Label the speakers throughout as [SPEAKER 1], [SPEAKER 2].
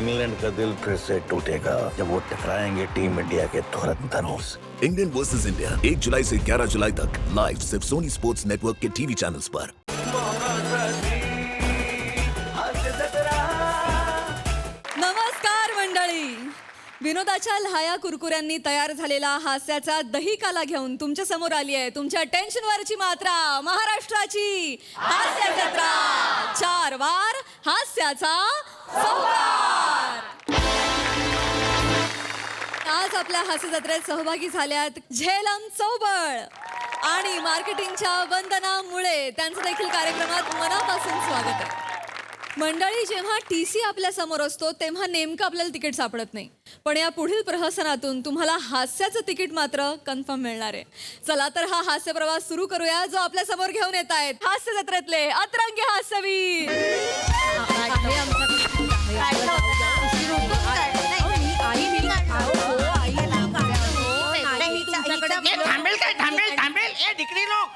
[SPEAKER 1] England का दिल फिर से टूटेगा जब वो टकराएंगे टीम इंडिया के धुरंधरों से।
[SPEAKER 2] इंडियन वर्सेस इंडिया 1 जुलाई से 11 जुलाई तक लाइव सिर्फ सोनी स्पोर्ट्स नेटवर्क के टीवी चैनल्स पर।
[SPEAKER 3] नमस्कार मंडळी, विनोदाच्या लहाया कुरकुऱ्यांनी तयार झालेला हास्याचा दहीकाला घेऊन तुमच्या समोर आली आहे तुमच्या टेन्शनवरची मात्रा, महाराष्ट्राची हास्य जत्रा। 4 वार हास्याचा सौकार। आज आपल्या हास्य जत्रेत सहभागी झाल्यात झेलम चौबळ आणि मार्केटिंगच्या वंदना मुळे, त्यांचं देखील कार्यक्रमात मनापासून स्वागत आहे। मंडळी, जेव्हा TC आपल्या समोर असतो तेव्हा नेमकं आपल्याला तिकीट सापडत नाही, पण या पुढील प्रहसनातून तुम्हाला हास्याचं तिकीट मात्र कन्फर्म मिळणार आहे। चला तर हा हास्य प्रवास सुरू करूया, जो आपल्या समोर घेऊन येत आहेत हास्य जत्रेतले अतरंगी हास्यवीर।
[SPEAKER 4] थांबेल ए डिग्री लोक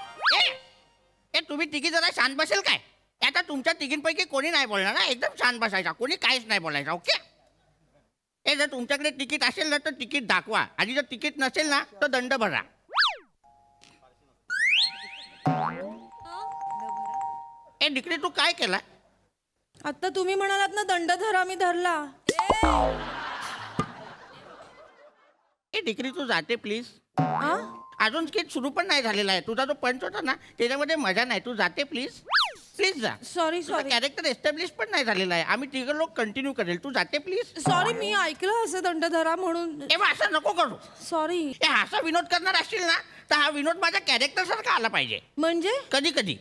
[SPEAKER 4] ए तुम्ही तिघी जरा शांत बसेल काय? आता तुमच्या तिघींपैकी कोणी नाही बोलणार ना, एकदम शांत बसायचा, कोणी काहीच नाही बोलायचं, ओके? ए जर तुमच्याकडे तिकीट असेल ना तर तिकीट दाखवा, आणि जर तिकीट नसेल ना तर दंड भरा। ए डिग्री तू काय केला?
[SPEAKER 5] आता तुम्ही म्हणालात ना दंड धरा, मी धरला।
[SPEAKER 4] ए डिग्री तू जाते प्लीज। अजून स्किट सुरू पण नाही झालेला आहे, तुझा जो पंच होता ना त्याच्यामध्ये मजा नाही, तू जाते प्लीज प्लीज जा।
[SPEAKER 5] सॉरी
[SPEAKER 4] कॅरेक्टर एस्टॅब्लिश पण नाही झालेला आहे, आम्ही तिघ लोक कंटिन्यू करेल, तू जाते प्लीज।
[SPEAKER 5] सॉरी, मी ऐकलं असं दंड धरा म्हणून।
[SPEAKER 4] तेव्हा असं नको करू।
[SPEAKER 5] सॉरी।
[SPEAKER 4] हे असा विनोद करणार असशील ना तर हा विनोद माझ्या कॅरेक्टर सारखा आला पाहिजे।
[SPEAKER 5] म्हणजे
[SPEAKER 4] कधी कधी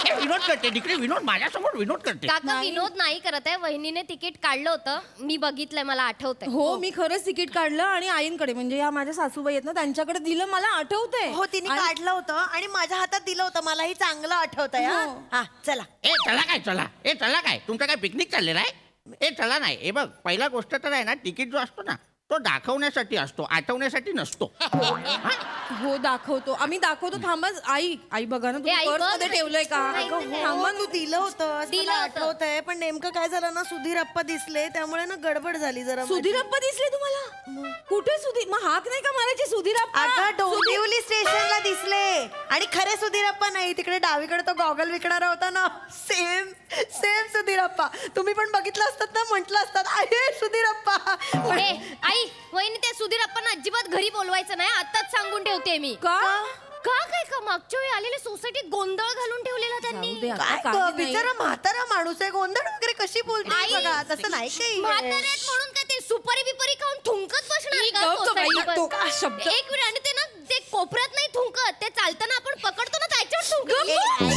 [SPEAKER 4] हे विनोद करते डिग्री, विनोद माझ्यासमोर विनोद करते।
[SPEAKER 6] काका विनोद नाही करत आहे, वहिनीने तिकीट काढलं होतं, मी बघितलंय, मला आठवतंय।
[SPEAKER 5] हो, मी खरंच तिकीट काढलं आणि आईंकडे, म्हणजे या माझ्या सासूबाई आहेत ना, त्यांच्याकडे दिलं, मला आठवतंय।
[SPEAKER 7] हो, तिने काढलं होतं आणि माझ्या हातात दिलं होतं, मलाही चांगलं आठवतंय। हा चला।
[SPEAKER 4] ए चला काय तुमचं काय पिकनिक चाललेलं आहे? ए चला नाही, हे बघ, पहिला गोष्ट तर आहे ना, तिकीट जो असतो ना तो दाखवण्यासाठी असतो, आठवण्यासाठी नसतो।
[SPEAKER 5] हो दाखवतो, आम्ही दाखवतो। थांबा आई बघा ना, तुम्ही
[SPEAKER 6] आई
[SPEAKER 5] पर्स
[SPEAKER 6] बघ.
[SPEAKER 5] मध्ये ठेवलंय का?
[SPEAKER 7] थांबा, तू दिलं होतं,
[SPEAKER 6] दिलं
[SPEAKER 7] मला
[SPEAKER 6] होतं.
[SPEAKER 7] आठवतंय, पण नेमकं काय झालं ना, सुधीर अप्पा दिसले, त्यामुळे ना गडबड झाली जरा माझी.
[SPEAKER 5] सुधीरप्पा दिसले तुम्हाला? कुठे सुधीर? मग हाक नाही का मारायची सुधीरप्पा?
[SPEAKER 7] अगं डोंबिवली स्टेशनला दिसले, आणि खरे सुधीर अप्पा नाही, तिकडे डावीकडे तो गॉगल विकणारा होता ना, सेम सुधीर अप्पा। तुम्ही पण बघितलं असतात ना, म्हटलं असतात आहे सुधीर अप्पा।
[SPEAKER 6] ए, आई वहिनी, ते सुधीर आपण अजिबात घरी बोलवायचं नाही, आताच सांगून ठेवते मी।
[SPEAKER 5] का?
[SPEAKER 6] काय का मागच्या वेळी आलेले सोसायटीत गोंधळ घालून ठेवलेला त्यांनी।
[SPEAKER 5] जाऊ दे आता,
[SPEAKER 7] काय
[SPEAKER 5] काही
[SPEAKER 7] गं,
[SPEAKER 5] नाही.
[SPEAKER 7] बिचारा म्हातारा माणूस आहे, गोंधळ वगैरे कशी बोलते
[SPEAKER 6] आई,
[SPEAKER 7] बघा, तसं नाही काही
[SPEAKER 6] म्हातारे आहेत म्हणून काय ते सुपारी बिपारी खाऊन थुंकत बसणार का
[SPEAKER 5] गप्प बाई,
[SPEAKER 6] सोसायटीवर?
[SPEAKER 5] तो काय शब्द?
[SPEAKER 6] एक मिनिट, आणि ते ना ते कोपऱ्यात नाही थुंकत, ते चालताना आपण पकडतो ना त्याच्यावर थुंकत।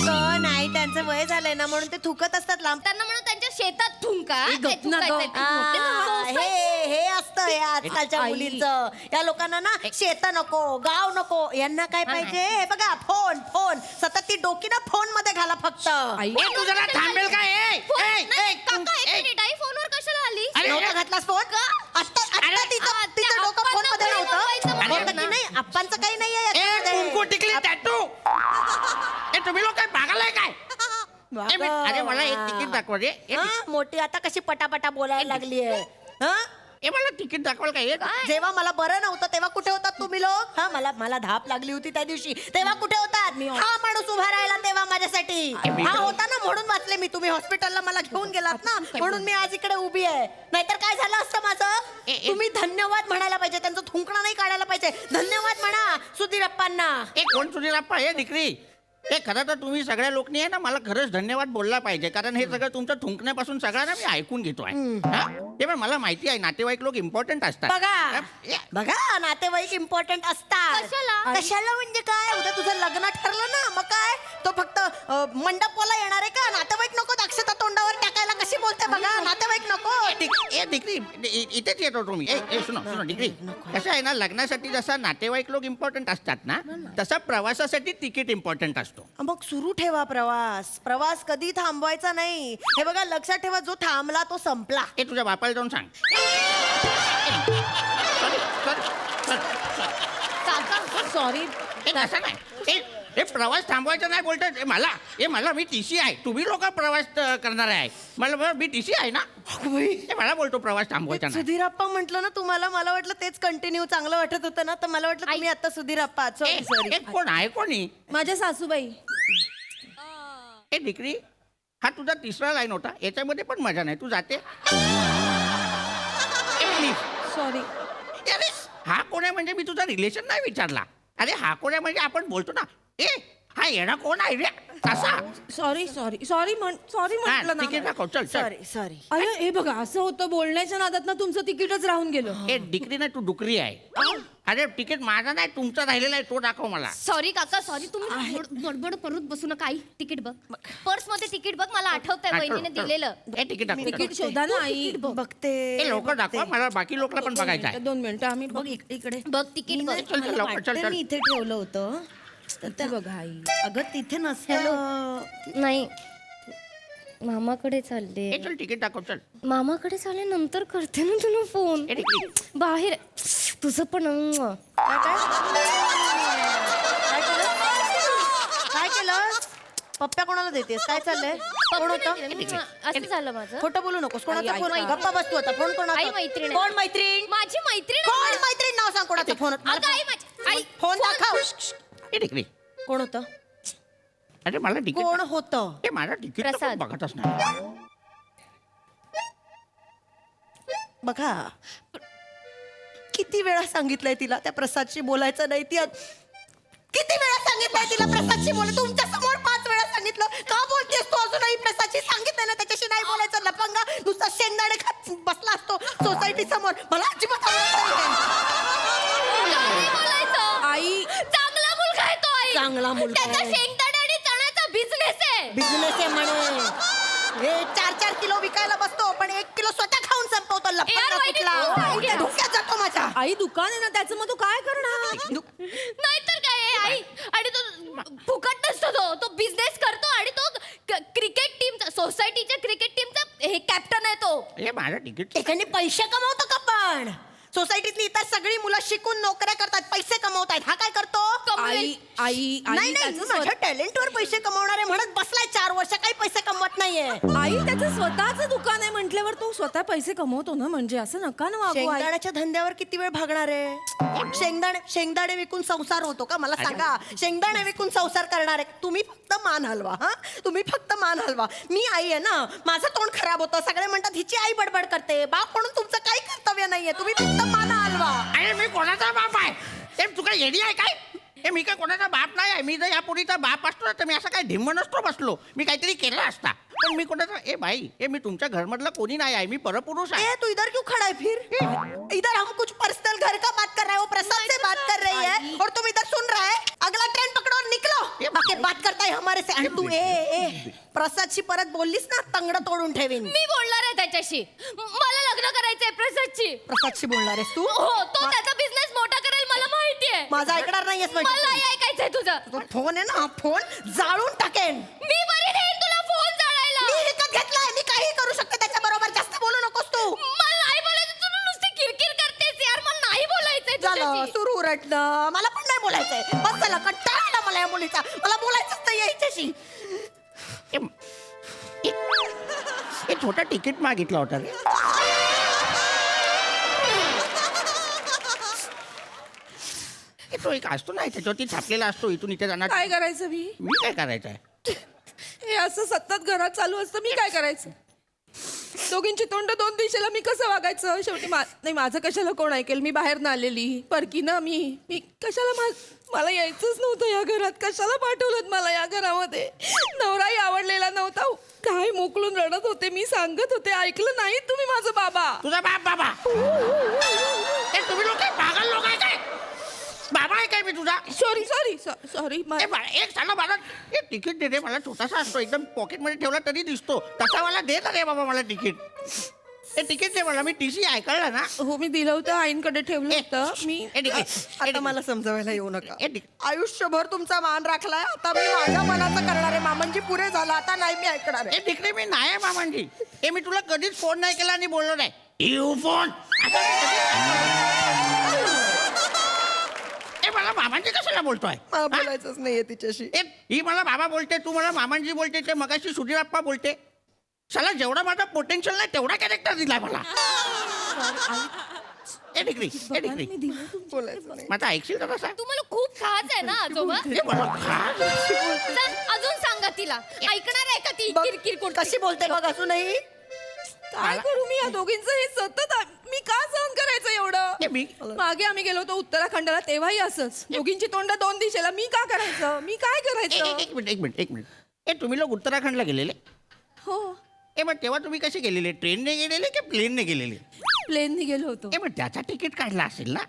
[SPEAKER 7] गं, नाही, त्यांचं वय झालंय ना म्हणून ते थुकत असतात लांब।
[SPEAKER 6] त्यांना म्हणून त्यांच्या शेतात थुंका,
[SPEAKER 5] ए,
[SPEAKER 6] ते
[SPEAKER 5] गप्प ना गं.
[SPEAKER 6] थुंकायचंय ते.
[SPEAKER 7] हे असतं या आजकालच्या
[SPEAKER 5] आई.
[SPEAKER 7] मुलींचं, या लोकांना ना शेत नको, गाव नको, यांना काय पाहिजे? हे बघा, फोन सतत ती डोकी ना फोन मध्ये घाला फक्त।
[SPEAKER 5] आई,
[SPEAKER 4] ए तू जरा थांबेल काय? ए,
[SPEAKER 6] फोन-
[SPEAKER 4] ए,
[SPEAKER 6] नाही,
[SPEAKER 4] ए,
[SPEAKER 6] काका, एक
[SPEAKER 4] ए,
[SPEAKER 6] मिनिट, आई फोनवर कशाला आली?
[SPEAKER 4] अरे,
[SPEAKER 7] नव्हता घातलास फोन? आता तिचं
[SPEAKER 6] त्या
[SPEAKER 7] डोकं फोन मध्ये
[SPEAKER 6] अप्पांना
[SPEAKER 7] नव्हतं?
[SPEAKER 6] बोलवायचं
[SPEAKER 7] हो,
[SPEAKER 6] म्हणून
[SPEAKER 7] नक्की
[SPEAKER 6] ना.
[SPEAKER 7] नाही, अप्पांचं काही नाहीये
[SPEAKER 4] ए
[SPEAKER 7] याच्यामध्ये.
[SPEAKER 4] कुंकू टिकली टॅटू। ए तुम्ही लोक काय पागल आहे काय? ए, अरे मला एक तिकीट दाखवा रे।
[SPEAKER 7] हा, मोठी आता कशी पटापटा बोलायला लागलीये।
[SPEAKER 4] ए मला तिकीट दाखवाल काय?
[SPEAKER 7] जेव्हा मला बरं नव्हतं तेव्हा कुठे होतात तुम्ही लोक? हा, मला धाप लागली होती त्या दिवशी, तेव्हा कुठे होतात? हा माणूस उभा राहिला तेव्हा माझ्यासाठी, हा होता ना म्हणून वाचले मी। तुम्ही हॉस्पिटलला मला घेऊन गेलात ना म्हणून मी आज इकडे उभी आहे, नाहीतर काय झालं असतं माझं? तुम्ही धन्यवाद म्हणायला पाहिजे, त्यांचं थुंकणं नाही काढायला पाहिजे। धन्यवाद म्हणा सुधीरप्पांना।
[SPEAKER 4] ए कोण सुधीर अप्पा? हे डिक्री, हे खरं तर तुम्ही सगळ्या लोकनी आहे ना मला खरंच धन्यवाद बोलला पाहिजे, कारण हे सगळं तुमचं थुंकण्यापासून सगळं ना मी ऐकून घेतोय। ते पण मला माहिती आहे नातेवाईक लोक इम्पॉर्टंट असतात।
[SPEAKER 7] बघा नातेवाईक इम्पॉर्टंट असतात। कशाला म्हणजे काय? उद्या तुझं लग्न ठरलं ना, मग काय तो फक्त मंडपाला येणार आहे का? नातेवाईक नको अक्षता तोंडावर टाकायला, कशी बोलते बघा, नातेवाईक नको।
[SPEAKER 4] ए डिग्री, इथेच येतो तुम्ही। ए सुनो डिग्री, कसं आहे ना, लग्नासाठी जसा नातेवाईक लोक इम्पॉर्टंट असतात ना, तसा प्रवासासाठी तिकीट इम्पॉर्टंट असतो।
[SPEAKER 7] मग सुरू ठेवा प्रवास कधी थांबवायचा नाही। हे बघा, लक्षात ठेवा, जो थांबला तो संपला।
[SPEAKER 4] ए तुझ्या बापाला जाऊन सांग।
[SPEAKER 5] काका सॉरी।
[SPEAKER 4] ए तसं नाही, हे प्रवास थांबवायचा नाही बोलतात मला मी टीसी आहे. तुम्ही लोक प्रवास करणार आहे. मला मी टीसी आहे ना. हे मला बोलतो प्रवास थांबवायचा नाही.
[SPEAKER 7] सुधीरप्पा म्हटलं ना तुम्हाला, मला वाटलं तेच कंटिन्यू चांगलं वाटत होतं ना, तर मला वाटलं तुम्ही आता सुधीरप्पा. Sorry sorry.
[SPEAKER 4] हे कोण आहे कोणी?
[SPEAKER 5] माझ्या सासूबाई.
[SPEAKER 4] हे डिक्री, हा तुझा तिसरा लाईन होता. याच्यामध्ये पण मजा नाही. तू जाते.
[SPEAKER 5] सॉरी.
[SPEAKER 4] अरे हा कोण आहे म्हणजे मी तुझा रिलेशन नाही विचारला. अरे हा कोण आहे म्हणजे आपण बोलतो ना. हा येणं कोण आहे रे कसा?
[SPEAKER 5] सॉरी सॉरी सॉरी म्हटलं
[SPEAKER 4] तिकीट
[SPEAKER 5] ना.
[SPEAKER 4] दाखव. चल चल.
[SPEAKER 7] Sorry sorry.
[SPEAKER 5] अरे हे बघा असं होतं, बोलण्याच्या नादात ना तुमचं तिकीटच राहून गेलं.
[SPEAKER 4] हे डिक्री नाही, तू डुकरी आहे. अरे तिकीट माझा नाही, तुमचा राहिलेला आहे. तो दाखव मला.
[SPEAKER 6] सॉरी काका, सॉरी. तुम्ही बडबड परत बसू नका. आई तिकीट बघ, पर्स मध्ये तिकीट बघ. मला आठवतंय वहिनीने दिलेलं.
[SPEAKER 4] हे तिकीट दाखव.
[SPEAKER 5] तिकीट शोधा ना आई.
[SPEAKER 7] बघते.
[SPEAKER 4] हे लवकर दाखवा, मला बाकी लोकला पण बघायचं आहे.
[SPEAKER 5] 2 मिनिटं आम्ही
[SPEAKER 7] बघ इकडे.
[SPEAKER 6] बघ तिकीट बघ.
[SPEAKER 4] चल,
[SPEAKER 7] मला
[SPEAKER 4] लवकर, चल,
[SPEAKER 7] वाटतं
[SPEAKER 4] चल.
[SPEAKER 7] मी इथे ठेवलं होतं. तर
[SPEAKER 5] ते बघा आई.
[SPEAKER 7] अगं तिथे नसलं.
[SPEAKER 6] नाही, मामाकडे चालले.
[SPEAKER 4] हे चल तिकीट दाखव. चल.
[SPEAKER 6] मामाकडे चालले, नंतर करते ना तुला फोन.
[SPEAKER 4] हे डिक्री.
[SPEAKER 6] बाहेर तुझं पण
[SPEAKER 7] काय केलं? पप्प्या कोणाला देतेस? काय चाललंय? कोण होतं?
[SPEAKER 6] असं झालं माझं.
[SPEAKER 7] खोटं बोलू नकोस. कोणाचा
[SPEAKER 5] आई,
[SPEAKER 7] फोन?
[SPEAKER 5] आई,
[SPEAKER 7] गप्पा बस तू आता. फोन कोणाचा?
[SPEAKER 6] आई, मैत्रीण आहे.
[SPEAKER 7] कोण मैत्रीण?
[SPEAKER 6] माझी मैत्रीण
[SPEAKER 7] कोण
[SPEAKER 6] आहे.
[SPEAKER 7] मैत्रीण? नाव सांग कोणाचा फोन.
[SPEAKER 6] अगं, आई आई
[SPEAKER 7] फोन दाखव.
[SPEAKER 4] हे डिक्री.
[SPEAKER 7] कोण होतं?
[SPEAKER 4] अरे मला तिकीट
[SPEAKER 7] कोण
[SPEAKER 4] दाखव.
[SPEAKER 7] होतं?
[SPEAKER 4] हे माझा तिकीट तर
[SPEAKER 6] प्रसाद.
[SPEAKER 4] कोण बघतच नाही.
[SPEAKER 7] बघा किती वेळा सांगितलंय तिला त्या प्रसादशी बोलायचं नाही. ती किती वेळा सांगितलंय तिला प्रसादशी बोल. तुमच्या समोर 5 वेळा सांगितलं. का बोलतेस तू अजूनही? प्रसादशी सांगितलं ना त्याच्याशी नाही बोलायचं. लफंगा नुसता शेंगदाणे खात बसला असतो सोसायटी समोर. मला अजिबात आवडत नाही.
[SPEAKER 6] काय बोलायचं?
[SPEAKER 5] आई
[SPEAKER 6] चांगला मुलगा आहे तो. आई
[SPEAKER 7] चांगला मुलगा आहे.
[SPEAKER 6] त्याचा शेंगदाणे आणि चण्याचा बिझनेस आहे.
[SPEAKER 7] बिझनेस आहे म्हणे. हे 4-4 किलो विकायला बसतो पण 1 किलो स्वतः खाऊन संपवतो. लफंगा
[SPEAKER 6] यार, वहिनी,
[SPEAKER 7] कुठला.
[SPEAKER 6] तू सांग यार.
[SPEAKER 7] धोक्यात जातो माझ्या.
[SPEAKER 5] आई दुकान आहे ना त्याचं, मग तू काय करणार?
[SPEAKER 6] नाहीतर काय आहे, आई. आणि तो फुकट नसतो. तो बिझनेस करतो आणि तो क्रिकेट टीमचा, सोसायटीच्या क्रिकेट टीमचा हे कॅप्टन आहे तो.
[SPEAKER 4] हे माझं तिकीट.
[SPEAKER 7] एखादी पैसे कमवतो का पण? सोसायटीतली इतर सगळी मुलं शिकून नोकऱ्या करतात, पैसे कमवतात. हा काय करतो?
[SPEAKER 5] आई आई
[SPEAKER 7] नाही
[SPEAKER 5] आई
[SPEAKER 7] नाही,
[SPEAKER 5] त्याचं
[SPEAKER 7] माझ्या टॅलेंटवर पैसे कमवणारे म्हणत बसलाय 4 वर्ष. काही पैसे कमवत नाहीये.
[SPEAKER 5] आई त्याचं स्वतःचं दुकान आहे म्हटल्यावर तो स्वतः पैसे कमवतो ना, म्हणजे असं नका ना वागू आई.
[SPEAKER 7] शेंगदाण्याच्या धंद्यावर किती वेळ भागणार आहे? शेंगदाणे विकून संसार होतो का? मला सांगा. शेंगदाणे विकून संसार करणार आहे? तुम्ही फक्त मान हलवा. हा, तुम्ही फक्त मान हलवा. मी आई आहे ना, माझं तोंड खराब होतं. सगळे म्हणतात हिची आई बडबड करते. बाप म्हणून तुमचं काही कर्तव्य नाहीये. तुम्ही फक्त मान हलवा.
[SPEAKER 4] अरे मी कोणाचा बाप आहे? ते तू काय येडी आहे काय? हे मी काय कोणाचा बाप नाही आहे. मी जर या पोरीचा बाप असतो ना तर मी असं काय ढिम्म नसतो बसलो. मी काहीतरी केलं असता. पण मी कोणाचा बाई मी तुमच्या घरमधलं कोणी नाही आहे. मी परपुरुष आहे.
[SPEAKER 7] तू इधर क्यों खड़ा है फिर? इधर हम कुछ पर्सनल घर का बात कर रहे हो. प्रसाद से बात कर रही है और तुम इधर सुन रहा है. अगला ट्रेन पकड़ो और निकलो. बाकी बात करता है हमारे से. आणि तू प्रसादशी परत बोललीस ना, तंगड तोडून ठेवीन.
[SPEAKER 6] मी बोलणार आहे त्याच्याशी. मला लग्न करायचंय प्रसादची.
[SPEAKER 7] प्रसादशी बोलणार आहेस तू?
[SPEAKER 6] हो, तो त्याचा बिझनेस मोठा करेल मला माहिती आहे.
[SPEAKER 7] माझा ऐकणार नाहीयेस
[SPEAKER 6] मला
[SPEAKER 7] म्हणजे?
[SPEAKER 6] नाही ऐकायचंय तुझं.
[SPEAKER 7] तो फोन आहे ना, हा फोन जाळून टाकेन.
[SPEAKER 6] मी बरी देईन तुला फोन जाळायला.
[SPEAKER 7] मी विकत घेतलाय. मी काही करू शकते त्याच्या बरोबर. जास्त बोलू नकोस तू.
[SPEAKER 6] मला नाही बोलायचं. तू नुसती किरकिर करतेस यार. मला नाही बोलायचंय
[SPEAKER 7] झालं
[SPEAKER 6] तुझ्याशी.
[SPEAKER 7] सुरू उरटणं. मला पण नाही बोलायचंय. बस झालं, कंटाळा आला मला या मुलीचा. मला बोलायचंच नाही याच्याशी.
[SPEAKER 4] हे छोटं तिकीट मागितलं होतं रे. तो एक असतो ना त्याच्यावरती छापलेला असतो इथून इथे जाणार.
[SPEAKER 5] काय करायचं मी?
[SPEAKER 4] मी काय करायचं आहे?
[SPEAKER 5] हे असं सतत घरात चालू असतं, मी काय करायचं? दोघींची तोंड 2 दिशेला, मी कसं वागायचं? शेवटी नाही, माझं कशाला कोण ऐकेल? मी बाहेर ना आलेली परकी ना. मी कशाला मला यायचंच नव्हतं या घरात. कशाला पाठवलं मला या घरामध्ये? नवराही आवडलेला नव्हता. काय मोकळून रडत होते, मी सांगत होते, ऐकलं नाही तुम्ही माझं. बाबा,
[SPEAKER 4] तुझा बाबा तुम्ही लोक पागल लोक आहे काय? बाबा आहे काय मी तुझा?
[SPEAKER 5] Sorry sorry sorry.
[SPEAKER 4] एक सांगा मला हे तिकीट दे रे. मला छोटासा असतो एकदम पॉकेटमध्ये ठेवला तरी दिसतो तसा. मला दे ना रे बाबा मला तिकीट. हे तिकीट दे मला. मी टीसी ऐकलं ना.
[SPEAKER 5] हो, मी दिलं होतं, आईंकडे ठेवलं होतं मी.
[SPEAKER 7] आता मला समजावायला येऊ नका.
[SPEAKER 4] हे तिकीट.
[SPEAKER 7] आयुष्यभर तुमचा मान राखलाय. आता मी माझ्या मनाचं करणार आहे. मामांजी पुरे झालं. आता नाही मी ऐकणार आहे.
[SPEAKER 4] हे तिकडे मी नाही आहे मामांजी. हे मी तुला कधीच फोन नाही केला आणि बोललो नाही. यू फोन मला मामांजी कशाला बोलतोय
[SPEAKER 5] मला
[SPEAKER 4] हा?
[SPEAKER 5] बोलायचंच नाहीये तिच्याशी.
[SPEAKER 4] ए, ही मला बाबा बोलते तू मला मामांजी बोलते ते मगाशी सुधीरप्पा बोलते शाला जेवढा माझा पोटेन्शियल नाही तेवढा कॅरेक्टर दिलाय मला ए डिग्री
[SPEAKER 5] बोलायचं नाही.
[SPEAKER 4] माझा ऐकशील का तसा
[SPEAKER 6] तुम्हाला खूप खास आहे ना आजोबा
[SPEAKER 4] ए, मला खा-
[SPEAKER 6] चल, अजून सांगा तिला ऐकणार आहे का ती
[SPEAKER 7] बघ,
[SPEAKER 6] किरकिर करते?
[SPEAKER 7] कशी बोलते बघ अजूनही.
[SPEAKER 5] काय करू मी या दोघींचं हे सतत मी का सहन करायचं एवढं.
[SPEAKER 4] ए, मी
[SPEAKER 5] मागे आम्ही गेलो होतो उत्तराखंडला तेव्हाही असंच दोघींची तोंड दोन दिशेला. मी का करायचं, मी काय करायचं.
[SPEAKER 4] एक मिनिट ए तुम्ही लोक उत्तराखंडला गेलेले
[SPEAKER 5] हो
[SPEAKER 4] ए मग तेव्हा तुम्ही कसे गेलेले ट्रेनने गेलेले की प्लेनने गेलेले
[SPEAKER 5] प्लेननी गेलो होतो.
[SPEAKER 4] ए मग त्याचा तिकीट काढला असेल ना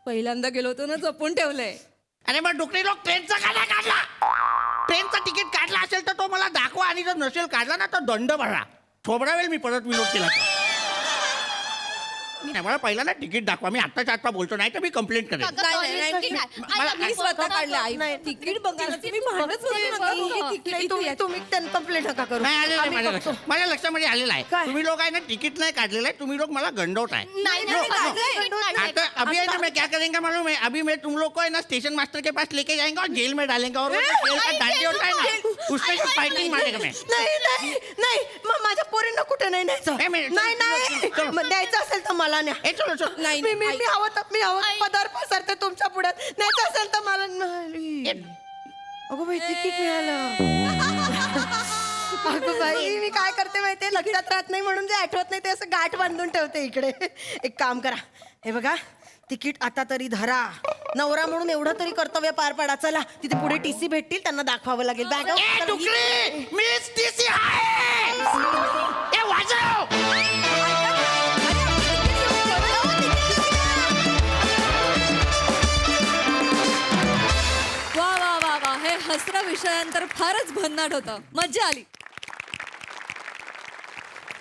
[SPEAKER 5] पहिल्यांदा गेलो होतो ना, जपून ठेवलंय.
[SPEAKER 4] अरे मग डुकरी लोक ट्रेनचा का नाही काढला ट्रेनचा तिकीट काढला असेल तर तो मला दाखवा आणि जर नसेल काढला ना तर दंड भरा थोबडावेल मी परत विनोद केला तर. नाही मला पहिला ना तिकीट दाखवा मी आत्ताच्या आत्ता बोलतो नाही तर मी कंप्लेंट करेन
[SPEAKER 5] मी स्वतः काढलं आई. तिकीट बघायला तुम्ही भांडत होते ना की हे
[SPEAKER 7] नाही,
[SPEAKER 5] तिकीट
[SPEAKER 7] तुम्ही तुम्ही त्यांना कंप्लेंट नका करू.
[SPEAKER 4] नाही आलेलं आहे
[SPEAKER 7] आम्ही
[SPEAKER 4] माझ्या
[SPEAKER 7] बघतो.
[SPEAKER 4] लक्षात माझ्या लक्षामध्ये आलेलं आहे
[SPEAKER 7] काय?
[SPEAKER 4] तुम्ही लोग आहे ना तिकीट नाही काढलेलं आहे तुम्ही लोग मला गंडवत आहे
[SPEAKER 6] नाही,
[SPEAKER 4] नो,
[SPEAKER 6] नाही,
[SPEAKER 4] नो.
[SPEAKER 6] काढलंय, काढलंय.
[SPEAKER 4] आता अभी है ना मैं क्या करेंगे मालूम है अभी मैं तुम लोग को है ना स्टेशन मास्टर के पास लेके जाएंगे और जेल में डालेंगे और वो जो जेल का डांडी होता है ना उसमें फाइटिंग मारेगा मैं
[SPEAKER 7] नाही नाही नाही माझ्या पोरींना कुठे नाही न्यायचं.
[SPEAKER 4] ए, मी-
[SPEAKER 7] नाही नाही
[SPEAKER 4] चलो.
[SPEAKER 7] मग द्यायचं असेल तर मला न्या.
[SPEAKER 4] ए चलो चलो
[SPEAKER 5] नाही
[SPEAKER 7] मी हवं पदार्थ पसरते तुमच्या पुढ्यात. न्यायचं असेल तर मला नाही. अगं बाई तिकीट मिळालं. अगं बाई मी काय करते माहितीये लक्षात राहत नाही म्हणून जे आठवत नाही ते असं गाठ बांधून ठेवते इकडे. एक काम करा हे बघा तिकीट आता तरी धरा. नवरा म्हणून एवढं तरी कर्तव्य पार पाडा. चला तिथे पुढे टीसी भेटतील त्यांना दाखवावं लागेल. बॅग
[SPEAKER 4] ए टुकड़ी मिस टीसी आहे ए वाजव
[SPEAKER 3] वा वा वा वा हे हसरा विषयांतर फारच भन्नाट होतं. मज्जा आली.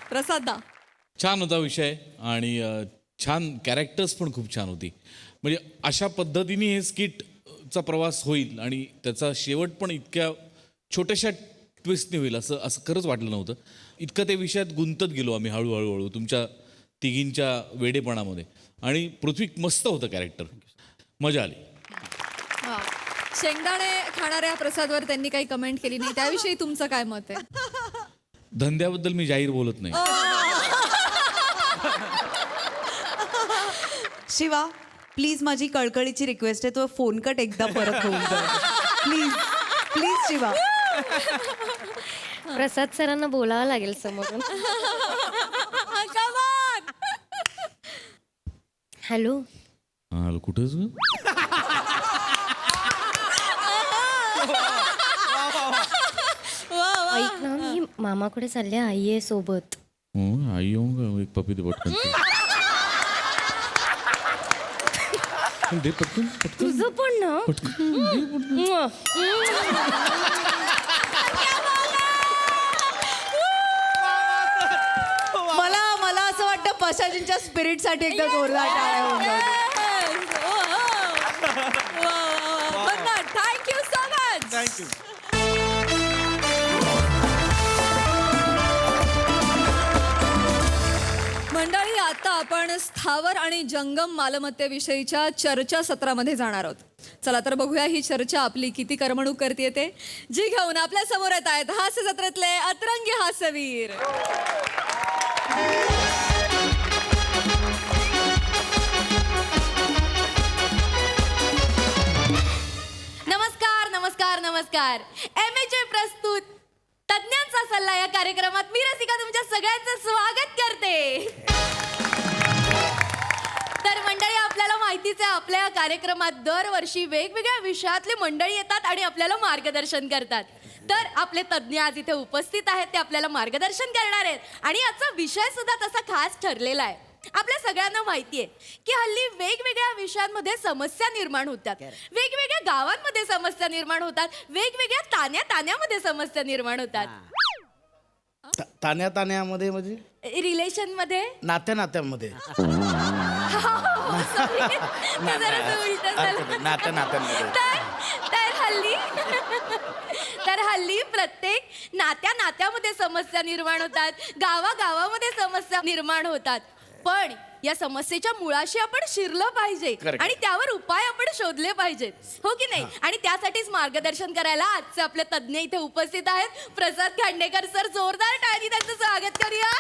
[SPEAKER 3] प्रसाद दा
[SPEAKER 8] छान होता विषय आणि छान कॅरेक्टर्स पण खूप छान होती. म्हणजे अशा पद्धतीने हे स्किटचा प्रवास होईल आणि त्याचा शेवट पण इतक्या छोट्याशा ट्विस्टने होईल असं असं खरंच वाटलं नव्हतं. इतकं ते विषयात गुंतत गेलो आम्ही हळूहळू तुमच्या तिघींच्या वेडेपणामध्ये. आणि पृथ्वी मस्त होतं कॅरेक्टर, मजा आली.
[SPEAKER 3] हा. शेंगदाणे खाणाऱ्या प्रसादवर त्यांनी काही कमेंट केली नाही त्याविषयी तुमचं काय मत आहे.
[SPEAKER 8] धंद्याबद्दल मी जाहीर बोलत नाही.
[SPEAKER 9] शिवा प्लीज माझी कळकळीची रिक्वेस्ट आहे तो फोन कट एकदा परत होऊन जाईल प्लीज प्लीज शिवा.
[SPEAKER 6] प्रसाद सरांना बोलावं लागेल समोरून.
[SPEAKER 3] Come on!
[SPEAKER 6] हॅलो
[SPEAKER 8] हा कुठेच ग?
[SPEAKER 6] ऐक ना मी मामाकडे चालले आई आहे सोबत.
[SPEAKER 8] हो, आई येऊन का एक पपी दे पटकन. दे पटकन पटकन
[SPEAKER 6] तुझं पण ना
[SPEAKER 9] मला असं वाटतं पशाजींच्या स्पिरिटसाठी एकदा जोरदार टाळ्या होऊन जाऊ.
[SPEAKER 3] Thank you so much.
[SPEAKER 4] थँक्यू
[SPEAKER 3] मंडळी आता आपण स्थावर आणि जंगम मालमत्तेविषयीच्या चर्चासत्रामध्ये जाणार आहोत. चला तर बघूया ही चर्चा आपली किती करमणूक करते ते. जी घेऊन आपल्या समोर येत आहेत हास्य जत्रेतले अतरंगी हास्यवीर.
[SPEAKER 6] नमस्कार नमस्कार नमस्कार. MHA प्रस्तुत तज्ञांचा सल्ला या कार्यक्रमात मी रसिका तुमच्या सगळ्यांचं स्वागत करते. तर मंडळी आपल्याला माहितीच आहे आपल्या या कार्यक्रमात दरवर्षी वेगवेगळ्या विषयातले मंडळी येतात आणि आपल्याला मार्गदर्शन करतात. तर आपले तज्ञ आज इथे उपस्थित आहेत ते आपल्याला मार्गदर्शन करणार आहेत आणि याचा विषय सुद्धा तसा खास ठरलेला आहे. आपल्या सगळ्यांना माहिती आहे की हल्ली वेगवेगळ्या विषयांमध्ये समस्या निर्माण होतात. वेगवेगळ्या गावांमध्ये समस्या निर्माण होतात. वेगवेगळ्या तान्यामध्ये समस्या निर्माण होतात.
[SPEAKER 10] तान्यामध्ये म्हणजे
[SPEAKER 6] रिलेशन मध्ये
[SPEAKER 10] नात्यामध्ये नात्यामध्ये
[SPEAKER 6] तर हल्ली प्रत्येक नात्यामध्ये समस्या निर्माण होतात. गावागावामध्ये समस्या निर्माण होतात. पण या समस्येच्या मुळाशी आपण शिरलं पाहिजे
[SPEAKER 10] Correct.
[SPEAKER 6] आणि त्यावर उपाय आपण शोधले पाहिजेत हो की नाही आणि त्यासाठीच मार्गदर्शन करायला आजचे आपले तज्ज्ञ इथे उपस्थित आहेत. प्रसाद खांडेकर सर, जोरदार टाळी त्यांचं स्वागत करूया.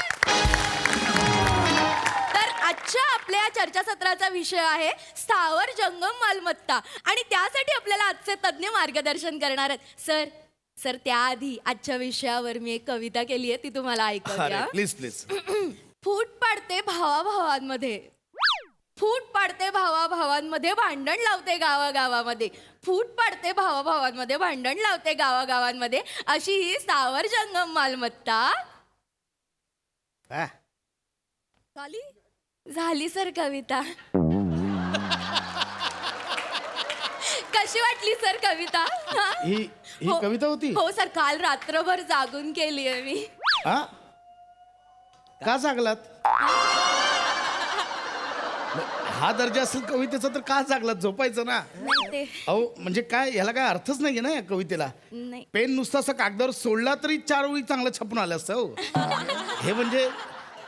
[SPEAKER 6] तर आजच्या आपल्या या चर्चासत्राचा विषय आहे स्थावर जंगम मालमत्ता आणि त्यासाठी आपल्याला आजचे तज्ज्ञ मार्गदर्शन करणार आहेत. सर त्याआधी आजच्या विषयावर मी एक कविता केली आहे ती तुम्हाला ऐकू
[SPEAKER 10] अरे
[SPEAKER 6] द्या.
[SPEAKER 10] Please please.
[SPEAKER 6] फूट पाडते भावाभावांमध्ये, फूट पाडते भावाभावांमध्ये, भांडण लावते गावागावामध्ये, फूट पाडते भावाभावांमध्ये, भांडण लावते गावागावांमध्ये, अशी ही स्थावर जंगम मालमत्ता झाली सर कविता. कशी वाटली सर कविता? हा?
[SPEAKER 10] ही
[SPEAKER 6] हो.
[SPEAKER 10] कविता होती?
[SPEAKER 6] हो सर, काल रात्रभर जागून केली आहे मी.
[SPEAKER 10] हा का जागलात? हा दर्जा असेल कवितेचा तर का जागलात? झोपायचं ना.
[SPEAKER 6] नाही ते
[SPEAKER 10] अहो म्हणजे काय, ह्याला काय अर्थच नाहीये ना या कवितेला.
[SPEAKER 6] नाही
[SPEAKER 10] पेन नुसता असं कागदावर सोडला तरी 4 ओळी चांगलं छापून आलं असतं. हो हे म्हणजे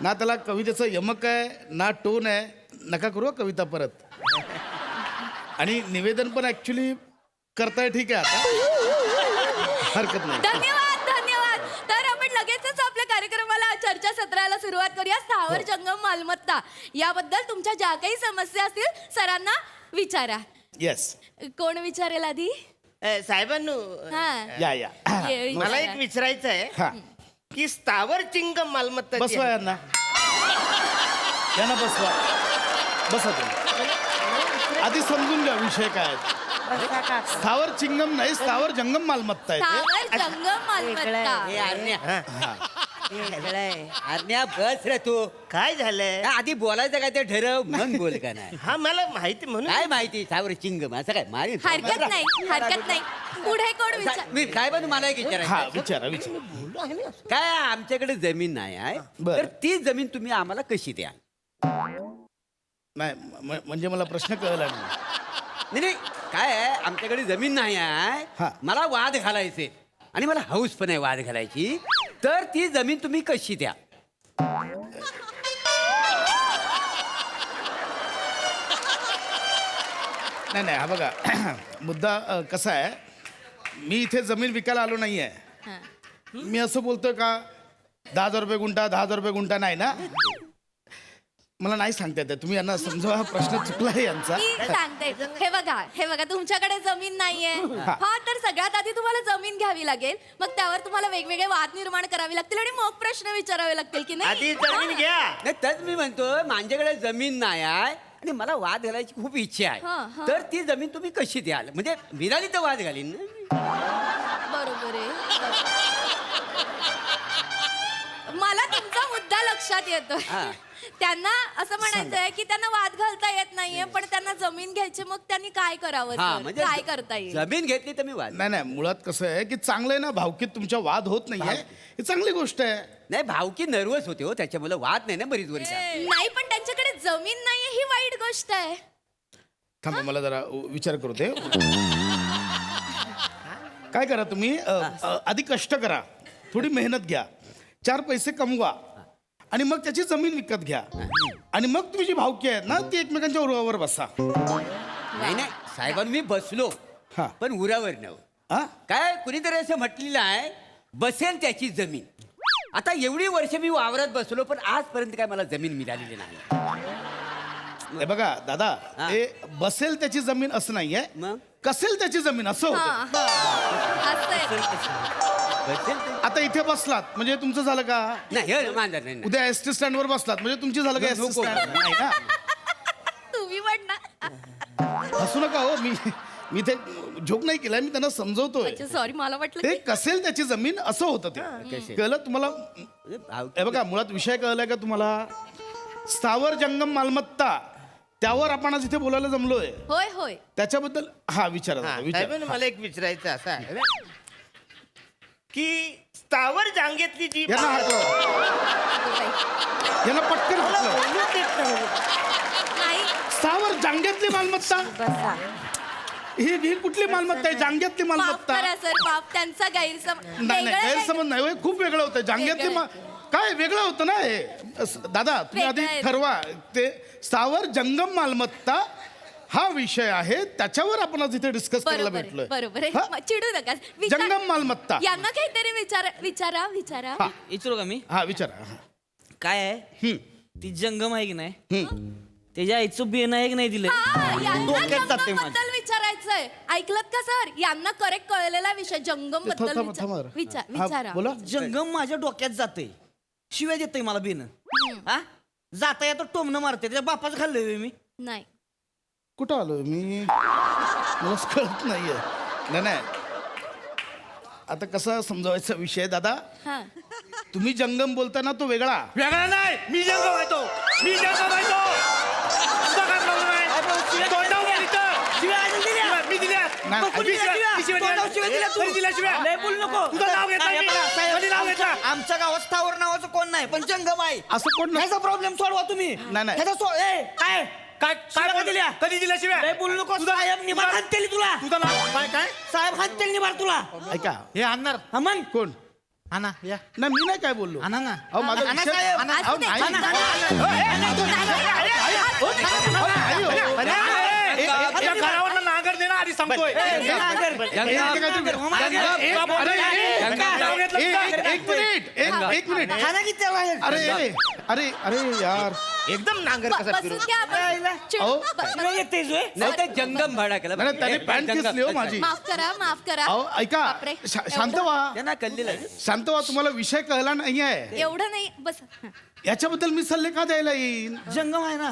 [SPEAKER 10] ना त्याला कवितेचं यमक आहे ना टोन आहे. नका करू हं कविता परत. आणि निवेदन पण ऍक्च्युली करताय ठीक आहे आता, हरकत नाही.
[SPEAKER 6] धन्यवाद धन्यवाद. तर आपण लगेचच आपल्या कार्यक्रमाला चर्चासत्राला सुरुवात करूया. स्थावर जंगम मालमत्ता याबद्दल तुमच्या ज्या काही समस्या असतील सरांना विचारा.
[SPEAKER 10] येस,
[SPEAKER 6] कोण विचारेल आधी?
[SPEAKER 4] साहेबांनो,
[SPEAKER 6] हा
[SPEAKER 10] या या.
[SPEAKER 6] ये
[SPEAKER 4] मला
[SPEAKER 6] विचारा.
[SPEAKER 4] एक विचारायचं आहे
[SPEAKER 10] हा
[SPEAKER 4] की स्थावर चिंगम मालमत्ता जी
[SPEAKER 10] बसवा
[SPEAKER 4] आहे,
[SPEAKER 10] यांना, यांना बसवा. बसा तुम्ही. आधी समजून घ्या विषय काय आहे. स्थावर चिंगम नाही, स्थावर जंगम मालमत्ता आहे ते.
[SPEAKER 6] स्थावर जंगम मालमत्ता.
[SPEAKER 4] हे आज्ञा.
[SPEAKER 11] आज्ञा बस रे तू.
[SPEAKER 4] काय झालंय?
[SPEAKER 11] आधी बोलायचं काय ते ठरव मग बोल का नाही.
[SPEAKER 4] हा मला माहिती म्हणून
[SPEAKER 11] काय माहिती सावर चिंगम असं काय मारी
[SPEAKER 6] हरकत नाही हरकत नाही. पुढे कोण विचार?
[SPEAKER 11] मी साहेबांनी मला एक
[SPEAKER 10] हा
[SPEAKER 11] विचारायचं.
[SPEAKER 10] विचारा विचारा.
[SPEAKER 11] काय आमच्याकडे जमीन नाही आहे
[SPEAKER 10] बरं.
[SPEAKER 11] तर ती जमीन तुम्ही आम्हाला कशी द्या?
[SPEAKER 10] नाही म्हणजे मला प्रश्न कळला नाही.
[SPEAKER 11] नाही नाही, काय आहे आमच्याकडे जमीन नाही
[SPEAKER 10] हा.
[SPEAKER 11] आहे, मला वाद घालायचे आणि मला हौस पण आहे वाद घालायची, तर ती जमीन तुम्ही कशी द्या?
[SPEAKER 10] नाही नाही, हा बघा मुद्दा कसा आहे, मी इथे जमीन विकायला आलो नाही आहे.
[SPEAKER 6] हा.
[SPEAKER 10] मी असं बोलतोय का 10,000 रुपये गुंठा, 10,000 रुपये गुंठा नाही ना. मला नाही सांगता येत. तुम्ही यांना समजा, हा प्रश्न चुकला आहे यांचा.
[SPEAKER 6] मी सांगते. हे बघा तुमच्याकडे जमीन नाहीये. हा तर सगळ्यात आधी तुम्हाला जमीन घ्यावी लागेल, मग त्यावर तुम्हाला वेगवेगळे वाद निर्माण करावे लागतील आणि मग प्रश्न विचारावे लागतील की
[SPEAKER 4] आधी
[SPEAKER 6] नाही.
[SPEAKER 4] जमीन घ्या.
[SPEAKER 11] नाही तर मी म्हणतो माझ्याकडे जमीन नाही आहे आणि मला वाद घालायची खूप इच्छा
[SPEAKER 6] हा,
[SPEAKER 11] आहे,
[SPEAKER 6] हा.
[SPEAKER 11] तर ती जमीन तुम्ही कशी द्याल? म्हणजे मिळाली तर वाद घालीन ना.
[SPEAKER 6] बरोबर आहे. मला तुमचा मुद्दा लक्षात येतो.
[SPEAKER 11] हा.
[SPEAKER 6] त्यांना असं म्हणायचं आहे की त्यांना वाद घालता येत नाहीये, पण त्यांना जमीन घ्यायची, मग त्यांनी काय करावं
[SPEAKER 11] हा
[SPEAKER 6] सर?
[SPEAKER 11] म्हणजे
[SPEAKER 6] काय करता येईल?
[SPEAKER 11] जमीन घेतली तर मी वाद
[SPEAKER 10] नाही नाही, मुळात कसं आहे की चांगलं आहे ना, भावकीत तुमच्या वाद होत नाहीये, ही चांगली गोष्ट आहे.
[SPEAKER 11] नाही, भावकी नर्वस होते हो, त्याच्यामुळे वाद नाही ना बरीच वर्ष.
[SPEAKER 6] नाही, पण त्यांच्याकडे जमीन नाहीये ही वाईट गोष्ट आहे.
[SPEAKER 10] थांबा, मला जरा विचार करू दे. काय करा तुम्ही, आधी कष्ट करा, थोडी मेहनत घ्या, 4 पैसे कमवा आणि मग त्याची जमीन विकत घ्या आणि मग तुम्ही जी भावकी आहेत ना ती एकमेकांच्या उरावर बसा.
[SPEAKER 11] नाही नाही साहेबांनी मी बसलो,
[SPEAKER 10] हा.
[SPEAKER 11] पण उरावर नव.
[SPEAKER 10] हा?
[SPEAKER 11] काय कुणीतरी असं म्हटलेलं आहे, बसेल त्याची जमीन. आता एवढी वर्ष मी वावरात बसलो, पण आजपर्यंत काय मला जमीन मिळालेली नाही.
[SPEAKER 10] हे बघा दादा,
[SPEAKER 11] हा.
[SPEAKER 10] ते बसेल त्याची जमीन असं नाहीये,
[SPEAKER 11] मग?
[SPEAKER 10] कसेल त्याची जमीन असं
[SPEAKER 6] हा,
[SPEAKER 10] होतं.
[SPEAKER 6] हा. असं आहे.
[SPEAKER 11] बसेल ते-
[SPEAKER 10] आता इथे बसलात म्हणजे तुमचं झालं का?
[SPEAKER 11] नाही हे मांजर नाही, नाही.
[SPEAKER 10] उद्या एसटी स्टँडवर बसलात म्हणजे तुमची झालं का? एसटी
[SPEAKER 11] नको.
[SPEAKER 10] स्टँड नाही ना.
[SPEAKER 6] तुम्ही पण ना.
[SPEAKER 10] हसू नका हो, मी ते जोक नाही केलाय, मी त्यांना समजवतोय.
[SPEAKER 6] सॉरी, मला वाटलं
[SPEAKER 10] ते
[SPEAKER 6] की-
[SPEAKER 10] कसेल त्याची जमीन असं होतं ते. कळलं तुम्हाला?
[SPEAKER 11] म्हणजे भावकी-
[SPEAKER 10] हे बघा, मुळात विषय कळलाय का तुम्हाला? स्थावर जंगम मालमत्ता, त्यावर आपण आज इथे बोलायला जमलोय,
[SPEAKER 6] होय होय.
[SPEAKER 10] त्याच्याबद्दल हा विचारा
[SPEAKER 4] हा,
[SPEAKER 10] विचार.
[SPEAKER 4] साहेबांनो, मला एक विचारायचं असं आहे की स्थावर जांगेतली जी
[SPEAKER 10] यांना हात लावा. यांना पटकन हात लावा.
[SPEAKER 4] बोलू देत नाही.
[SPEAKER 6] नाही,
[SPEAKER 10] स्थावर जांग्यातली मालमत्ता, ही कुठली मालमत्ता आहे? जांग्यातली
[SPEAKER 6] माफ
[SPEAKER 10] मालमत्ता?
[SPEAKER 6] करा सर, माफ. त्यांचा गैरसमज
[SPEAKER 10] नाही नाही, गैरसमज नाही होय, खूप वेगळं होतं. जांग्यातली काय वेगळं होतं ना हे दादा तुम्ही आधी
[SPEAKER 3] वेगळं आहे.
[SPEAKER 10] ठरवा ते स्थावर जंगम मालमत्ता हा विषय आहे त्याच्यावर आपण आज इथे डिस्कस करायला
[SPEAKER 3] बरोबर
[SPEAKER 10] भेटलोय
[SPEAKER 3] आहे, बरोबर आहे.
[SPEAKER 10] हा?
[SPEAKER 3] मग चिडू नका
[SPEAKER 10] जंगम मालमत्ता
[SPEAKER 3] यांना काहीतरी विचारा
[SPEAKER 10] हा.
[SPEAKER 11] विचारू का मी
[SPEAKER 10] हा विचारा हा.
[SPEAKER 11] काय आहे
[SPEAKER 10] हम्म,
[SPEAKER 11] ती जंगम आहे की नाही
[SPEAKER 10] हम्म.
[SPEAKER 11] त्याच्या आईचं बियन आहे की नाही दिले डोक्यात जाते माझ्या.
[SPEAKER 6] बद्दल विचारायचंय ऐकलत का सर यांना करेक्ट कळलेला विषय जंगम
[SPEAKER 10] थांब, थांब, थांब,
[SPEAKER 6] बद्दल
[SPEAKER 10] हा,
[SPEAKER 6] विचारा
[SPEAKER 10] बोला
[SPEAKER 11] जंगम माझ्या डोक्यात जाते शिव्या देते मला बिन हा जाता येतो टोमणं मारते त्याच्या बापाचं खाल्लंय मी
[SPEAKER 6] नाही
[SPEAKER 10] कुठं आलोय मी मला कळत नाहीये नाही नाही आता कसा समजावायचा विषय दादा
[SPEAKER 6] हा
[SPEAKER 10] तुम्ही जंगम बोलताना तो वेगळा
[SPEAKER 11] वेगळा नाही मी जंगम आहे तो मी जंगम आहे तो तुझा काय प्रॉब्लेम आहे तोंडावर गेली तर शिव्या अजून दिल्या मी दिल्या
[SPEAKER 10] नाही,
[SPEAKER 11] मग कोणी दिल्या शिव्या? तोंडावर शिव्या दिल्या तू? लय बोलू नको
[SPEAKER 12] तुझं नाव घेतलं मी. कधी नाव घेतलं?
[SPEAKER 11] आमच्या गावात स्थावर नावाचं कोण नाही पण जंगम आहे
[SPEAKER 10] असं कोण नाही.
[SPEAKER 11] ह्याचा प्रॉब्लेम सोडवा तुम्ही
[SPEAKER 10] नाही, नाही.
[SPEAKER 11] ह्याचा काय
[SPEAKER 12] काय
[SPEAKER 11] शिव्या
[SPEAKER 12] काय
[SPEAKER 11] दिल्या?
[SPEAKER 12] कधी दिल्या शिव्या
[SPEAKER 11] लय बोलू नको साहेब निभार हाणतील तुला
[SPEAKER 12] तुझं नाव काय काय
[SPEAKER 11] साहेब हाणतील निभार तुला
[SPEAKER 10] ऐका
[SPEAKER 12] हे आणणार
[SPEAKER 11] हा मग
[SPEAKER 10] कोण
[SPEAKER 12] आणा या
[SPEAKER 10] नाही मी नाही काय बोललो
[SPEAKER 12] आणा ना
[SPEAKER 10] अहो माझा
[SPEAKER 11] आणा
[SPEAKER 10] विषय
[SPEAKER 11] साहेब.
[SPEAKER 10] अहो,
[SPEAKER 3] असू दे.
[SPEAKER 10] नाही.
[SPEAKER 11] हाणा, हाणा.
[SPEAKER 10] नाही हो.
[SPEAKER 12] या घरावरनं नांगर दे ना आधी सांगतोय
[SPEAKER 10] एक मिनिट
[SPEAKER 11] हाणा की त्याला हे?
[SPEAKER 10] अरे अरे अरे यार
[SPEAKER 12] एकदम नांगर कसा फिरू
[SPEAKER 3] बसून घ्या आपण. चिड-
[SPEAKER 10] अहो.
[SPEAKER 11] शिव्या देतेस होय? नाही तर जंगम भाडा केला
[SPEAKER 10] नाही, नाही, त्याने पॅन्ट खेचली हो माझी
[SPEAKER 3] माफ करा
[SPEAKER 10] अहो ऐका
[SPEAKER 3] बापरे.
[SPEAKER 10] शांत व्हा
[SPEAKER 11] त्यांना कल्लेला आहे.
[SPEAKER 10] शांत व्हा तुम्हाला विषय कळला नाही आहे
[SPEAKER 3] एवढं नाही बस
[SPEAKER 10] याच्याबद्दल मी सल्ले का द्यायला येईन
[SPEAKER 11] जंगम आहे ना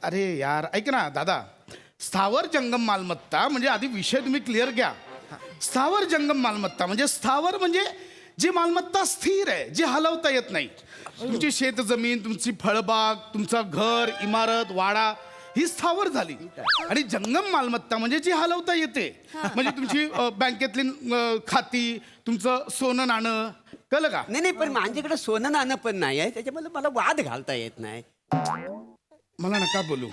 [SPEAKER 10] अरे यार ऐक ना दादा स्थावर जंगम मालमत्ता म्हणजे आधी विषय तुम्ही क्लिअर घ्या स्थावर जंगम मालमत्ता म्हणजे स्थावर म्हणजे जी मालमत्ता स्थिर आहे जी हलवता येत नाही तुमची शेत जमीन तुमची फळबाग तुमचं घर इमारत वाडा ही स्थावर झाली आणि जंगम मालमत्ता म्हणजे जी हलवता येते म्हणजे तुमची बँकेतली खाती तुमचं सोनं नाणं कळलं का
[SPEAKER 11] नाही नाही पण माझ्याकडे सोनं नाणं पण नाही आहे त्याच्यामध्ये मला वाद घालता येत नाही
[SPEAKER 10] मला नका बोलू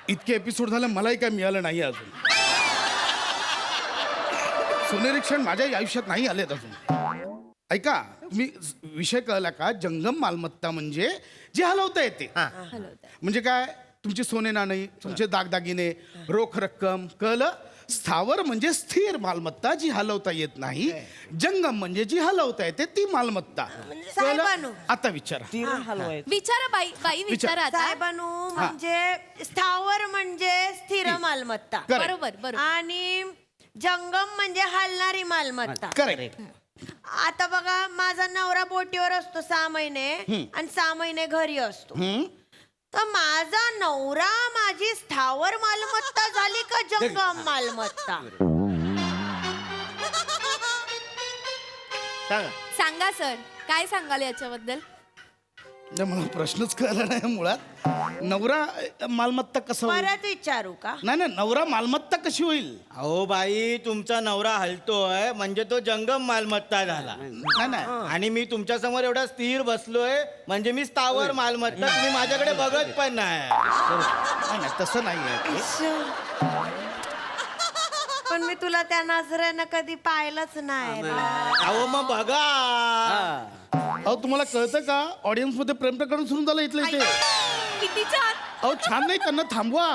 [SPEAKER 10] इतके एपिसोड झाले मलाही काय मिळालं नाही अजून सोनेरी क्षण माझ्या आयुष्यात नाही आलेत अजून ऐका तुम्ही विषय कळला का जंगम मालमत्ता म्हणजे जी हलवता येते म्हणजे काय तुमची सोने नाणी तुमचे दागदागिने रोख रक्कम कळलं स्थावर म्हणजे स्थिर मालमत्ता जी हलवता येत नाही जंगम म्हणजे जी हलवता येते ती मालमत्ता
[SPEAKER 7] साहेबांनो.
[SPEAKER 10] आता विचारा
[SPEAKER 6] विचारा बाई विचारा आता
[SPEAKER 7] साहेबांनो म्हणजे स्थावर म्हणजे स्थिर मालमत्ता
[SPEAKER 10] Correct.
[SPEAKER 6] बरोबर
[SPEAKER 7] आणि जंगम म्हणजे हलणारी मालमत्ता
[SPEAKER 10] करेक्ट
[SPEAKER 7] आता बघा माझा नवरा बोटीवर असतो 6 महिने आणि 6 महिने घरी असतो तर माझा नवरा माझी स्थावर मालमत्ता झाली का जंगम मालमत्ता
[SPEAKER 12] सांगा
[SPEAKER 6] सांगा सर काय सांगाल याच्याबद्दल
[SPEAKER 10] मला प्रश्नच कळला नाही मुळात नवरा मालमत्ता कसा होईल
[SPEAKER 7] परत विचारू का
[SPEAKER 10] नाही नाही नवरा मालमत्ता कशी होईल
[SPEAKER 12] अहो बाई तुमचा नवरा हलतोय म्हणजे तो जंगम मालमत्ता झाला
[SPEAKER 10] नाही नाही
[SPEAKER 12] आणि मी तुमच्या समोर एवढा स्थिर बसलोय म्हणजे मी स्थावर मालमत्ता तुम्ही माझ्याकडे बघत पण नाही
[SPEAKER 10] नाही, नाही, तसं नाही आहे
[SPEAKER 7] पण मी तुला त्या नजरेनं कधी पाहिलंच नाही
[SPEAKER 12] अहो मग बघा
[SPEAKER 10] अहो तुम्हाला कळतं का ऑडियन्स मध्ये प्रेम प्रकरण सुरू झालं इथलं इथे
[SPEAKER 3] किती छान
[SPEAKER 10] अहो छान नाही त्यांना थांबवा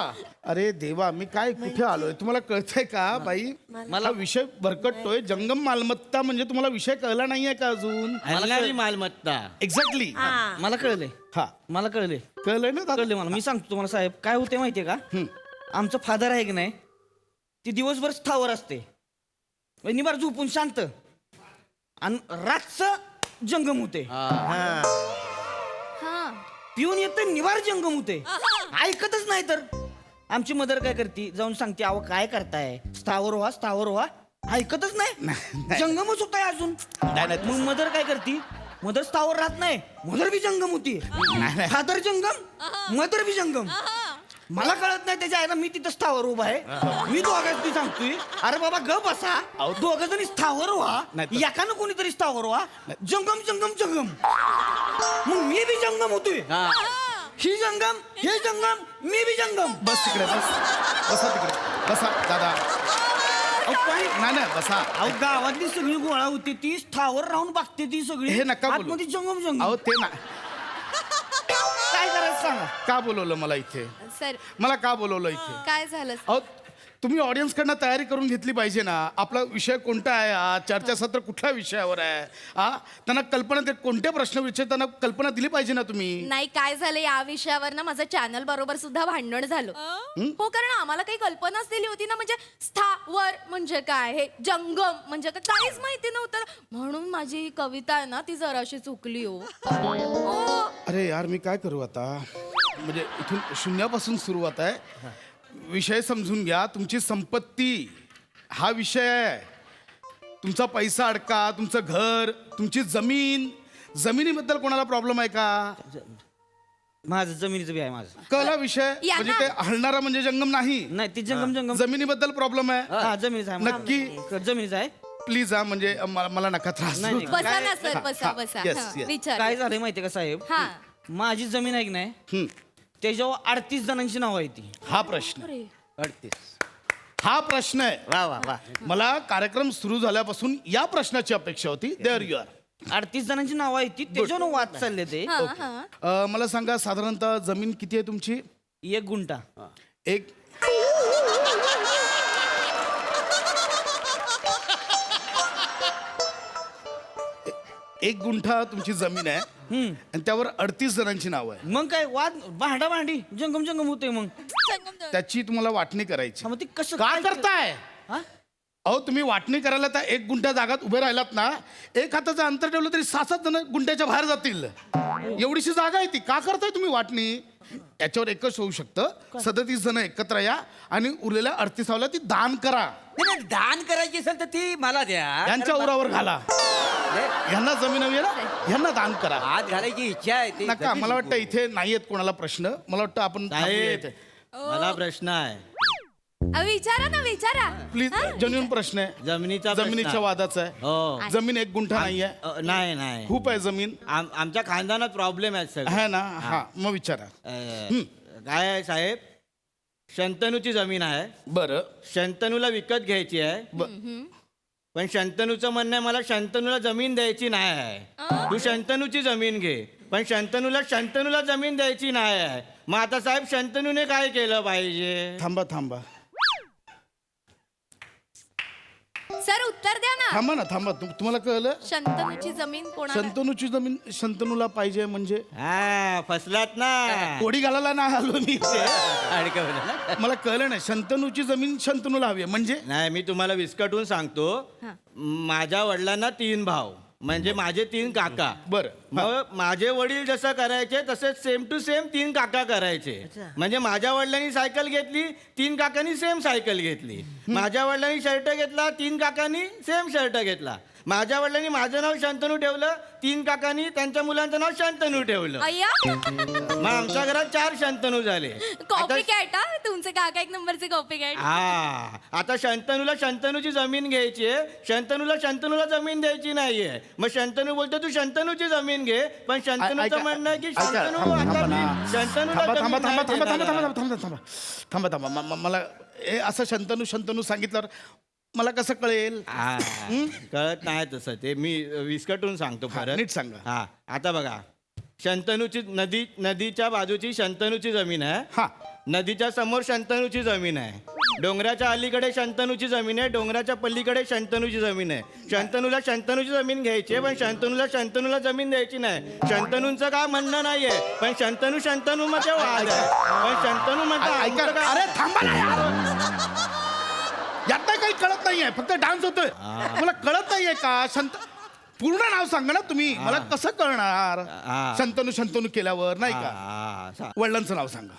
[SPEAKER 10] अरे देवा मी काय कुठे आलोय तुम्हाला कळतंय का बाई मला विषय भरकटतोय जंगम मालमत्ता म्हणजे तुम्हाला विषय कळला नाहीये का अजून
[SPEAKER 12] हलणारी मालमत्ता
[SPEAKER 10] एक्झॅक्टली
[SPEAKER 11] मला कळले
[SPEAKER 10] हा
[SPEAKER 11] मला कळले
[SPEAKER 10] कळलंय ना दादा?
[SPEAKER 11] कळले मला मी सांगतो तुम्हाला साहेब काय होते माहितीये का आमचं फादर आहे की नाही ती दिवसभर स्थावर असते निबार झोपून शांत आणि रातचं जंगम होते
[SPEAKER 6] हा
[SPEAKER 11] पिऊन येते निवार जंगम होते ऐकतच नाही तर आमची मदर काय करते जाऊन सांगते अहो काय करताय स्थावर व्हा ऐकतच नाही जंगमच होत आहे अजून मग मदर काय करते मदर स्थावर राहत नाही मदर बी जंगम होती फादर जंगम मदर बी जंगम मला कळत नाही त्याच्या आईला मी तिथं स्थावर उभा आहे मी दोघांनी सांगतोय अरे बाबा ग बसा दोघ जणी स्थावर व्हा एकानं कोणीतरी स्थावर व्हा जंगम जंगम जंगम मग मी बी जंगम होतोय ही जंगम हे जंगम मी बी जंगम
[SPEAKER 10] बस तिकडे बसा तिकडे बसा दादा नाही नाही बसा.
[SPEAKER 11] अहो गावातली सगळी गोळा होती ती स्थावर राहून बघते ती सगळी
[SPEAKER 10] हे नका बोलू.
[SPEAKER 11] आतमध्ये जंगम जंगम
[SPEAKER 10] अहो ते ना
[SPEAKER 11] काय करायचं सांगा.
[SPEAKER 10] का बोलवलं मला इथे?
[SPEAKER 3] सर
[SPEAKER 10] मला का बोलवलं इथे?
[SPEAKER 3] काय झालं
[SPEAKER 10] अहो तुम्ही ऑडियन्स कडनं तयारी करून घेतली पाहिजे ना. आपला विषय कोणता आहे हा? चर्चासत्र कुठल्या विषयावर आहे हा? त्यांना कल्पना ते कोणते प्रश्न विचार त्यांना कल्पना दिली पाहिजे ना तुम्ही.
[SPEAKER 6] नाही काय झालं या विषयावर ना माझं चॅनल बरोबर सुद्धा भांडण झालं हो कारण आम्हाला काही कल्पनाच दिली होती ना म्हणजे स्थावर म्हणजे काय हे जंगम म्हणजे काय काहीच माहिती नव्हतं म्हणून माझी कविता आहे ना ती जराशी चुकली हो
[SPEAKER 10] अरे यार मी काय करू आता. म्हणजे इथून शून्यापासून सुरुवात आहे. विषय समजून घ्या. तुमची संपत्ती हा विषय आहे. तुमचा पैसा अडका, तुमचं घर, तुमची जमिनीबद्दल कोणाला प्रॉब्लेम आहे का?
[SPEAKER 11] माझं जमिनीचं बी आहे माझं.
[SPEAKER 10] कला विषय
[SPEAKER 6] या
[SPEAKER 10] म्हणजे
[SPEAKER 6] ना.
[SPEAKER 10] ते हलणारा म्हणजे जंगम नाही.
[SPEAKER 11] नाही ती जंगम जंगम
[SPEAKER 10] जमिनीबद्दल प्रॉब्लेम आहे.
[SPEAKER 11] हा जमिनीचं आहे
[SPEAKER 10] नक्की?
[SPEAKER 11] जमिनीचं आहे.
[SPEAKER 10] प्लीज हा म्हणजे मला नका त्रास
[SPEAKER 11] नाही,
[SPEAKER 10] देऊ.
[SPEAKER 11] नाही.
[SPEAKER 6] बसा ना सर बसा बसा
[SPEAKER 10] yes,
[SPEAKER 6] हा,
[SPEAKER 10] yes.
[SPEAKER 6] विचार
[SPEAKER 11] काय झालंय माहितीये का साहेब
[SPEAKER 6] हा
[SPEAKER 11] माझी जमीन आहे की नाही
[SPEAKER 10] हम्म.
[SPEAKER 11] त्याच्यावर 38 जणांची नाव आहे ती.
[SPEAKER 10] हा प्रश्न
[SPEAKER 12] 38.
[SPEAKER 10] हा प्रश्न आहे.
[SPEAKER 12] वा वा वा.
[SPEAKER 10] मला कार्यक्रम सुरू झाल्यापासून या प्रश्नाची अपेक्षा होती. There you R.
[SPEAKER 11] 38 जणांची नाव आहे ती त्याच्यावर वाद चालले ते.
[SPEAKER 6] हा हा
[SPEAKER 10] मला सांगा साधारणतः जमीन किती आहे तुमची?
[SPEAKER 11] 1 गुंठा.
[SPEAKER 10] एक एक गुंठा तुमची जमीन आहे आणि त्यावर 38 जणांची नाव आहे.
[SPEAKER 11] मग काय वाद भांडा भांडी जंगम जंगम होते मग.
[SPEAKER 10] त्याची तुम्हाला वाटणी करायची.
[SPEAKER 11] हा, मग ते कसं
[SPEAKER 10] का
[SPEAKER 11] काय
[SPEAKER 10] करताय?
[SPEAKER 11] हा?
[SPEAKER 10] अहो तुम्ही वाटणी करायला त्या 1 गुंठा जागात उभे राहिलात ना, 1 हाताचं अंतर ठेवलं तरी 6-7 जण गुंठ्याच्या बाहेर जातील. एवढीशी जागा आहे ती. का करताय तुम्ही वाटणी? याच्यावर एकच होऊ शकतं. 37 जण एकत्र या आणि उरलेल्या 38 ती दान करा.
[SPEAKER 12] नाही, दान करायची असेल तर ती मला द्या.
[SPEAKER 10] यांच्या उरावर घाला. यांना जमीन हवी आहे ना, यांना दान करा.
[SPEAKER 12] हात घालायची इच्छा आहे ती.
[SPEAKER 10] नका. मला वाटतं इथे नाहीयेत कोणाला प्रश्न. मला वाटतं आपण थांबूया इथे.
[SPEAKER 12] मला प्रश्न आहे.
[SPEAKER 6] विचारा ना विचारा
[SPEAKER 10] प्लीज जेन्युइन प्रश्न आहे.
[SPEAKER 12] जमिनीचा प्रश्न
[SPEAKER 10] जमिनीच्या
[SPEAKER 12] आहे.
[SPEAKER 10] वादाचा आहे.
[SPEAKER 12] हो.
[SPEAKER 10] जमीन 1 गुंठा नाहीये.
[SPEAKER 12] नाही नाही
[SPEAKER 10] खूप आहे जमीन
[SPEAKER 12] आमच्या खानदानात प्रॉब्लेम आहे सगळं.
[SPEAKER 10] आहे ना. हा मग विचारा.
[SPEAKER 12] काय आहे साहेब शंतनूची जमीन आहे.
[SPEAKER 10] बरं
[SPEAKER 12] शंतनूला विकत घ्यायची आहे. पण शंतनूचं म्हणणं आहे मला शंतनूला जमीन द्यायची नाही आहे. तू शंतनूची जमीन घे. पण शंतनूला जमीन द्यायची नाही आहे. मग आता साहेब शंतनूने काय केलं पाहिजे?
[SPEAKER 10] थांबा
[SPEAKER 6] सर उत्तर द्या ना
[SPEAKER 10] थांबा. तुम्हाला कळलं?
[SPEAKER 6] शंतनूची जमीन कोणाला
[SPEAKER 10] शंतनूची जमीन शंतनूला पाहिजे म्हणजे
[SPEAKER 12] हा फसलात ना.
[SPEAKER 10] कोडी घालायला नाही आलो मी इथे.
[SPEAKER 12] अडकवलं ना.
[SPEAKER 10] मला कळलं नाही. शंतनूची जमीन शंतनूला हवी आहे म्हणजे
[SPEAKER 12] नाही मी तुम्हाला विस्कटून सांगतो. माझ्या वडिलांना 3 भाऊ म्हणजे माझे 3 काका.
[SPEAKER 10] बरं.
[SPEAKER 12] मग माझे वडील जसं करायचे तसेच सेम टू सेम 3 काका करायचे. म्हणजे माझ्या वडिलांनी सायकल घेतली 3 काकांनी सेम सायकल घेतली. माझ्या वडिलांनी शर्ट घेतला 3 काकांनी सेम शर्ट घेतला. माझ्या वडिलांनी माझं नाव शंतनू ठेवलं 3 काकांनी त्यांच्या मुलांचं नाव शंतनू ठेवलं.
[SPEAKER 6] अय्या
[SPEAKER 12] मग आमच्या घरात 4 शंतनू झाले.
[SPEAKER 6] कॉपी कॅट हा तुमचे काका 1 नंबरचे कॉपी कॅट
[SPEAKER 12] हा आता शंतनूला शंतनूची जमीन घ्यायची आहे. शंतनूला जमीन द्यायची नाहीये. मग शंतनू बोलतो तू शंतनूची जमीन घे. पण शंतनूचं म्हणणं आहे की शंतनू आता मी शंतनूला जमीन नाही देणार.
[SPEAKER 10] थांबा. मला हे असं शंतनू सांगितल्यावर मला कसं कळेल?
[SPEAKER 12] कळत नाही तसं ते मी विस्कटून सांगतो परत.
[SPEAKER 10] नीट सांगा.
[SPEAKER 12] हा आता बघा शंतनूची नदीच्या बाजूची शंतनूची जमीन आहे.
[SPEAKER 10] हा
[SPEAKER 12] नदीच्या समोर शंतनूची जमीन आहे. डोंगराच्या अलीकडे शंतनूची जमीन आहे. डोंगराच्या पलीकडे शंतनूची जमीन आहे. शंतनूला शंतनूची जमीन घ्यायची आहे. पण शंतनूला जमीन द्यायची नाही. शंतनूंचं काय म्हणणं नाहीये. पण शंतनू मध्ये वाद आहे. पण शंतनू म्हणतात
[SPEAKER 10] अरे थांबा ना यार. यात काही कळत नाहीये. फक्त डान्स होतोय. मला कळत नाहीये का? पूर्ण नाव सांगा ना तुम्ही. मला कसं कळणार? शंतनू केल्यावर नाही का? वडिलांचं नाव सांगा.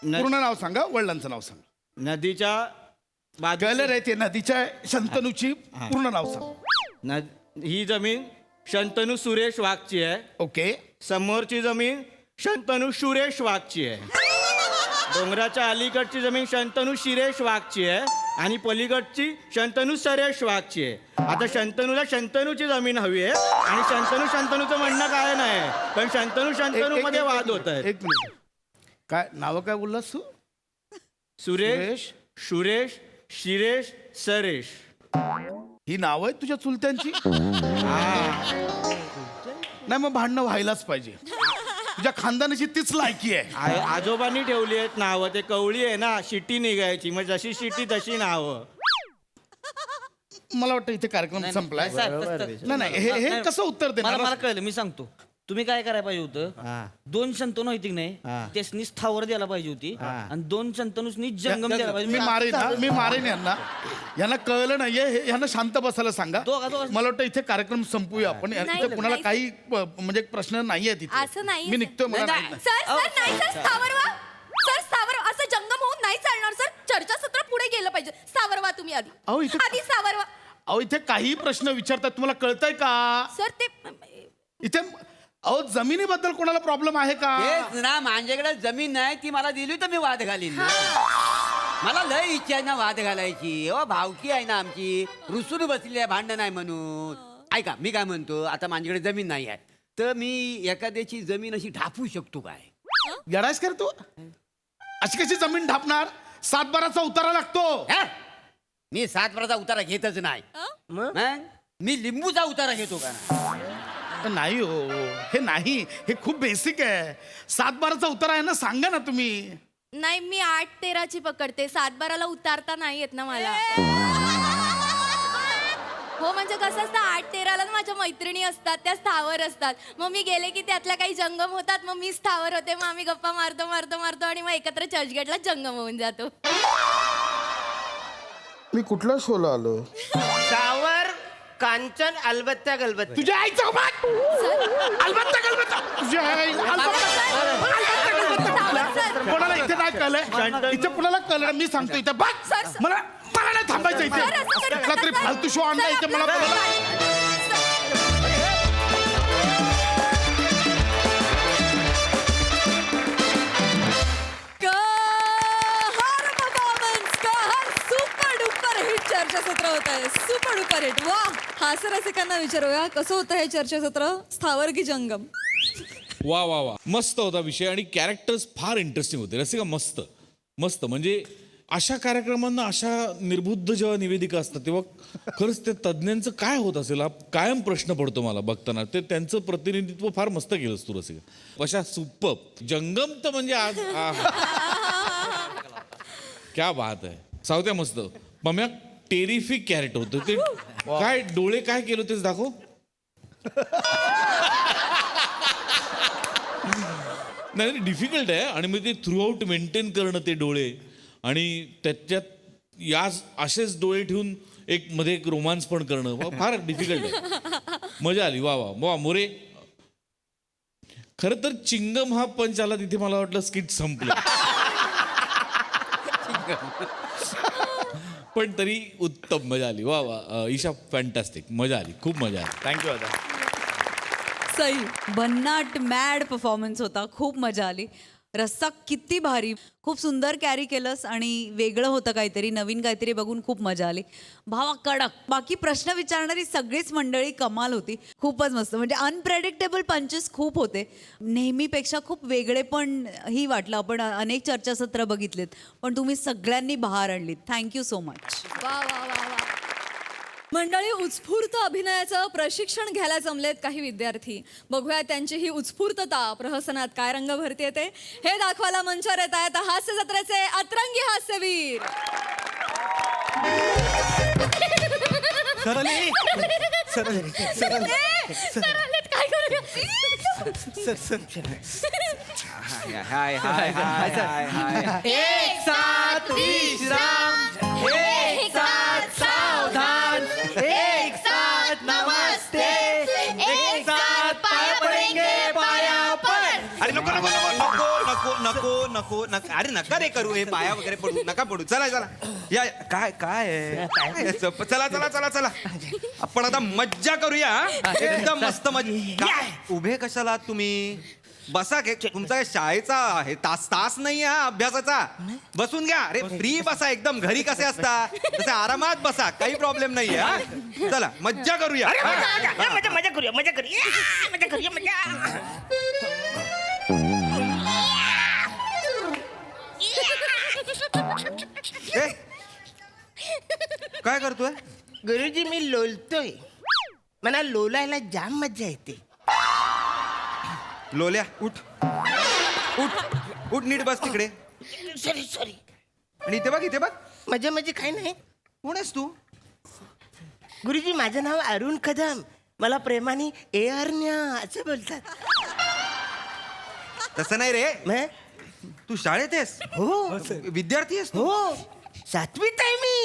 [SPEAKER 10] पूर्ण नाव सांगा. वडिलांचं नाव सांगा.
[SPEAKER 12] नदीच्या
[SPEAKER 10] कळलं रे ते नदीच्या शंतनूची पूर्ण नाव सांगा.
[SPEAKER 12] ही जमीन शंतनू सुरेश वाघची आहे.
[SPEAKER 10] ओके.
[SPEAKER 12] समोरची जमीन शंतनू सुरेश वाघची आहे. डोंगराच्या अलीकडची जमीन शंतनू शिरेश वाघची आहे. आणि पलीकडची शंतनू सरेश वाघची आहे. आता शंतनूला शंतनूची जमीन हवी आहे. आणि शंतनूचं म्हणणं काय नाही. पण शंतनू मध्ये वाद होत आहे.
[SPEAKER 10] 1 मिनिट. काय नाव काय बोललास तू?
[SPEAKER 12] सुरेश सुरेश शिरेश सरेश.
[SPEAKER 10] ही नाव आहेत तुझ्या चुलत्यांची? नाही मग भांडणं व्हायलाच पाहिजे. तुझ्या खानदानाची तीच लायकी आहे.
[SPEAKER 12] आजोबांनी ठेवली आहेत नावं. ते कवळी आहे ना, शिटी निघायची, मग जशी शिटी तशी नावं.
[SPEAKER 10] मला वाटतं इथे कार्यक्रम संपलाय. नाही हे कसं उत्तर
[SPEAKER 11] मला
[SPEAKER 10] देणार?
[SPEAKER 11] कळलं, मी सांगतो. तुम्ही काय करायला पाहिजे होतं, 2 शंतनू होती की नाही, त्यासनी स्थावर द्यायला पाहिजे होती आणि 2 शंतनूसनी जंगम द्यायला पाहिजे.
[SPEAKER 10] मी मारेन यांना कळलं नाहीये. यांना शांत बसायला सांगा. मला वाटतं इथे कार्यक्रम संपूया आपण. इथे कुणाला काही म्हणजे प्रश्न नाहीये तिथे.
[SPEAKER 6] असं नाही
[SPEAKER 10] मी निघतोय. मला नाही.
[SPEAKER 6] सर नाही सर, स्थावर व्हा. सर स्थावर, असं जंगम होऊन नाही चालणार सर. चर्चासत्र पुढे गेलं पाहिजे. स्थावर व्हा तुम्ही आधी.
[SPEAKER 10] अहो, इथे-
[SPEAKER 6] आधी स्थावर व्हा.
[SPEAKER 10] अहो इथे काही प्रश्न विचारतात, तुम्हाला कळतंय का?
[SPEAKER 6] सर ते
[SPEAKER 10] इथे अहो जमिनीबद्दल कोणाला प्रॉब्लेम आहे का?
[SPEAKER 13] तेच ना, माझ्याकडे जमीन नाही, ती मला दिली तर मी वाद घालीन ना. मला लय इच्छा आहे ना वाद घालायची. हो भावकी आहे ना आमची, रुसून बसली आहे, भांडण नाही म्हणून. ऐका मी काय म्हणतो, आता माझ्याकडे जमीन नाही आहे तर मी एखाद्याची जमीन अशी ढापू शकतो काय?
[SPEAKER 10] येडायस कर तू? अशी कशी जमीन ढापणार? 7/12चा उतारा लागतो.
[SPEAKER 13] हा? मी 7/12चा उतारा घेतच नाही. मग मी लिंबूचा उतारा घेतो का?
[SPEAKER 10] नाही हो, हे नाही. हे खूप बेसिक आहे. 7/12चा उतारा आहे ना, सांगा ना तुम्ही.
[SPEAKER 6] नाही, मी 8-13ची पकडते. 7-12ला उतारता नाही येत ना मला. हो म्हणजे कसं असतं, 8-13ला माझ्या मैत्रिणी असतात, त्या स्थावर असतात. मग मी गेले की त्यातल्या काही जंगम होतात, मग मी स्थावर होते. मग आम्ही गप्पा मारतो आणि मग एकत्र चर्चगेटला जंगम होऊन जातो.
[SPEAKER 10] मी कुठल्या शोला आलो?
[SPEAKER 12] सावर कांचन अलबत्त्या गलबत्त्या.
[SPEAKER 10] तुझ्या आईचा अलबत्ता गलबत्ता. तुझ्या कोणाला इथे नाही कळलंय? इथे कुणाला कळलं? मी सांगतो इथे बघ. मला नाही थांबायचं इथे. कसला तरी फालतू शो आणला इथे मला बोलायला.
[SPEAKER 3] चर्चासत्र होत आहे. Super duper hit. वा, हास्य रसिकांना विचारूया कसं होतं हे चर्चासत्र, स्थावर की जंगम?
[SPEAKER 8] वा वा वा, मस्त होता विषय आणि कॅरेक्टर्स फार इंटरेस्टिंग होते. रसिका मस्त मस्त. म्हणजे अशा कार्यक्रमांना अशा निर्बुद्ध जेव्हा निवेदिका असतात तेव्हा खरंच त्या तज्ज्ञांचं काय होत असेल हा कायम प्रश्न पडतो मला बघताना. ते त्यांचं प्रतिनिधित्व फार मस्त केलंस तू रसिका. अशा सुपर जंगम तर म्हणजे आज क्या बात आहे. सावत्या मस्त. पम्या टेरिफिक कॅरेक्टर होतं ते. काय डोळे काय केलं तेच दाखव. नाही डिफिकल्ट आहे आणि मग ते थ्रू आउट मेंटेन करणं ते डोळे आणि त्याच्यात या असेच डोळे ठेवून एक मध्ये एक रोमांस पण करणं फार डिफिकल्ट आहे. मजा आली. वा वा वा मोरे. खरं तर चिंगम हा पंच आला तिथे मला वाटलं स्किट संपलं. पण तरी उत्तम मजा आली. वा वा ईशा फॅन्टॅस्टिक. मजा आली, खूप मजा आली.
[SPEAKER 10] थँक्यू दादा.
[SPEAKER 9] सई भन्नाट मॅड परफॉर्मन्स होता. खूप मजा आली. रस्सा किती भारी, खूप सुंदर कॅरी केलंस आणि वेगळं होतं काहीतरी, नवीन काहीतरी बघून खूप मजा आली. भावा कडक. बाकी प्रश्न विचारणारी सगळीच मंडळी कमाल होती. खूपच मस्त. म्हणजे अनप्रेडिक्टेबल पंचेस खूप होते. नेहमीपेक्षा खूप वेगळे पण ही वाटलं. आपण अनेक चर्चासत्र बघितलेत पण तुम्ही सगळ्यांनी बहार आणलीत. Thank you so much.
[SPEAKER 3] वा वा वा वा. मंडळी, उत्स्फूर्त अभिनयाचं प्रशिक्षण घ्यायला जमलेत काही विद्यार्थी. बघूया त्यांची ही उत्स्फूर्तता प्रहसनात काय रंग भरती येते हे दाखवायला मंचावर येत आहेत हास्य जत्रेचे अतरंगी हास्यवीर.
[SPEAKER 13] हाय हाय हाय हाय.
[SPEAKER 12] एक साथ विश्राम, एक साथ सावधान, एक साथ नमस्ते, एक साथ पाय पडेंगे पाया पर.
[SPEAKER 14] अरे नको नको नको नको नको नको नको. अरे नका रे करू हे पाया वगैरे पडू नका पडू. चला चला या. काय काय आहे? चला चला चला चला आपण आता मज्जा करूया. एकदम मस्त मजा. उभे कशाला तुम्ही? बसा. तुमचा काय शाळेचा आहे तास नाही हा अभ्यासाचा. बसून घ्या. अरे फ्री बसा एकदम. घरी कसे असता तसे आरामात बसा. काही प्रॉब्लेम नाही आहे. चला मज्जा करूया.
[SPEAKER 11] मजा करूया मजा करूया मजा करूया मजा.
[SPEAKER 4] गुरुजी मी लोलतोय, मला लोलायला जाम मज्जा येते.
[SPEAKER 14] लोल्या उठ उठ उठ, नीट बस तिकडे.
[SPEAKER 4] Sorry sorry.
[SPEAKER 14] आणि इथे बघ, इथे बघ.
[SPEAKER 4] मजा म्हणजे काय नाही.
[SPEAKER 14] कोण आहेस तू?
[SPEAKER 4] गुरुजी माझं नाव अरुण कदम, मला प्रेमाने ए अरण्या असं बोलतात.
[SPEAKER 14] तसं नाही रे,
[SPEAKER 4] मग?
[SPEAKER 14] तू शाळेत आहेस?
[SPEAKER 4] हो
[SPEAKER 14] विद्यार्थी आहेस तू?
[SPEAKER 4] हो 7वीत आहे मी.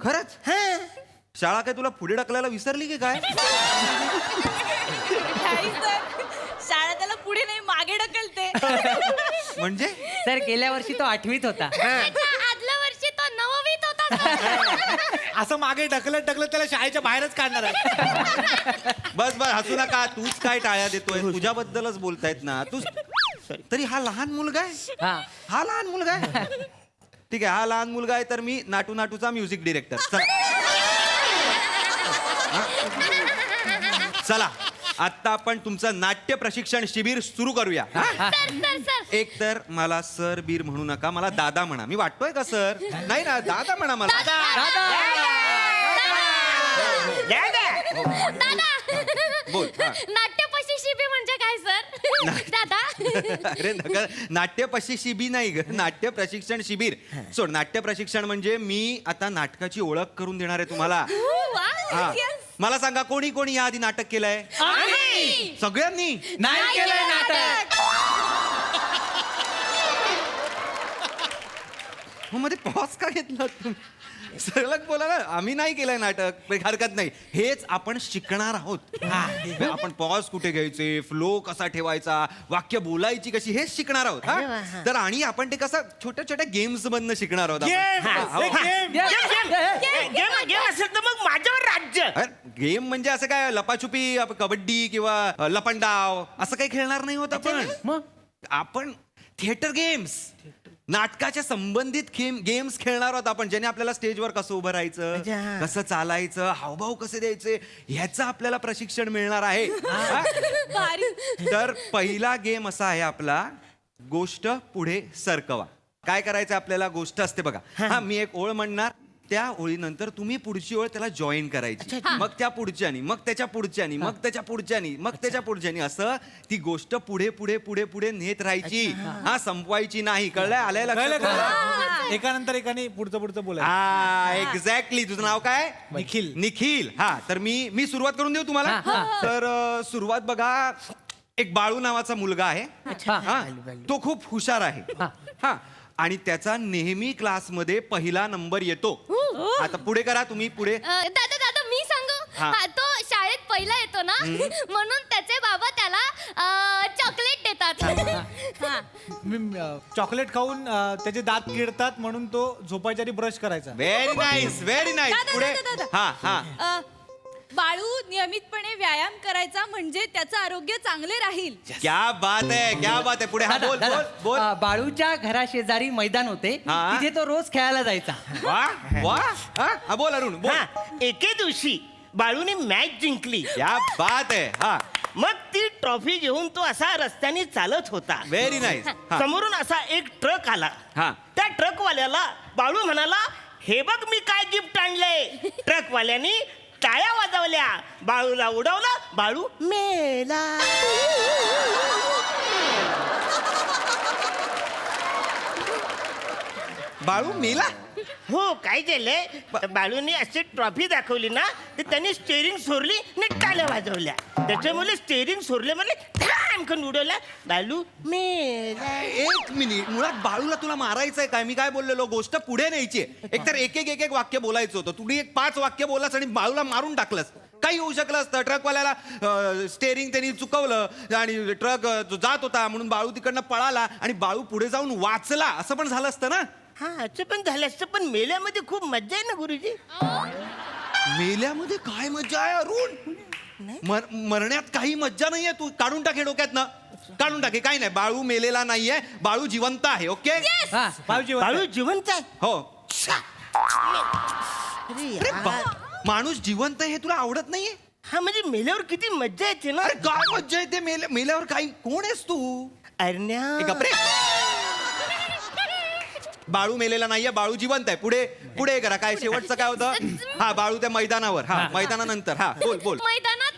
[SPEAKER 14] खरंच?
[SPEAKER 4] हा
[SPEAKER 14] शाळा काय तुला पुढे ढकलायला विसरली की काय?
[SPEAKER 9] शाळा त्याला पुढे नाही मागे ढकलते.
[SPEAKER 14] म्हणजे
[SPEAKER 11] सर गेल्या वर्षी तो 8वीत होता.
[SPEAKER 6] आदल्या वर्षी तो 9वीत होता.
[SPEAKER 11] असं मागे ढकलत ढकलत त्याला शाळेच्या बाहेरच काढणार आहे.
[SPEAKER 14] बस बस हसू नका. तूच काय टाळ्या देतोय? तुझ्याबद्दलच बोलतायत ना. तू तरी हा लहान मुलगा आहे. हा लहान मुलगा आहे. ठीक आहे, हा लहान मुलगा आहे तर मी नाटू नाटूचा म्युझिक डिरेक्टर. चला आता आपण तुमचं नाट्य प्रशिक्षण शिबिर सुरू करूया. एक तर मला सर बीर म्हणू नका, मला दादा म्हणा. मी वाटतोय का सर? नाही ना, दादा म्हणा मला. बोल.
[SPEAKER 6] नाट्यपशी शिबी म्हणजे काय सर? दादा
[SPEAKER 14] अरे नका, नाट्य प्रशिक्षिबी नाही ग, नाट्य प्रशिक्षण शिबिर. सोड, नाट्य प्रशिक्षण म्हणजे मी आता नाटकाची ओळख करून देणार आहे तुम्हाला. हा. मला सांगा, कोणी कोणी या आधी नाटक केलंय? सगळ्यांनी
[SPEAKER 11] नाही केलंय नाटक.
[SPEAKER 14] मग मध्ये पॉज का घेतला तुम्ही? सलग बोला ना. आम्ही नाही केलंय नाटक, पण हरकत नाही. हेच आपण शिकणार आहोत. आपण पॉज कुठे घ्यायचे, फ्लो कसा ठेवायचा, वाक्य बोलायची कशी, हेच शिकणार आहोत. हा? तर आणि आपण ते कसं छोट्या छोट्या गेम्स मधनं शिकणार आहोत.
[SPEAKER 4] गेम असेल तर मग माझ्यावर राज्य.
[SPEAKER 14] गेम म्हणजे असं काय लपाछुपी, कबड्डी किंवा लपंडाव असं काही खेळणार नाही होत आपण. मग आपण थिएटर गेम्स, नाटकाच्या संबंधित गेम्स खेळणार आहोत आपण, ज्याने आपल्याला स्टेजवर कसं उभं राहायचं, कसं चालायचं, हावभाव कसे द्यायचे, ह्याचं आपल्याला प्रशिक्षण मिळणार आहे. तर पहिला गेम असा आहे आपला, गोष्ट पुढे सरकवा. काय करायचं आपल्याला? गोष्ट असते बघा. हा, मी एक ओळ म्हणणार, त्या ओळीनंतर तुम्ही पुढची ओळ त्याला जॉईन करायची. मग त्या पुढच्यानी, मग त्याच्या पुढच्यानी, मग त्याच्या पुढच्यानी, मग त्याच्या पुढच्यानी, असं ती गोष्ट पुढे पुढे पुढे पुढे नेत राहायची. हा, संपवायची नाही. कळलंय? आलंय लक्षात?
[SPEAKER 11] एकानंतर एकाने पुढचं पुढचं बोला.
[SPEAKER 14] हा, एक्झॅक्टली. तुझं नाव काय?
[SPEAKER 11] निखिल.
[SPEAKER 14] निखिल. हा, तर मी सुरुवात करून देऊ तुम्हाला. तर सुरुवात बघा. एक बाळू नावाचा मुलगा आहे. हा, तो खूप हुशार आहे. हा, आणि त्याचा नेहमी क्लासमध्ये पहिला नंबर येतो. आता पुढे करा तुम्ही, पुढे.
[SPEAKER 6] दादा दादा मी सांगू. तो शाळेत पहिला येतो ना, म्हणून त्याचे बाबा त्याला चॉकलेट देतात.
[SPEAKER 11] चॉकलेट खाऊन त्याचे दात किडतात म्हणून तो झोपायच्या आधी ब्रश करायचा.
[SPEAKER 14] Very nice, very nice. पुढे. हा हा.
[SPEAKER 9] बाळू नियमितपणे व्यायाम करायचा म्हणजे त्याचं आरोग्य चांगले राहील.
[SPEAKER 14] क्या बात आहे, क्या बात आहे. पुढे. हा, बोल बोल बोल.
[SPEAKER 11] बाळूच्या घराशेजारी मैदान होते,
[SPEAKER 14] हा.
[SPEAKER 11] तिथे तो रोज खेळायला जायचा.
[SPEAKER 14] वा वा. हा, बोल अरुण, बोल.
[SPEAKER 4] एके दिवशी बाळूने मॅच जिंकली.
[SPEAKER 14] क्या बात आहे. हा,
[SPEAKER 4] मग ती ट्रॉफी घेऊन तो असा रस्त्याने चालत होता.
[SPEAKER 14] Very nice.
[SPEAKER 4] समोरून असा एक ट्रक आला.
[SPEAKER 14] हा.
[SPEAKER 4] त्या ट्रकवाल्याला बाळू म्हणाला, हे बघ मी काय गिफ्ट आणलंय. ट्रकवाल्याने टाळ्या वाजवल्या, बाळूला उडवलं, बाळू मेला.
[SPEAKER 14] बाळू मेला?
[SPEAKER 4] हो, काय झालंय, बाळूने अशी ट्रॉफी दाखवली ना, तर त्याने स्टेअरिंग सोडली आणि टाळ्या वाजवल्या. त्याच्यामुळे स्टेअरिंग सोडले म्हणजे धडामकन उडवला, बाळू मेला.
[SPEAKER 14] एक मिनिट, मुळात बाळूला तुला मारायचंय काय? मी काय बोललेलो, गोष्ट पुढे न्यायची. एकतर एक एक एक एक वाक्य बोलायचं होतं. तुम्ही एक 5 वाक्य बोललास आणि बाळूला मारून टाकलंस. काही होऊ शकलं असतं. ट्रकवाल्याला स्टेअरिंग त्यांनी चुकवलं आणि ट्रक जात होता म्हणून बाळू तिकडनं पळाला आणि बाळू पुढे जाऊन वाचला, असं पण झालं असतं ना.
[SPEAKER 4] हा, असं पण झालं असतं, पण मेल्यामध्ये खूप मज्जा आहे ना गुरुजी.
[SPEAKER 14] मेल्यामध्ये काय मज्जा आहे अरुण? मरण्यात काही मज्जा नाहीये. तू काढून टाके डोक्यातनं, काढून टाके. काही नाही, बाळू मेलेला नाहीये, बाळू जिवंत आहे. ओके.
[SPEAKER 4] बाळू जिवंत आहे.
[SPEAKER 14] हो.
[SPEAKER 4] अरे
[SPEAKER 14] माणूस जिवंत आहे हे तुला आवडत नाहीये?
[SPEAKER 4] हा, म्हणजे मेल्यावर किती मज्जा येते ना.
[SPEAKER 14] अरे काय मज्जा येते मेल्यावर? काही. कोण आहेस तू?
[SPEAKER 4] अरण्या.
[SPEAKER 14] बाळू मेलेला नाहीये, बाळू जिवंत आहे. पुढे. पुढे करा. काय शेवटचं काय होतं? हा बाळू त्या मैदानावर. हा मैदानानंतर. हा बोल बोल.
[SPEAKER 6] मैदानात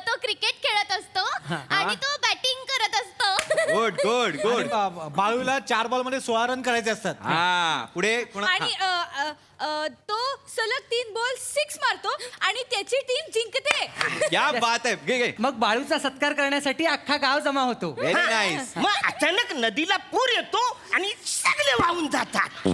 [SPEAKER 6] तो क्रिकेट खेळत असतो आणि तो बॅटिंग करत असतो.
[SPEAKER 14] Good good good.
[SPEAKER 12] बाळूला 4 बॉलमध्ये 16 रन करायचे असतात.
[SPEAKER 14] हा पुढे
[SPEAKER 5] आणि तो सलग 3 बॉल 6 मारतो आणि त्याची टीम जिंकते.
[SPEAKER 14] क्या बात आहे. घे घे.
[SPEAKER 11] मग बाळूचा सत्कार करण्यासाठी अख्खा गाव जमा होतो.
[SPEAKER 14] Very nice.
[SPEAKER 4] मग अचानक नदीला पूर येतो आणि सगळे वाहून जातात.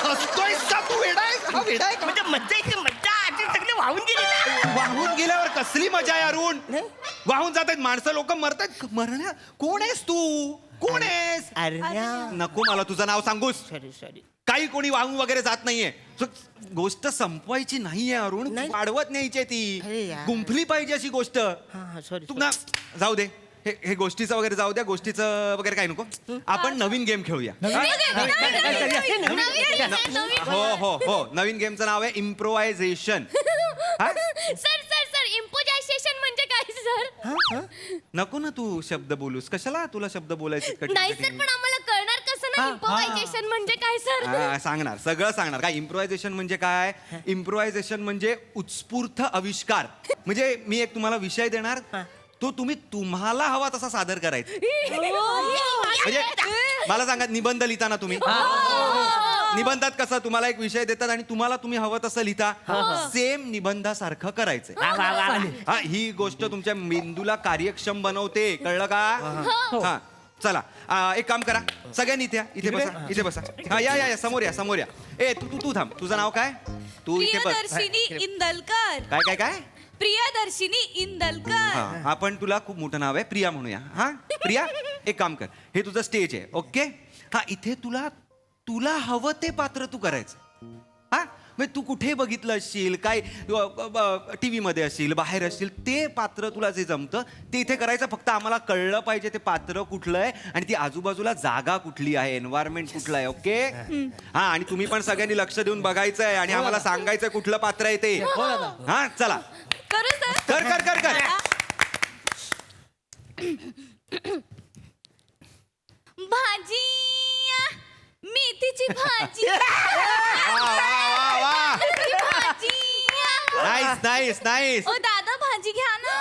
[SPEAKER 14] हसतोय तू. वेडा आहे. हा वेडा आहे का?
[SPEAKER 4] म्हणजे मज्जा येते, मज्जा. आणि सगळे वाहून गेले.
[SPEAKER 14] वाहून गेल्यावर कसली मजा आहे अरुण. वाहून जात आहेत माणसं, लोक मरतात. मरण्या कोण आहेस तू? कोण आहेस? नको मला तुझं नाव सांगूस.
[SPEAKER 4] सॉरी.
[SPEAKER 14] काही कोणी वाहून वगैरे जात नाहीये. गोष्ट संपवायची नाहीये अरुण. वाढवत न्यायची ती. गुंफली पाहिजे अशी गोष्ट. तू ना जाऊ दे. हे गोष्टीचं वगैरे जाऊ द्या. गोष्टीचं वगैरे काही नको. आपण नवीन गेम खेळूया. हो हो हो. नवीन गेमचं नाव आहे इम्प्रोव्हायझेशन.
[SPEAKER 6] सर इम्पोजायझेशन म्हणजे काय सर?
[SPEAKER 14] नको ना तू शब्द बोलूस. कशाला तुला शब्द बोलायचे?
[SPEAKER 6] नाही सर, पण आम्हाला कळणार कसं ना इम्पोजायझेशन म्हणजे काय सर?
[SPEAKER 14] सांगणार, सगळं सांगणार. काय इम्प्रोव्हायझेशन म्हणजे काय? इम्प्रोव्हायझेशन म्हणजे उत्स्फूर्त आविष्कार. म्हणजे मी एक तुम्हाला विषय देणार, तो तुम्हाला हवा तसा सादर करायचा. म्हणजे मला सांगा, निबंध लिहिता ना तुम्ही? निबंधात कसं तुम्हाला एक विषय देतात आणि तुम्ही हवं तसं लिहिता. सेम निबंधासारखं करायचंय. हा ही गोष्ट तुमच्या मेंदूला कार्यक्षम बनवते. कळलं का? हा चला एक काम करा, सगळ्यांनी इथे बसा. इथे बसा. हा या समोर या. ए तू थांब. तुझं नाव काय? तू इथे बस.
[SPEAKER 5] प्रियदर्शिनी इंदलकर.
[SPEAKER 14] काय काय काय?
[SPEAKER 5] प्रियदर्शिनी इंदलकर.
[SPEAKER 14] हा आपण तुला खूप मोठं नाव आहे, प्रिया म्हणूया. हा प्रिया, एक काम कर, हे तुझं स्टेज आहे. ओके. हा इथे तुला हवं ते पात्र तू करायचं. हा म्हणजे तू कुठे बघितलं असशील, काय टीव्ही मध्ये असशील, बाहेर असशील, ते पात्र तुला जे जमतं ते इथे करायचं. फक्त आम्हाला कळलं पाहिजे ते पात्र कुठलं आहे आणि ती आजूबाजूला जागा कुठली आहे, एन्व्हायरमेंट कुठलं आहे. ओके. हा आणि तुम्ही पण सगळ्यांनी लक्ष देऊन बघायचं आहे आणि आम्हाला सांगायचं कुठलं पात्र आहे ते. हा चला
[SPEAKER 5] करू सर.
[SPEAKER 14] कर.
[SPEAKER 6] भाजी, मेथीची भाजी.
[SPEAKER 14] नाईस.
[SPEAKER 6] ओ दादा भाजी घ्या ना.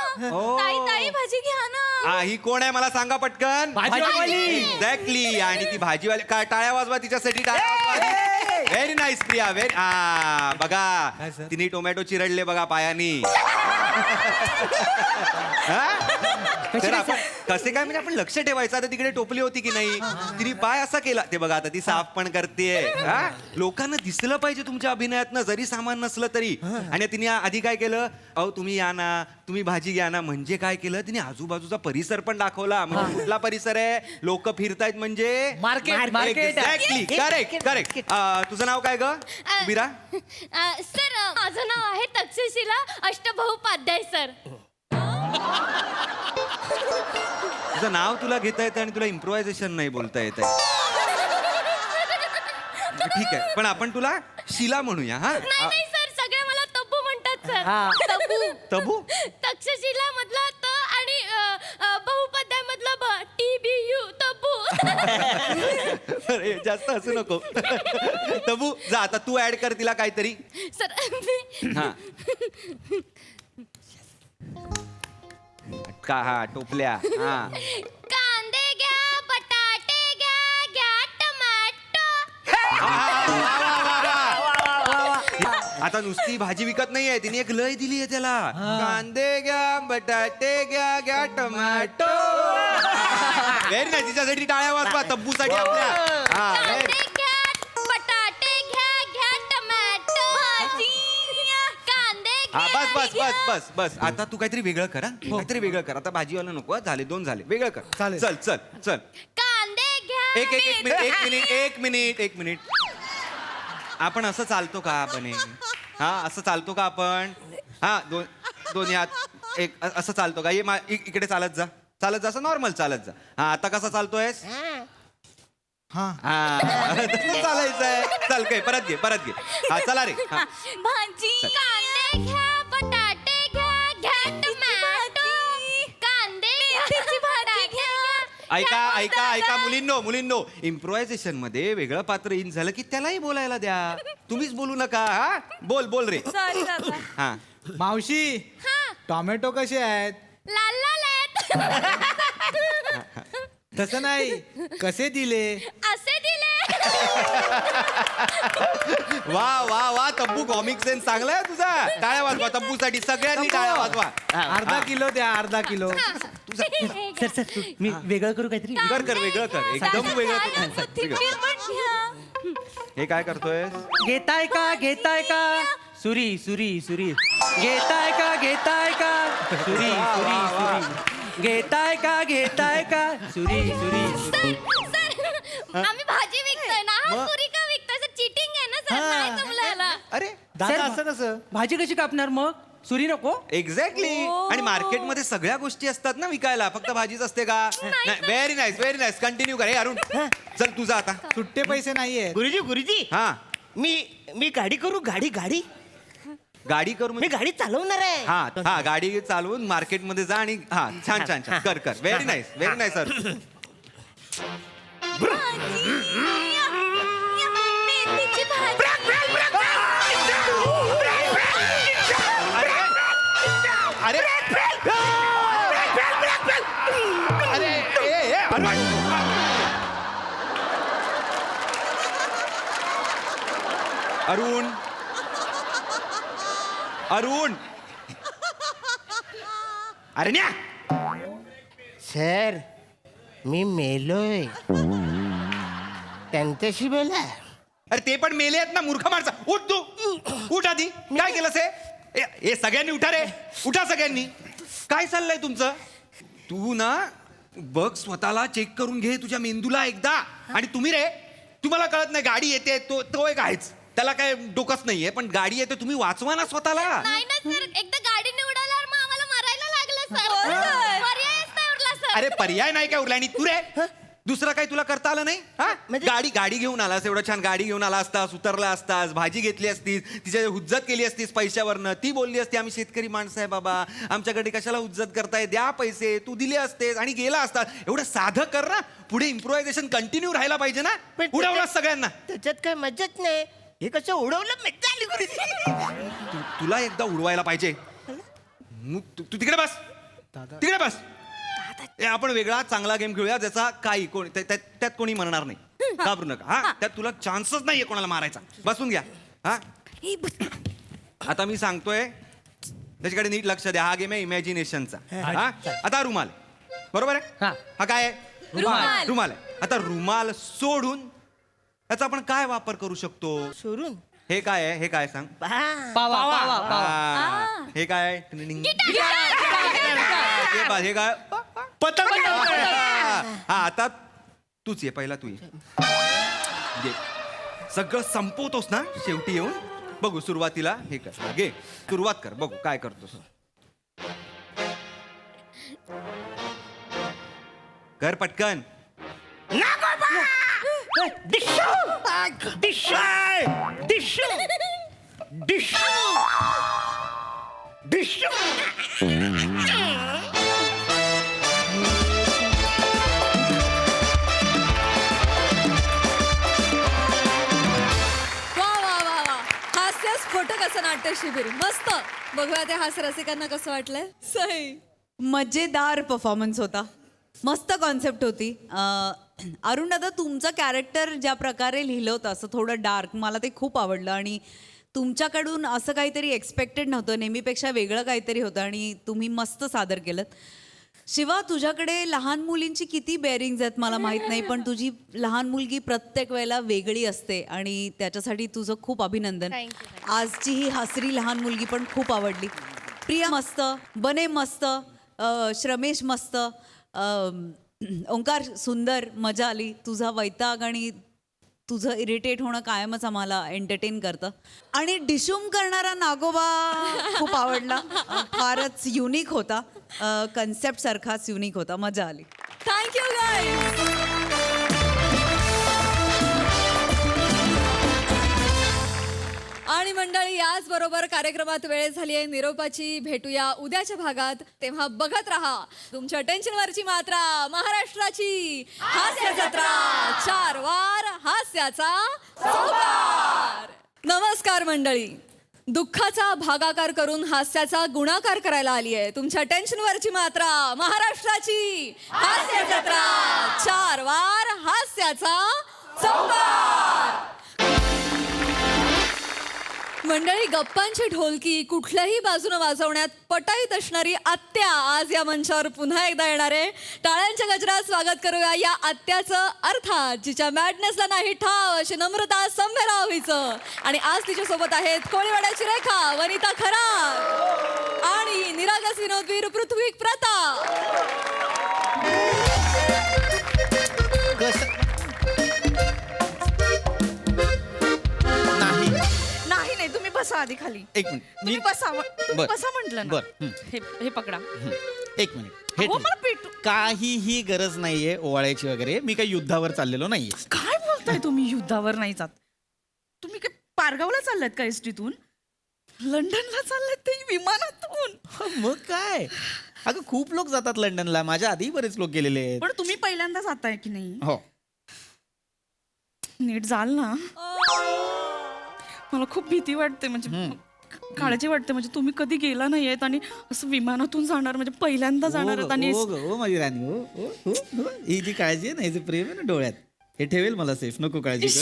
[SPEAKER 6] ताई भाजी घ्या ना.
[SPEAKER 14] ही कोण आहे मला सांगा पटकन. एक्झॅक्टली. आणि ती भाजीवाली काय, टाळ्या वाजवा तिच्यासाठी. Very nice Priya. बघा तिने टोमॅटो चिरडले बघा पायानी. तर आपण कसे काय म्हणजे आपण लक्ष ठेवायचं. आता तिकडे टोपली होती की नाही, तिने पाय असा केला ते बघा. आता ती साफ पण करतेय. लोकांना दिसलं पाहिजे तुमच्या अभिनयातनं, जरी सामान नसलं तरी. आणि तिने आधी काय केलं, अहो तुम्ही या ना, तुम्ही भाजी घ्या ना. म्हणजे काय केलं तिने, आजूबाजूचा परिसर पण दाखवला. म्हणजे कुठला परिसर आहे, लोक फिरतायत म्हणजे
[SPEAKER 11] मार्केट.
[SPEAKER 14] एक्झॅक्टली. करेक्ट. तुझं नाव काय ग बिरा?
[SPEAKER 6] सर माझं नाव आहे तक्षशिला अष्टबहुपाध्याय सर.
[SPEAKER 14] तुझं नाव तुला घेता येतं आणि तुला इम्प्रोव्हायझेशन नाही बोलता येत आहे. ठीक आहे, पण आपण तुला शिला म्हणूया. हा
[SPEAKER 6] नाही सर, सगळे मला तब्बू म्हणतात सर.
[SPEAKER 14] तबू.
[SPEAKER 6] तक्षशिला मधला त आणि बहुपद्याय मधला ब. TBU तब्बू.
[SPEAKER 14] अरे जास्त हसू नको. तबू जा आता तू ऍड कर तिला काहीतरी.
[SPEAKER 6] सर
[SPEAKER 14] हा हा टोपल्या. हा
[SPEAKER 6] कांदे घ्या, बटाटे घ्या टमाटो.
[SPEAKER 14] आता नुसती भाजी विकत नाहीये, तिने एक लय दिली आहे त्याला. कांदे घ्या, बटाटे घ्या टोमॅटो. Very nice. तिच्यासाठी टाळ्या वाजवा तब्बूसाठी आपल्या.
[SPEAKER 6] कांदे घ्या, बटाटे घ्या टमाटो. भाजी घ्या, कांदे घ्या.
[SPEAKER 14] बस आता तू काहीतरी वेगळं कर. काहीतरी वेगळं कर. आता भाजीवाला नको. झाले 2 झाले. वेगळं कर. चल.
[SPEAKER 6] कांदे घ्या.
[SPEAKER 14] एक मिनिट. आपण असं चालतो का आपण? हा असं चालतो का आपण? हा दोन्ही हात एक असं चालतो का? इकडे चालत जा असं नॉर्मल चालत जा. हा आता कसा चालतोयस? चालायचंय. चल काय परत घे. हा चला रे.
[SPEAKER 6] भाजी, कांदे घ्या, बटाटे घ्या टमाटो. कांदे, मेथीची भाजी घ्या.
[SPEAKER 14] ऐका ऐका ऐका मुलींनो इम्प्रोव्हायझेशन मध्ये वेगळं पात्र इन झालं की त्यालाही बोलायला द्या. तुम्हीच बोलू नका. हा बोल रे.
[SPEAKER 6] सॉरी दादा.
[SPEAKER 14] हा
[SPEAKER 12] मावशी टोमॅटो कसे आहेत?
[SPEAKER 6] लाल लाल आहेत.
[SPEAKER 12] तसं नाही, कसे दिले?
[SPEAKER 6] असे दिले.
[SPEAKER 14] वा वा वा तब्बू कॉमिक सेन्स चांगला आहे तुझा. टाळ्या वाजवा तब्बूसाठी सगळ्यांनी टाळ्या वाजवा.
[SPEAKER 12] अर्धा किलो द्या, अर्धा किलो.
[SPEAKER 11] सर मी वेगळं करू काहीतरी.
[SPEAKER 14] कर वेगळं कर. एकदम वेगळं कर. हे काय करतोय?
[SPEAKER 11] घेताय का सुरी घेताय का सुरी घेताय का सुरी
[SPEAKER 6] आम्ही भाजी विकतोय ना, हा सुरी का विकतोय? चीटिंग आहे ना सर, नाही जमलं याला.
[SPEAKER 14] अरे
[SPEAKER 12] दादा असं कसं?
[SPEAKER 11] भाजी कशी कापणार मग? सुरी नको?
[SPEAKER 14] एक्झॅक्टली. आणि मार्केटमध्ये सगळ्या गोष्टी असतात ना विकायला, फक्त भाजीच असते का? नाही. व्हेरी नाईस कंटिन्यू कर. हे अरुण चल तुझा आता.
[SPEAKER 12] सुट्टे पैसे नाहीये.
[SPEAKER 11] गुरुजी
[SPEAKER 14] हा
[SPEAKER 11] मी गाडी करू. गाडी
[SPEAKER 14] गाडी करू
[SPEAKER 11] मी गाडी चालवणार आहे.
[SPEAKER 14] हा गाडी चालवून मार्केटमध्ये जा आणि हा छान कर व्हेरी नाईस सर.
[SPEAKER 6] मेथीची भाजी.
[SPEAKER 14] अरे अरुण अरे न्या.
[SPEAKER 11] सर मी मेलोय, त्यांच्याशी बोला.
[SPEAKER 14] अरे ते पण मेले आहेत ना मूर्ख माणसा. उठ आधी. काय केलंस हे सगळ्यांनी उठा रे. उठा सगळ्यांनी. काय चाललंय तुमचं? तू ना बघ स्वतःला चेक करून घे तुझ्या मेंदूला एकदा. आणि तुम्ही रे तुम्हाला कळत नाही गाडी येते तो एक आहेच, त्याला काय डोकंच नाहीये, पण गाडी येते तुम्ही वाचवा ना स्वतःला.
[SPEAKER 6] नाही ना सर, एकदा गाडीने उडाल्यावर मग आम्हाला मारायला लागलं सर. पर्यायच नाही उरला सर.
[SPEAKER 14] अरे पर्याय नाही काय उरला. आणि तू रे दुसरं काही तुला करता आलं नाही? हा गाडी घेऊन आलास, एवढं छान गाडी घेऊन आला असतास, उतरला असतास, भाजी घेतली असतीस, तिच्या हुज्जत केली असतीस पैशावरनं. ती बोलली असती आम्ही शेतकरी माणसं आहे बाबा, आमच्याकडे कशाला हुज्जत करताय, द्या पैसे. तू दिले असतेस आणि गेला असतास. एवढं साधं कर ना. पुढे इम्प्रोव्हायझेशन कंटिन्यू राहायला पाहिजे ना. उडवलास सगळ्यांना.
[SPEAKER 11] त्याच्यात काय मजाच नाही. हे कसं उडवलं मज्जा आली गुरुजी.
[SPEAKER 14] तुला एकदा उडवायला पाहिजे. तू तिकडे बस. आपण वेगळा चांगला गेम खेळूया ज्याचा काही कोणी त्यात कोणी म्हणणार नाही. घाबरू नका. हा त्यात तुला चान्सच नाहीये कोणाला मारायचा. बसून घ्या. हा आता मी सांगतोय त्याच्याकडे नीट लक्ष द्या. हा गेम आहे इमॅजिनेशनचा. हा आता रुमाल बरोबर आहे. हा काय आहे? रुमाल आहे. आता रुमाल सोडून त्याचा आपण काय वापर करू शकतो?
[SPEAKER 11] सोडून
[SPEAKER 14] हे काय आहे? हे काय सांग. हे काय आहे? हे काय?
[SPEAKER 10] पतंग.
[SPEAKER 14] हा आता तूच ये. पहिला तू ये. सगळं संपवतोस ना शेवटी येऊन. बघू सुरुवातीला हे कर. घे सुरुवात कर. बघू काय करतोस. कर पटकन.
[SPEAKER 3] हास्यस्फोटक असं नाट्य शिबिर. मस्त. बघूया ते हास्य रसिकांना कसं वाटलंय. सही
[SPEAKER 9] मजेदार परफॉर्मन्स होता. मस्त कॉन्सेप्ट होती. अरुण दादा तुमचं कॅरेक्टर ज्या प्रकारे लिहिलं होतं असं थोडं डार्क, मला ते खूप आवडलं. आणि तुमच्याकडून असं काहीतरी एक्सपेक्टेड नव्हतं, नेहमीपेक्षा वेगळं काहीतरी होतं आणि तुम्ही मस्त सादर केलं. शिवा तुझ्याकडे लहान मुलींची किती बेअरिंग्ज आहेत मला माहीत नाही, पण तुझी लहान मुलगी प्रत्येक वेळेला वेगळी असते आणि त्याच्यासाठी तुझं खूप अभिनंदन. आजची ही हसरी लहान मुलगी पण खूप आवडली. प्रिया मस्त, बने मस्त, श्रमेश मस्त, ओंकार सुंदर, मजा आली. तुझा वैताग आणि तुझं इरिटेट होणं कायमच आम्हाला एंटरटेन करतं. आणि डिशूम करणारा नागोबा खूप आवडला. फारच युनिक होता. कन्सेप्ट सारखाच युनिक होता. मजा आली.
[SPEAKER 3] Thank you guys. आणि मंडळी, याच बरोबर कार्यक्रमात वेळ झाली आहे निरोपाची. भेटूया उद्याच्या भागात. तेव्हा बघत राहा तुमच्या टेन्शनवरची मात्रा, महाराष्ट्राची हास्य जत्रा. 4 वार हास्याचा चौकार. नमस्कार मंडळी. दुःखाचा भागाकार करून हास्याचा गुणाकार करायला आली आहे तुमच्या टेन्शनवरची मात्रा, महाराष्ट्राची हास्य जत्रा. 4 वार हास्याचा चौकार. मंडळी, गप्पांची ढोलकी कुठल्याही बाजूने वाजवण्यात पटाईत असणारी आत्या आज या मंचावर पुन्हा एकदा येणार आहे. टाळ्यांच्या गजरात स्वागत करूया या आत्याचं, अर्थात जिच्या मॅडनेसला नाही ठाव अशी नम्रता संभ्यराव व्हायचं. आणि आज तिच्यासोबत आहेत कोळीवाड्याची रेखा, वनिता खरात आणि निरागस विनोदवीर पृथ्वी प्रताप.
[SPEAKER 5] नाही तुम्ही बसा आधी खाली.
[SPEAKER 12] एक मिनिट
[SPEAKER 5] तुम्ही बसा
[SPEAKER 12] बर.
[SPEAKER 5] बसा म्हटलं ना.
[SPEAKER 12] बर.
[SPEAKER 5] हे पकडा.
[SPEAKER 12] एक मिनिट
[SPEAKER 5] अहो, मला पेटू.
[SPEAKER 12] काहीही गरज नाहीये ओवाळायची वगैरे. मी काही युद्धावर चाललेलो नाहीये.
[SPEAKER 5] काय बोलताय तुम्ही? युद्धावर नाही जात तुम्ही. काय पारगावला चाललात का एसटीतून? लंडनला चाललात ते विमानातून?
[SPEAKER 12] मग काय, अगं खूप लोक जातात लंडनला. माझ्या आधी बरेच लोक गेलेले आहेत.
[SPEAKER 5] पण तुम्ही पहिल्यांदा जाताय की नाही?
[SPEAKER 12] हो.
[SPEAKER 5] नीट जाल ना. मला खूप भीती वाटते, म्हणजे काळजी वाटते. म्हणजे तुम्ही कधी गेला नाहीयेत आणि असं विमानातून जाणार, म्हणजे पहिल्यांदा जाणार आहेत. आणि
[SPEAKER 12] हो माझी राणी, हो हो हो हो. ही जी काळजी आहे ना, हिचं प्रेम आहे ना डोळ्यात, हे ठेवेल मला सेफ. नको काळजी कर.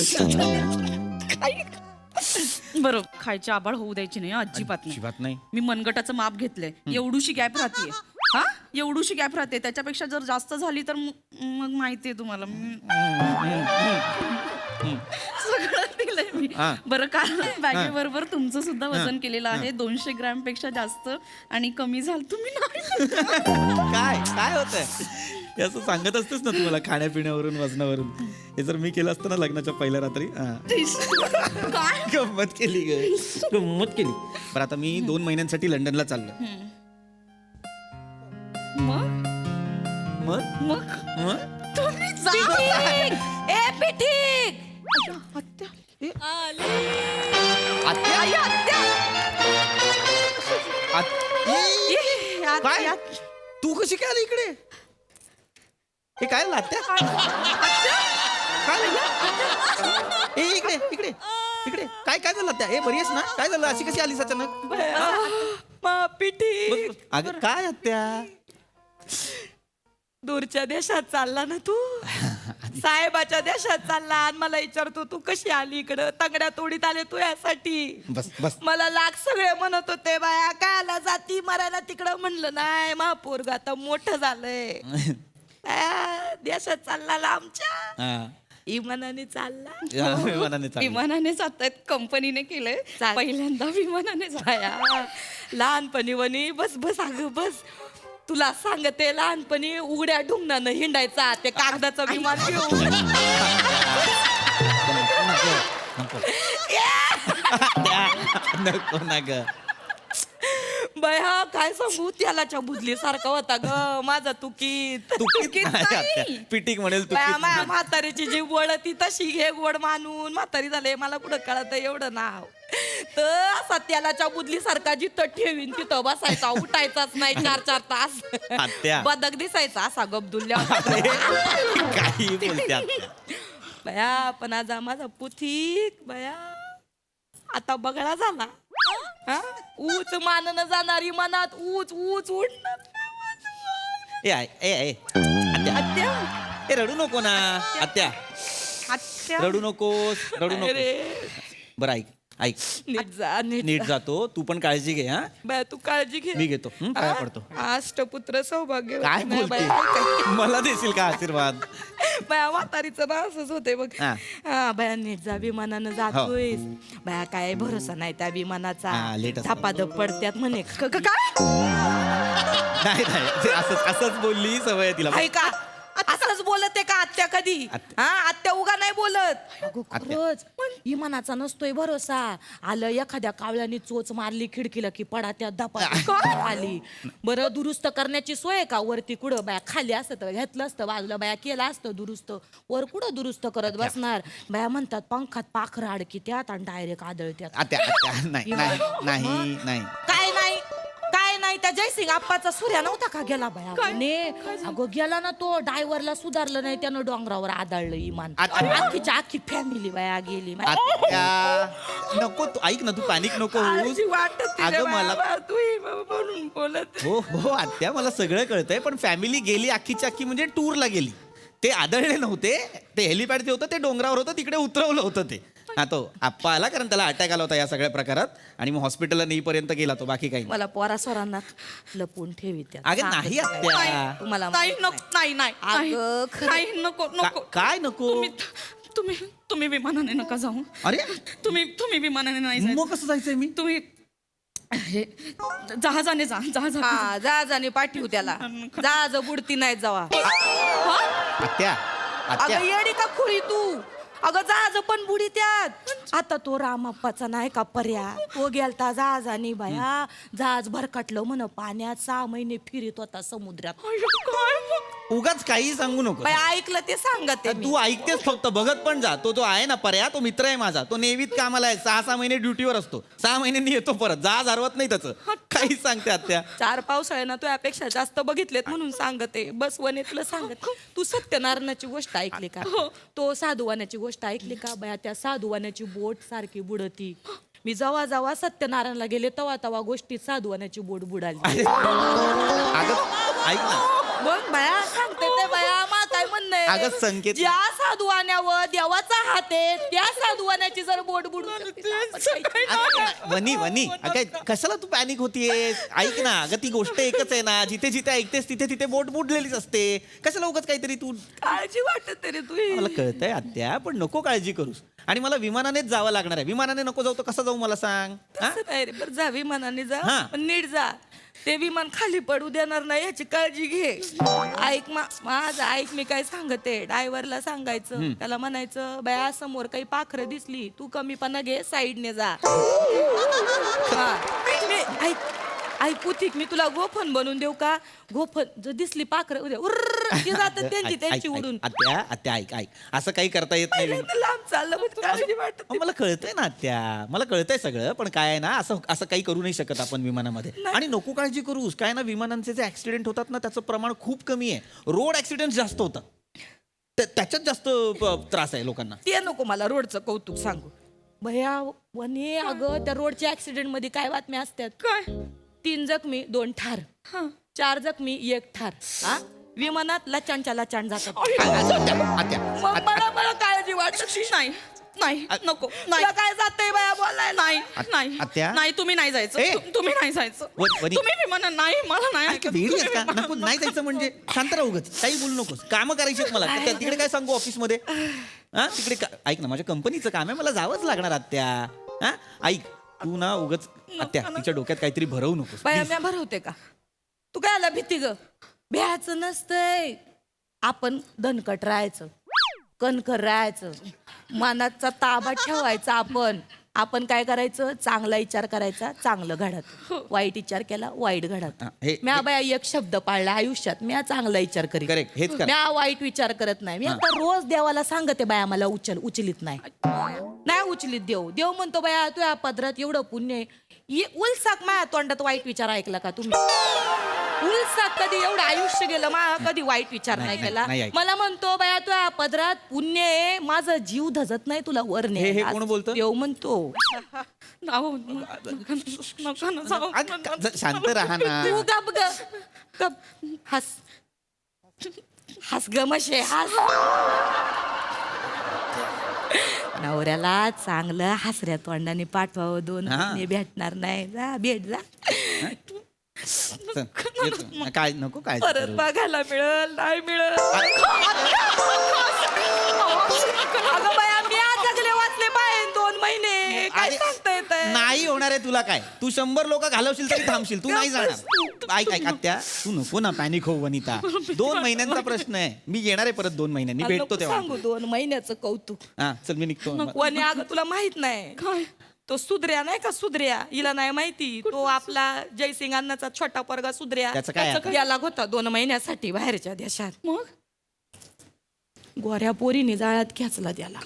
[SPEAKER 5] बरं, खायची आबाळ होऊ द्यायची नाही अजिबात नाही.
[SPEAKER 12] अजिबात नाही.
[SPEAKER 5] मी मनगटाचं माप घेतलंय. एवढूशी गॅप राहते. हा, एवढूशी गॅप राहते. त्याच्यापेक्षा जर जास्त झाली तर मग माहितीये तुम्हाला. सगळं दिलंय मी. बरं, कारण बॅगेबरोबर तुमचं सुद्धा वजन केलेलं आहे. 200 ग्रॅम पेक्षा जास्त. आणि कमी झालं तुम्ही नाही.
[SPEAKER 12] काय काय होतंय हे असं सांगत असतेस ना तुम्हाला, खाण्यापिण्यावरून वजनावरून. हे जर मी केलं असतं ना लग्नाच्या पहिल्या रात्री,
[SPEAKER 5] काय
[SPEAKER 12] गंमत केली गंमत केली. बरं, आता मी 2 महिन्यांसाठी लंडनला चाललो.
[SPEAKER 5] मग
[SPEAKER 12] मग
[SPEAKER 5] मग
[SPEAKER 12] मग
[SPEAKER 5] तुम्ही जा.
[SPEAKER 9] ए पिठीक,
[SPEAKER 5] आत्या.
[SPEAKER 12] आत्या?
[SPEAKER 5] आई, आत्या.
[SPEAKER 12] काय तू कशी काय आली इकडे? हे काय आत्या? काय ए इकडे इकडे इकडे. काय काय झालं आत्या? हे बरी आहेस ना? काय झालं, अशी कशी आलीस अचानक?
[SPEAKER 5] पिठी,
[SPEAKER 12] अगं काय आत्या?
[SPEAKER 5] दूरच्या देशात चालला ना तू. साहेबाच्या देशात चालला आणि मला विचारतो तू कशी आली इकडं. तंगड्या तोडीत आले तू यासाठी.
[SPEAKER 12] बस बस.
[SPEAKER 5] मला लाख सगळे म्हणत होते, बाया काय आला जाती मरायला तिकडं. म्हणलं नाही, महापोरग आता मोठं झालंय. देशात चालला लांबच्या. विमानाने चालला. विमानाने जातायत. कंपनीने केलंय पहिल्यांदा विमानाने जाया. लहानपणी वनी बस बस अगं बस. तुला सांगते, लहानपणी उघड्या ढुंगणानं हिंडायचा ते कागदाचं विमान घेऊन.
[SPEAKER 12] नको ना ग
[SPEAKER 5] बया, काय सांगू, त्यालाच्या बुदली सारखा होता ग माझा. तुकीत नाही.
[SPEAKER 12] पिटीक म्हणेल तू.
[SPEAKER 5] माझ्या म्हातारीची जी वळती तशी घे गोड मानून. म्हातारी झाले, मला कुठं कळत एवढं नाव. तर असा त्यालाच्या बुदली सारखा जिथं ठेवीन तिथं बसायचा, उठायचाच नाही 4-4 तास. बदक दिसायचा असा गबदुल्ल्या.
[SPEAKER 12] काही बोलते
[SPEAKER 5] बया, पण आज माझा पुथिक बया आता बगळा झाला. ऊच मानन जाणारी मनात ऊच ऊच उडणार.
[SPEAKER 12] आत्या, ए रडू नको ना आत्या. रडू नकोस, रडू नको. बरं ऐक ऐक,
[SPEAKER 5] नीट जा,
[SPEAKER 12] नीट जातो. तू पण काळजी घे. हा
[SPEAKER 5] बाय, तू काळजी घे.
[SPEAKER 12] मी घेतो. पाया पडतो.
[SPEAKER 5] अष्टपुत्र सौभाग्य.
[SPEAKER 12] काय बोलते? मला देशील का आशीर्वाद?
[SPEAKER 5] बाया, म्हातारीचं ना असंच होते बघ. हा बाया, नीट जा. विमानानं जातोय बाया, काय भरोसा नाही त्या विमानाचा. धापाधप पडत्यात म्हणे. काय
[SPEAKER 12] नाही नाही, असंच बोलली. सवय तिला.
[SPEAKER 5] ऐका, असंच बोलत आहे का आत्या कधी हा आत्या उगा नाही बोलत
[SPEAKER 7] अगो खरंच इमानाचा नसतोय भरोसा आलं एखाद्या कावळ्याने चोच मारली खिडकीला की पडा त्या दपा आली बरं दुरुस्त करण्याची सोय आहे का वरती कुठं बाया खाली असतं तर घेतलं असतं बाजूला बाया केलं असतं दुरुस्त वर कुठं दुरुस्त करत बसणार बाया म्हणतात पंखात पाखरं अडकी त्यात आणि डायरेक्ट आदळत्यात
[SPEAKER 11] आत्या नाही नाही नाही नाही
[SPEAKER 7] काय नाही त्या जयसिंग आप्पाचा सूर्या नव्हता का गेला बाया अगं गेला ना तो ड्रायव्हरला सुधारलं नाही त्यानं डोंगरावर आदळलं इमान अख्खीच्या अख्खी फॅमिली बाया गेली
[SPEAKER 11] आत्या नको तू ऐक ना तू पॅनिक नको होऊस अगं मला
[SPEAKER 5] म्हणून बोलत
[SPEAKER 11] हो हो आत्या मला सगळं कळतंय पण फॅमिली गेली अख्खीच्या अख्खी म्हणजे टूरला गेली ते आदळले नव्हते ते हेलिपॅड जे होतं ते डोंगरावर होतं तिकडे उतरवलं होतं ते हा तो आप्पा आला कारण त्याला अटॅक आला होता या सगळ्या प्रकारात आणि मग हॉस्पिटलला नेईपर्यंत गेला तो बाकी काही
[SPEAKER 7] मला पोरा सोरांना लपून ठेवी त्या
[SPEAKER 11] अगं नाही आत्या
[SPEAKER 7] तुम्हाला
[SPEAKER 5] नाही नको नको
[SPEAKER 11] काय नको
[SPEAKER 5] तुम्ही विमानाने नका जाऊ
[SPEAKER 11] अरे
[SPEAKER 5] तुम्ही विमानाने नाही जायचं.
[SPEAKER 11] मग कसं जायचंय मी
[SPEAKER 5] तुम्ही हे जहाजाने जा
[SPEAKER 7] जहाजाने पाठवू त्याला जहाज बुडती नाही जावा
[SPEAKER 11] आत्या आत्या
[SPEAKER 7] अगं येडी का खुरी तू अगं जहाज पण बुडी त्यात आता तो रामाप्पाचा नाही का पर्या तो गेलता जहाजाने बाया जहाज भरकटलं म्हण पाण्यात 6 महिने फिरत होता समुद्रात
[SPEAKER 11] उगाच काही सांगू नको
[SPEAKER 7] बाई ऐकलं ते सांगते
[SPEAKER 11] तू ऐकतेस फक्त बघत पण जा तो आहे ना पर्या तो मित्र आहे माझा तो नेव्हीत कामाला आहे 6 महिने ड्युटीवर असतो 6 महिन्यांनी येतो परत जहाज हरवत नाही त्याचं काही सांगते आत्या
[SPEAKER 7] 4 पावसाळ्यानं तो यापेक्षा जास्त बघितलेत म्हणून सांगते बस वने तुला सांगते तू सत्यनारायणाची गोष्ट ऐकली का तो साधुवानाची गोष्ट ऐकली का बाया त्या साधुवानाची बोट सारखी बुडती मी जेव्हा जेव्हा सत्यनारायणला गेले तेव्हा गोष्टीत साधुवानाची बोट बुडाली
[SPEAKER 11] अगं ऐक ना
[SPEAKER 7] बघ बाया सांगते ते बाया मा काय म्हणणं
[SPEAKER 11] अगं संकेत
[SPEAKER 7] ज्या साधुवाण्यावर देवाचा हात आहे त्या साधुवाण्याची जर बोट बुडून
[SPEAKER 11] वनी अगं कशाला तू पॅनिक होतीयेस ऐक ना अगं ती गोष्ट एकच आहे ना जिथे जिथे ऐकतेस तिथे तिथे बोट बुडलेलीच असते कशाला उगाच काहीतरी तू
[SPEAKER 7] काळजी वाटत रे तू
[SPEAKER 11] मला कळतंय आत्या पण नको काळजी करूस आणि मला विमानानेच जावं लागणार आहे विमानाने नको जाऊ तर कसं जाऊ मला सांग
[SPEAKER 7] नाही रे बरं जा विमानाने जा
[SPEAKER 11] हा.
[SPEAKER 7] पण नीट जा ते विमान खाली पडू देणार नाही याची काळजी घे ऐक माझं ऐक मी काय सांगते ड्रायव्हरला सांगायचं त्याला म्हणायचं बाया समोर काही पाखरं दिसली तू कमीपणा घे साईडने जा हा. ऐक ऐकू ठीक मी तुला गोफन बनवून देऊ का गोफन जर दिसली पाखरं उद्या जातात त्यांची उडून
[SPEAKER 11] आत्या ऐक असं काही करता येत नाही
[SPEAKER 7] लांब चाललं पण काळजी वाटत
[SPEAKER 11] मला कळतंय ना आत्या मला कळतंय सगळं पण काय आहे ना असं काही करू नाही शकत आपण विमानामध्ये आणि नको काळजी करूस काय ना विमानांचे जे ऍक्सिडेंट होतात ना त्याचं प्रमाण खूप कमी आहे रोड ऍक्सिडेंट जास्त होतात त्याच्यात जास्त त्रास आहे लोकांना
[SPEAKER 7] ते नको मला रोडचं कौतुक सांगू भया वने अगं त्या रोडच्या ऍक्सिडेंट मध्ये काय बातम्या असतात
[SPEAKER 5] काय
[SPEAKER 7] 3 जखमी 2 ठार 4 जखमी 1 ठार हा विमानात लचांच्या लचांड जातात मग मला काळजी वाटत
[SPEAKER 5] नाही नको
[SPEAKER 7] तुला काय जातंय बाया बोलाय
[SPEAKER 5] नाही तुम्ही नाही जायचं तुम्ही नाही जायचं तुम्ही विमान नाही मला नाही
[SPEAKER 11] नको नाही जायचं म्हणजे शांत राहू उगाच काही बोलू नकोस कामं करायची आहेत मला तिकडे काय सांगू ऑफिसमध्ये हा तिकडे ऐक ना माझ्या कंपनीचं काम आहे मला जावंच लागणार आत्या हा ऐक तू ना उगाच आत्या तिच्या डोक्यात काहीतरी भरवू नकोस
[SPEAKER 7] बाया म्या भरवते का तू काय आला भीती ग भ्यायचं नसतंय आपण दणकट राहायचं कणकर राहायचं मनाचा ताबा ठेवायचा आपण काय करायचं चांगला विचार करायचा चांगलं घडत वाईट विचार केला वाईट घडत म्या बाया एक शब्द पाळला आयुष्यात म्या चांगला विचार करीत म्या वाईट विचार करत नाही मी आता रोज देवाला सांगते बाया मला उचलित नाही उचलित देव म्हणतो बाया तुझ्या पदरात एवढं पुण्य आहे उलसाक माझ्या तोंडात वाईट विचार ऐकला का तुम्ही उलसाक कधी एवढं आयुष्य गेलं कधी वाईट विचार नाही केला मला म्हणतो बाया तुझ्या पदरात पुण्य आहे माझा जीव धजत नाही तुला वर
[SPEAKER 11] हे कोण बोलतो
[SPEAKER 7] देव म्हणतो
[SPEAKER 11] शांत राहा ना
[SPEAKER 7] तू गप हस ग मशे हस नवऱ्याला चांगलं हसऱ्या तोंडाने पाठवावं 2 महिने भेटणार नाही जा भेट जा
[SPEAKER 11] काय नको काय
[SPEAKER 7] परत बघायला मिळेल नाही मिळेल अगं बाया मी आज जगले वाचले बाहेर 2 महिने काय सांगता येत
[SPEAKER 11] नाही होणार आहे तुला काय. तू 100 लोक घालवशील तरी थांबशील, तू नाही जाणार. ऐक ऐक आत्या, तू नको ना पॅनिक हो वनिता. 2 महिन्यांचा प्रश्न आहे. मी येणार आहे परत 2 महिन्यांनी, भेटतो तेव्हा.
[SPEAKER 5] सांगू 2 महिन्याचं कौतुक.
[SPEAKER 11] हा चल मी निघतो.
[SPEAKER 5] वने अगं तुला माहित नाही काय तो सुधऱ्या नाही का, सुधऱ्या हिला नाही माहिती, तो आपला जयसिंग अण्णाचा छोटा पोरगा सुधऱ्या
[SPEAKER 11] त्याचं काय आता?
[SPEAKER 5] गेला होता 2 महिन्यासाठी बाहेरच्या देशात. मग गोऱ्या पोरीने जाळ्यात खेचला त्याला,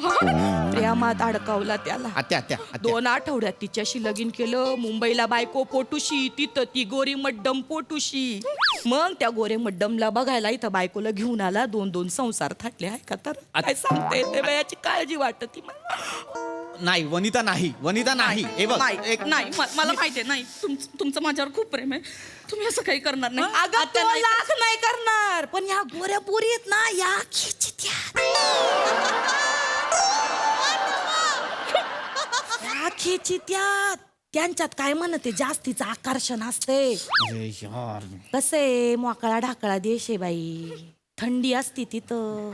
[SPEAKER 5] प्रेमात अडकावला त्याला.
[SPEAKER 11] आत्या आत्या
[SPEAKER 5] 2 आठवड्यात तिच्याशी लगीन केलं. मुंबईला बायको पोटुशी, तिथं ती गोरी मड्डम पोटुशी. मग त्या गोरे मड्डमला बघायला इथं बायकोला घेऊन आला. 2 संसार थाटले आहे का. तर काय सांगता येते बायाची काळजी वाटत मला.
[SPEAKER 11] नाही वनिता, नाही वनिता, नाही. हे बघ
[SPEAKER 5] नाही मला माहितीये नाही तुमचं माझ्यावर खूप प्रेम आहे. तुम्ही असं काही करणार नाही. अगं तो लाख नाही करणार, पण ह्या गोऱ्या पोरी आहेत ना या खेचित्यात त्यांच्यात काय म्हणते जास्तीचं आकर्षण असते. कसे मोकळा ढाकळा देश आहे बाई, थंडी असती तिथं.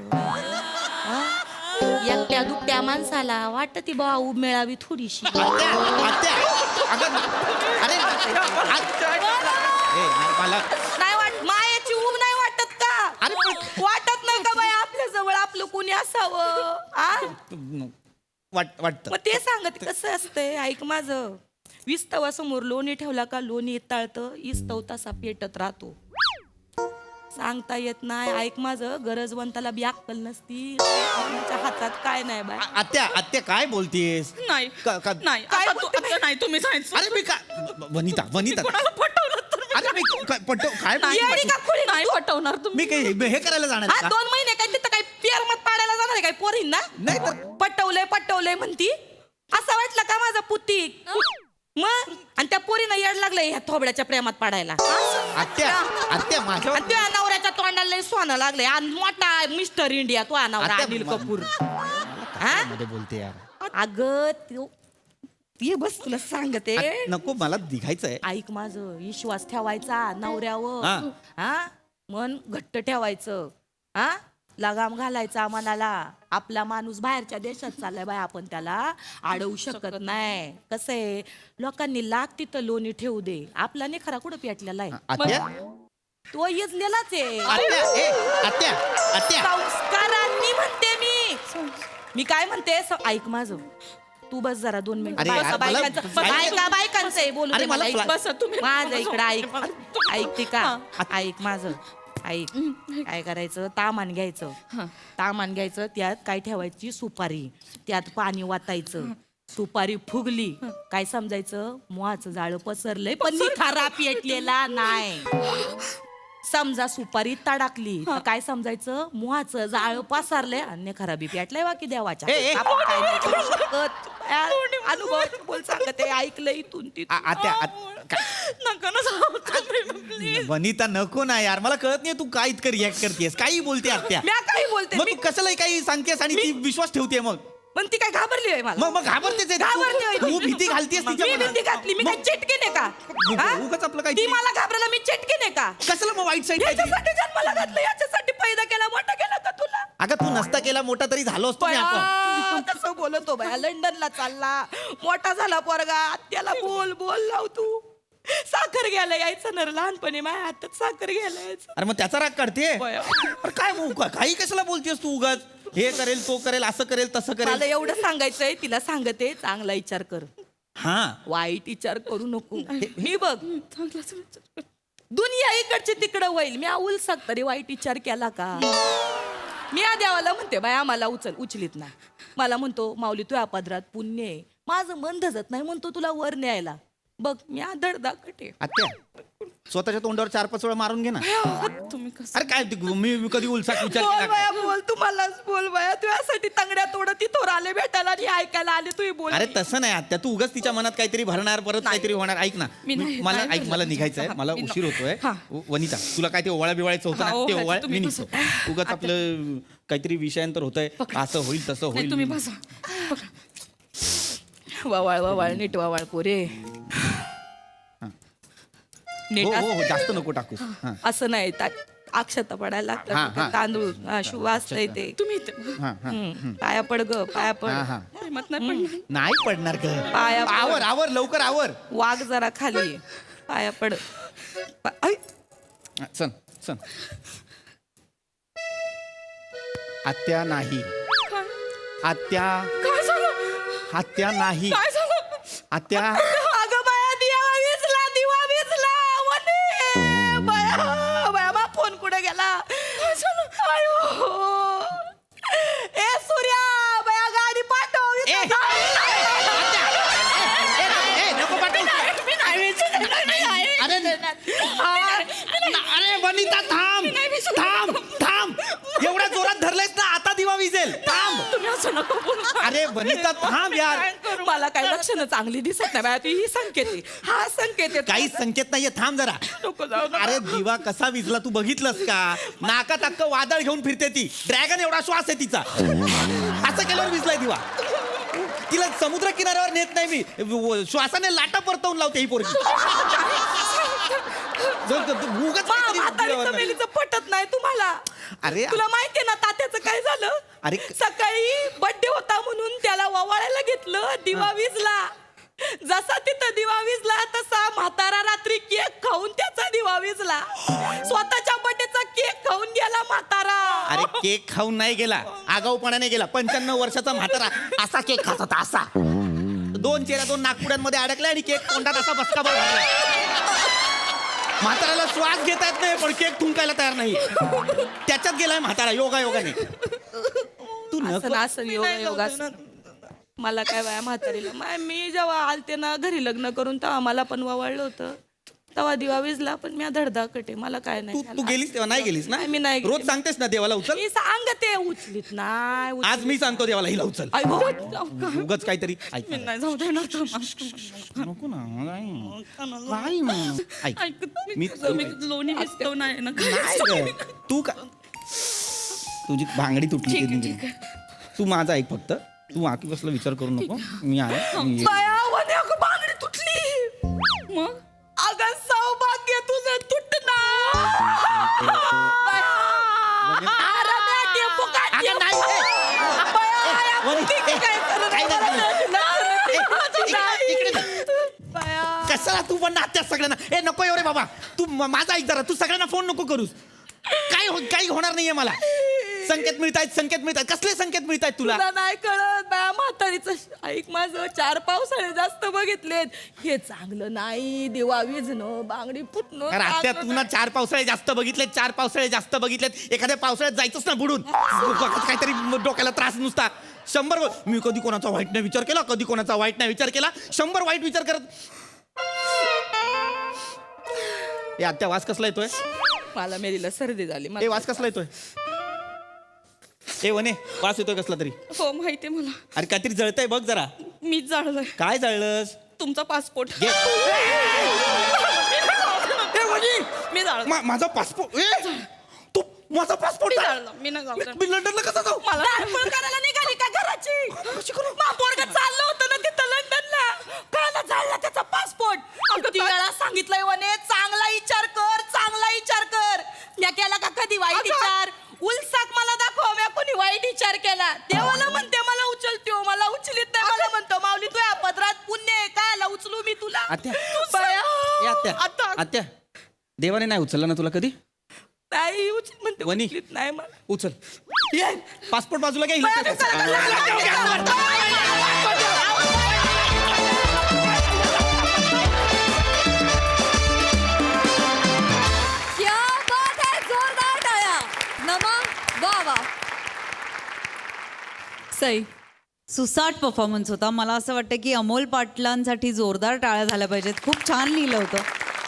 [SPEAKER 5] एकट्या दुकट्या माणसाला वाटती बाऊ मिळावी थोडीशी. नाही मायाची ऊब नाही वाटत का. वाटत नाही का बाई आपल्या जवळ आपलं कोणी असावं.
[SPEAKER 11] वाटत.
[SPEAKER 5] मग ते सांगत कसं असतंय. ऐक माझं, विस्तवा समोर लोणी ठेवला का लोणी तळतं, इस्तव तसा पेटत राहतो. सांगता येत नाही. ऐक माझं, गरजवंताला बी अक्कल नसती. तुमच्या हातात काय नाही बाय.
[SPEAKER 11] आत्या आत्या काय बोलतेस.
[SPEAKER 5] नाही नाही
[SPEAKER 11] काय
[SPEAKER 5] नाही तुम्ही सांगितलं.
[SPEAKER 11] अरे मी काय वनिता वनिता अरे मी काय
[SPEAKER 5] नाही पटवणार तुम्ही.
[SPEAKER 11] मी हे करायला जाणार आहे का?
[SPEAKER 5] 2 महिने काय तिथं काय पेरमत पाडायला जाणार आहे काय पोरींना.
[SPEAKER 11] नाही तर
[SPEAKER 5] पटवलंय म्हणती. असं वाटलं का माझा पुती. मग आणि त्या पोरीनं येड लागलंय ह्या थोबड्याच्या प्रेमात पाडायला.
[SPEAKER 11] आत्या आत्या माझ्या
[SPEAKER 5] आणि त्या नवऱ्याच्या तोंडाला सोनं लागलंय. आणि मोठा मिस्टर इंडिया तो नवरा अनिल कपूर.
[SPEAKER 11] मध्ये बोलते यार.
[SPEAKER 5] अगं तो ये बस तुला सांगते.
[SPEAKER 11] नको मला निघायचंय.
[SPEAKER 5] ऐक माझं, विश्वास ठेवायचा नवऱ्यावर. हा मन घट्ट ठेवायचं. हा लगाम घालायचा मनाला. आपला माणूस बाहेरच्या देशात चाललाय बाय, आपण त्याला अडवू शकत नाही. कसंय लोकांनी लाख तिथं लोणी ठेवू दे, आपला निखरा कुठं पेटलेला आहे. तो येजलेलाच आहे. संस्कारांनी म्हणते मी काय म्हणते. ऐक माझं, तू बस जरा 2 मिनिट. बायकांचं आहे बोलू दे मला. माझं इकडं ऐकते का. ऐक माझं, ऐक काय करायचं. तामान घ्यायचं त्यात काय ठेवायची सुपारी, त्यात पाणी वाटायचं. सुपारी फुगली काय समजायचं मोहाचं जाळं पसरलंय पण निखारा पेटलेला नाही. समजा सुपारी तडाकली तर काय समजायचं मोहाचं जाळं पसरलंय आणि खराबी पेटलंय बाकी देवाच्या. आपण काय नाही करू शकत. अनुभव बोल सांगते. ऐकलं इथून
[SPEAKER 11] वनिता नको ना यार, मला कळत नाही तू काय इतकं रिॲक्ट करतेस. काही बोलते आत्या.
[SPEAKER 5] काही बोलते
[SPEAKER 11] मग तू कशाला काही सांगतेस आणि ती विश्वास ठेवते. मग
[SPEAKER 5] पण ती काय घाबरली आहे मला.
[SPEAKER 11] मग घाबरतेच. तू भीती घालतेस तिच्या
[SPEAKER 5] मी भीती घातली. मी काय चिटकीने का.
[SPEAKER 11] उगाच आपलं काय
[SPEAKER 5] ती मला घाबरायला मी चिटकीने का.
[SPEAKER 11] कशाला मग वाईट साईड.
[SPEAKER 5] याच्यासाठी जन्माला घातलं, याच्यासाठी पैदा केला, मोठा केला का तुला.
[SPEAKER 11] अगं तू नसता केला मोठा तरी झालो असतो.
[SPEAKER 5] तसं बोलतो बाया. लंडनला चालला, मोठा झाला पोरगा. त्याला बोल लाव तू. साखर घ्यायला यायचं ना लहानपणी, माझ्या हातात साखर घ्यायला यायचं.
[SPEAKER 11] अरे मग त्याचा राग काढते. काय काही कशाला बोलतेस तू उगाच. हे करेल तो करेल असं करेल तसं करेल.
[SPEAKER 5] मला एवढं सांगायचंय तिला. सांगते चांगला विचार कर.
[SPEAKER 11] हा
[SPEAKER 5] वाईट विचार करू नको. मी बघ दुनिया इकडचे तिकडं होईल. मी उलसाक तरी वाईट विचार केला का. मी या देवाला म्हणते बाय आम्हाला उचलीत नाही. मला म्हणतो माऊली तुझ्या पदरात पुण्य आहे. माझं मन धजत नाही म्हणतो तुला वर न्यायला. बघ मी धडधाकटे.
[SPEAKER 11] आत्या स्वतःच्या तोंडावर 4-5 वेळा मारून घे ना.
[SPEAKER 5] तुम्ही
[SPEAKER 11] अरे काय मी कधी उलसाक विचार
[SPEAKER 5] बोल बाया बोल. तुम्हालाच बोल बाया. तुझ्यासाठी तांगड्या तोडत तिथोर आले भेटायला आणि ऐकायला आले. तू बोल.
[SPEAKER 11] अरे तसं नाही आत्या, तू उगाच तिच्या मनात काहीतरी भरणार परत काहीतरी होणार. ऐक ना मला निघायचंय. मला उशीर होतोय. वनिता तुला काय ते ओवाळा बिवाळायचं होतं ना ते ओवाळ मी निघतो. उगाच आपलं काहीतरी विषयांतर होतंय. असं होईल तसं होईल.
[SPEAKER 5] तुम्ही बसा. वावाळ नीट वावाळ कोरे.
[SPEAKER 11] हो जास्त नको टाकू.
[SPEAKER 5] असं नाही अक्षता पडायला
[SPEAKER 10] हा,
[SPEAKER 5] लागतात
[SPEAKER 10] हा.
[SPEAKER 5] तांदूळ वाचतंय ते तुम्ही पाया पड ग पाया पड
[SPEAKER 10] हा, हा.
[SPEAKER 5] हिम्मत नाही पडणार.
[SPEAKER 10] नाही पडणार का
[SPEAKER 5] पाया पड.
[SPEAKER 10] आवर आवर लवकर आवर
[SPEAKER 5] वाघ जरा खाली आहे. पाया पड ऐ,
[SPEAKER 10] सन सन आत्या नाही आत्या
[SPEAKER 5] काय झालं
[SPEAKER 10] आत्या नाही
[SPEAKER 5] काय झालं
[SPEAKER 10] आत्या
[SPEAKER 5] अगं बाया दिवा विजला वने बाया बाया मा फोन कुठे गेला आयो ए सूर्या बाया गाडी पाठव
[SPEAKER 10] नको पाठवू. अरे वनिता थांब थांब थांब एवढ्या जोरात धरलेस ना आता दिवा विजेल थांब
[SPEAKER 5] तुम्ही असं नको बोलू.
[SPEAKER 10] अरे वनिता थांब यार
[SPEAKER 5] काय करू? मला काही लक्षणं चांगली दिसत नाही बाया ती ही संकेत आहे. हा संकेत आहे.
[SPEAKER 10] काही संकेत नाहीये थांब जरा
[SPEAKER 5] नको जाऊ नका.
[SPEAKER 10] अरे दिवा कसा विजला तू बघितलंस का नाका तक्क वादळ घेऊन फिरते ती ड्रॅगन एवढा श्वास आहे तिचा असं केल्यावर विजलाय दिवा तिला समुद्र किनाऱ्यावर नेत नाही मी श्वासाने लाटा परतवून लावते ही पोरगी उगाच
[SPEAKER 5] मा,
[SPEAKER 10] काहीतरी
[SPEAKER 5] म्हातारी
[SPEAKER 10] दिव्यावर नाही.
[SPEAKER 5] चमेलीचं पटत नाही तुम्हाला
[SPEAKER 10] अरे
[SPEAKER 5] तुला माहितीये ना तात्याचं काय झालं
[SPEAKER 10] अरे
[SPEAKER 5] सकाळी बर्थडे होता म्हणून त्याला ववाळायला घेतलं दिवा विजला जसा तिथं दिवा विजला तसा म्हातारा रात्री केक खाऊन त्याचा दिवा विजला स्वतःच्या बर्थडेचा केक खाऊन गेला म्हातारा
[SPEAKER 10] अरे केक खाऊन नाही गेला आगाऊपणाने गेला 95 वर्षाचा म्हातारा असा केक खात होता असा 2 चेहऱ्या 2 नागपुड्यांमध्ये अडकला आणि केक तोंडात असा बसका भरला म्हाताऱ्याला श्वास घेता येत नाही पण केक थुंकायला तयार नाही त्याच्यात गेलाय म्हातारा योगायोगाने तू नको
[SPEAKER 5] असं योगा मला काय बाया म्हातारीला मी जेव्हा आलते ना घरी लग्न करून तेव्हा मला पण ववाळलं होतं तेव्हा दिवा विजला पण मी धडधा कटे मला काय नाही
[SPEAKER 10] तू गेलीस तेव्हा नाही गेलीस ना
[SPEAKER 5] मी नाही
[SPEAKER 10] रोज सांगतेस ना देवाला उचल
[SPEAKER 5] मी सांगते उचलीत नाही
[SPEAKER 10] आज मी सांगतो देवाला हिला उचल
[SPEAKER 5] आई बाबा,
[SPEAKER 10] उगाच काहीतरी ऐक
[SPEAKER 5] मी
[SPEAKER 10] ना.
[SPEAKER 5] नाही जाऊ देणार
[SPEAKER 10] नको ना नाही ना. ऐक मी
[SPEAKER 5] लोणी विस्तव नाही ना
[SPEAKER 10] नाही रे. तू का तुझी भांगडी तुटली
[SPEAKER 5] ठीक आहे,
[SPEAKER 10] ती.
[SPEAKER 5] ठीक आहे.
[SPEAKER 10] तू माझा ऐक फक्त तू आकी कसला विचार करू नको मी आहे मी येईन.
[SPEAKER 5] बाया वने अगं बांगडी तुटली मग अगं सौभाग्य तुझं तुटणार अरे म्या टेम्पो काढते.
[SPEAKER 10] अगं नाही,
[SPEAKER 5] बाया, या
[SPEAKER 10] वने,
[SPEAKER 5] मुलगी काय करत
[SPEAKER 10] काय
[SPEAKER 5] नाही.
[SPEAKER 10] नाही. इकडे
[SPEAKER 5] बाया.
[SPEAKER 10] कशाला तू पण नात्यात सगळ्यांना ए नको एवढे बाबा तू माझा ऐक जरा तू सगळ्यांना फोन नको करूस काही होणार नाहीये मला संकेत मिळतायत कसले संकेत मिळतायत तुला
[SPEAKER 5] तुला नाही कळत बाया म्हातारीचं ऐक माझं 4 पावसाळे जास्त बघितलेत हे चांगलं नाही दिवा विजणं बांगडी फुटणं
[SPEAKER 10] अरे आत्या
[SPEAKER 5] चांगलं
[SPEAKER 10] तू ना 4 पावसाळे जास्त बघितलेत एखाद्या पावसाळ्यात जायचंच ना बुडून काहीतरी डोक्याला त्रास नुसता 100 मी कधी कोणाचा वाईट नाही विचार केला 100 वाईट विचार करत ए आत्या वास कसला येतोय
[SPEAKER 5] मला मेरीला सर्दी झाली
[SPEAKER 10] ए वास कसला येतोय ए वने वास येतोय कसला तरी
[SPEAKER 5] हो माहितीये मला
[SPEAKER 10] अरे काहीतरी जळतंय बघ जरा
[SPEAKER 5] मीच जाळलंय
[SPEAKER 10] काय जळलंस
[SPEAKER 5] तुमचा पासपोर्ट
[SPEAKER 10] घे. ए वनी
[SPEAKER 5] मी जाळलं
[SPEAKER 10] माझा पासपोर्ट ए तू माझा पासपोर्ट
[SPEAKER 5] मी नाही जाऊ
[SPEAKER 10] मी लंडनला कसा जाऊ
[SPEAKER 5] मला धडपड करायला निघाली का घराची पोरग चाललं होतं ना तिथं लंडनला काला झाला त्याचा पासपोर्ट किती वेळा सांगितलंय वने चांगला विचार कर या केला का कधी वाईट विचार उलसाक मला दाखव म्या कोणी वाईट विचार केला देवाला म्हणते मला उचलतो मला उचलीत नाही मला म्हणतो माऊली तू या पदरात पुण्य आहे काय उचलू मी तुला
[SPEAKER 10] आत्या
[SPEAKER 5] तू बाया.
[SPEAKER 10] ए आत्या
[SPEAKER 5] आता
[SPEAKER 10] आत्या देवाने नाही उचलला ना तुला कधी
[SPEAKER 5] नाही उचल म्हणते
[SPEAKER 10] वनी.
[SPEAKER 5] उचलीत नाही मला
[SPEAKER 10] उचल ये पासपोर्ट बाजूला घ्या
[SPEAKER 5] बाया, चला, चला,
[SPEAKER 3] क्या बात है जोरदार टाळ्या नमा वा वा सई
[SPEAKER 9] सुसाट परफॉर्मन्स होता मला असं वाटतं की अमोल पाटलांसाठी जोरदार टाळ्या झाल्या पाहिजेत खूप छान लिहिलं होतं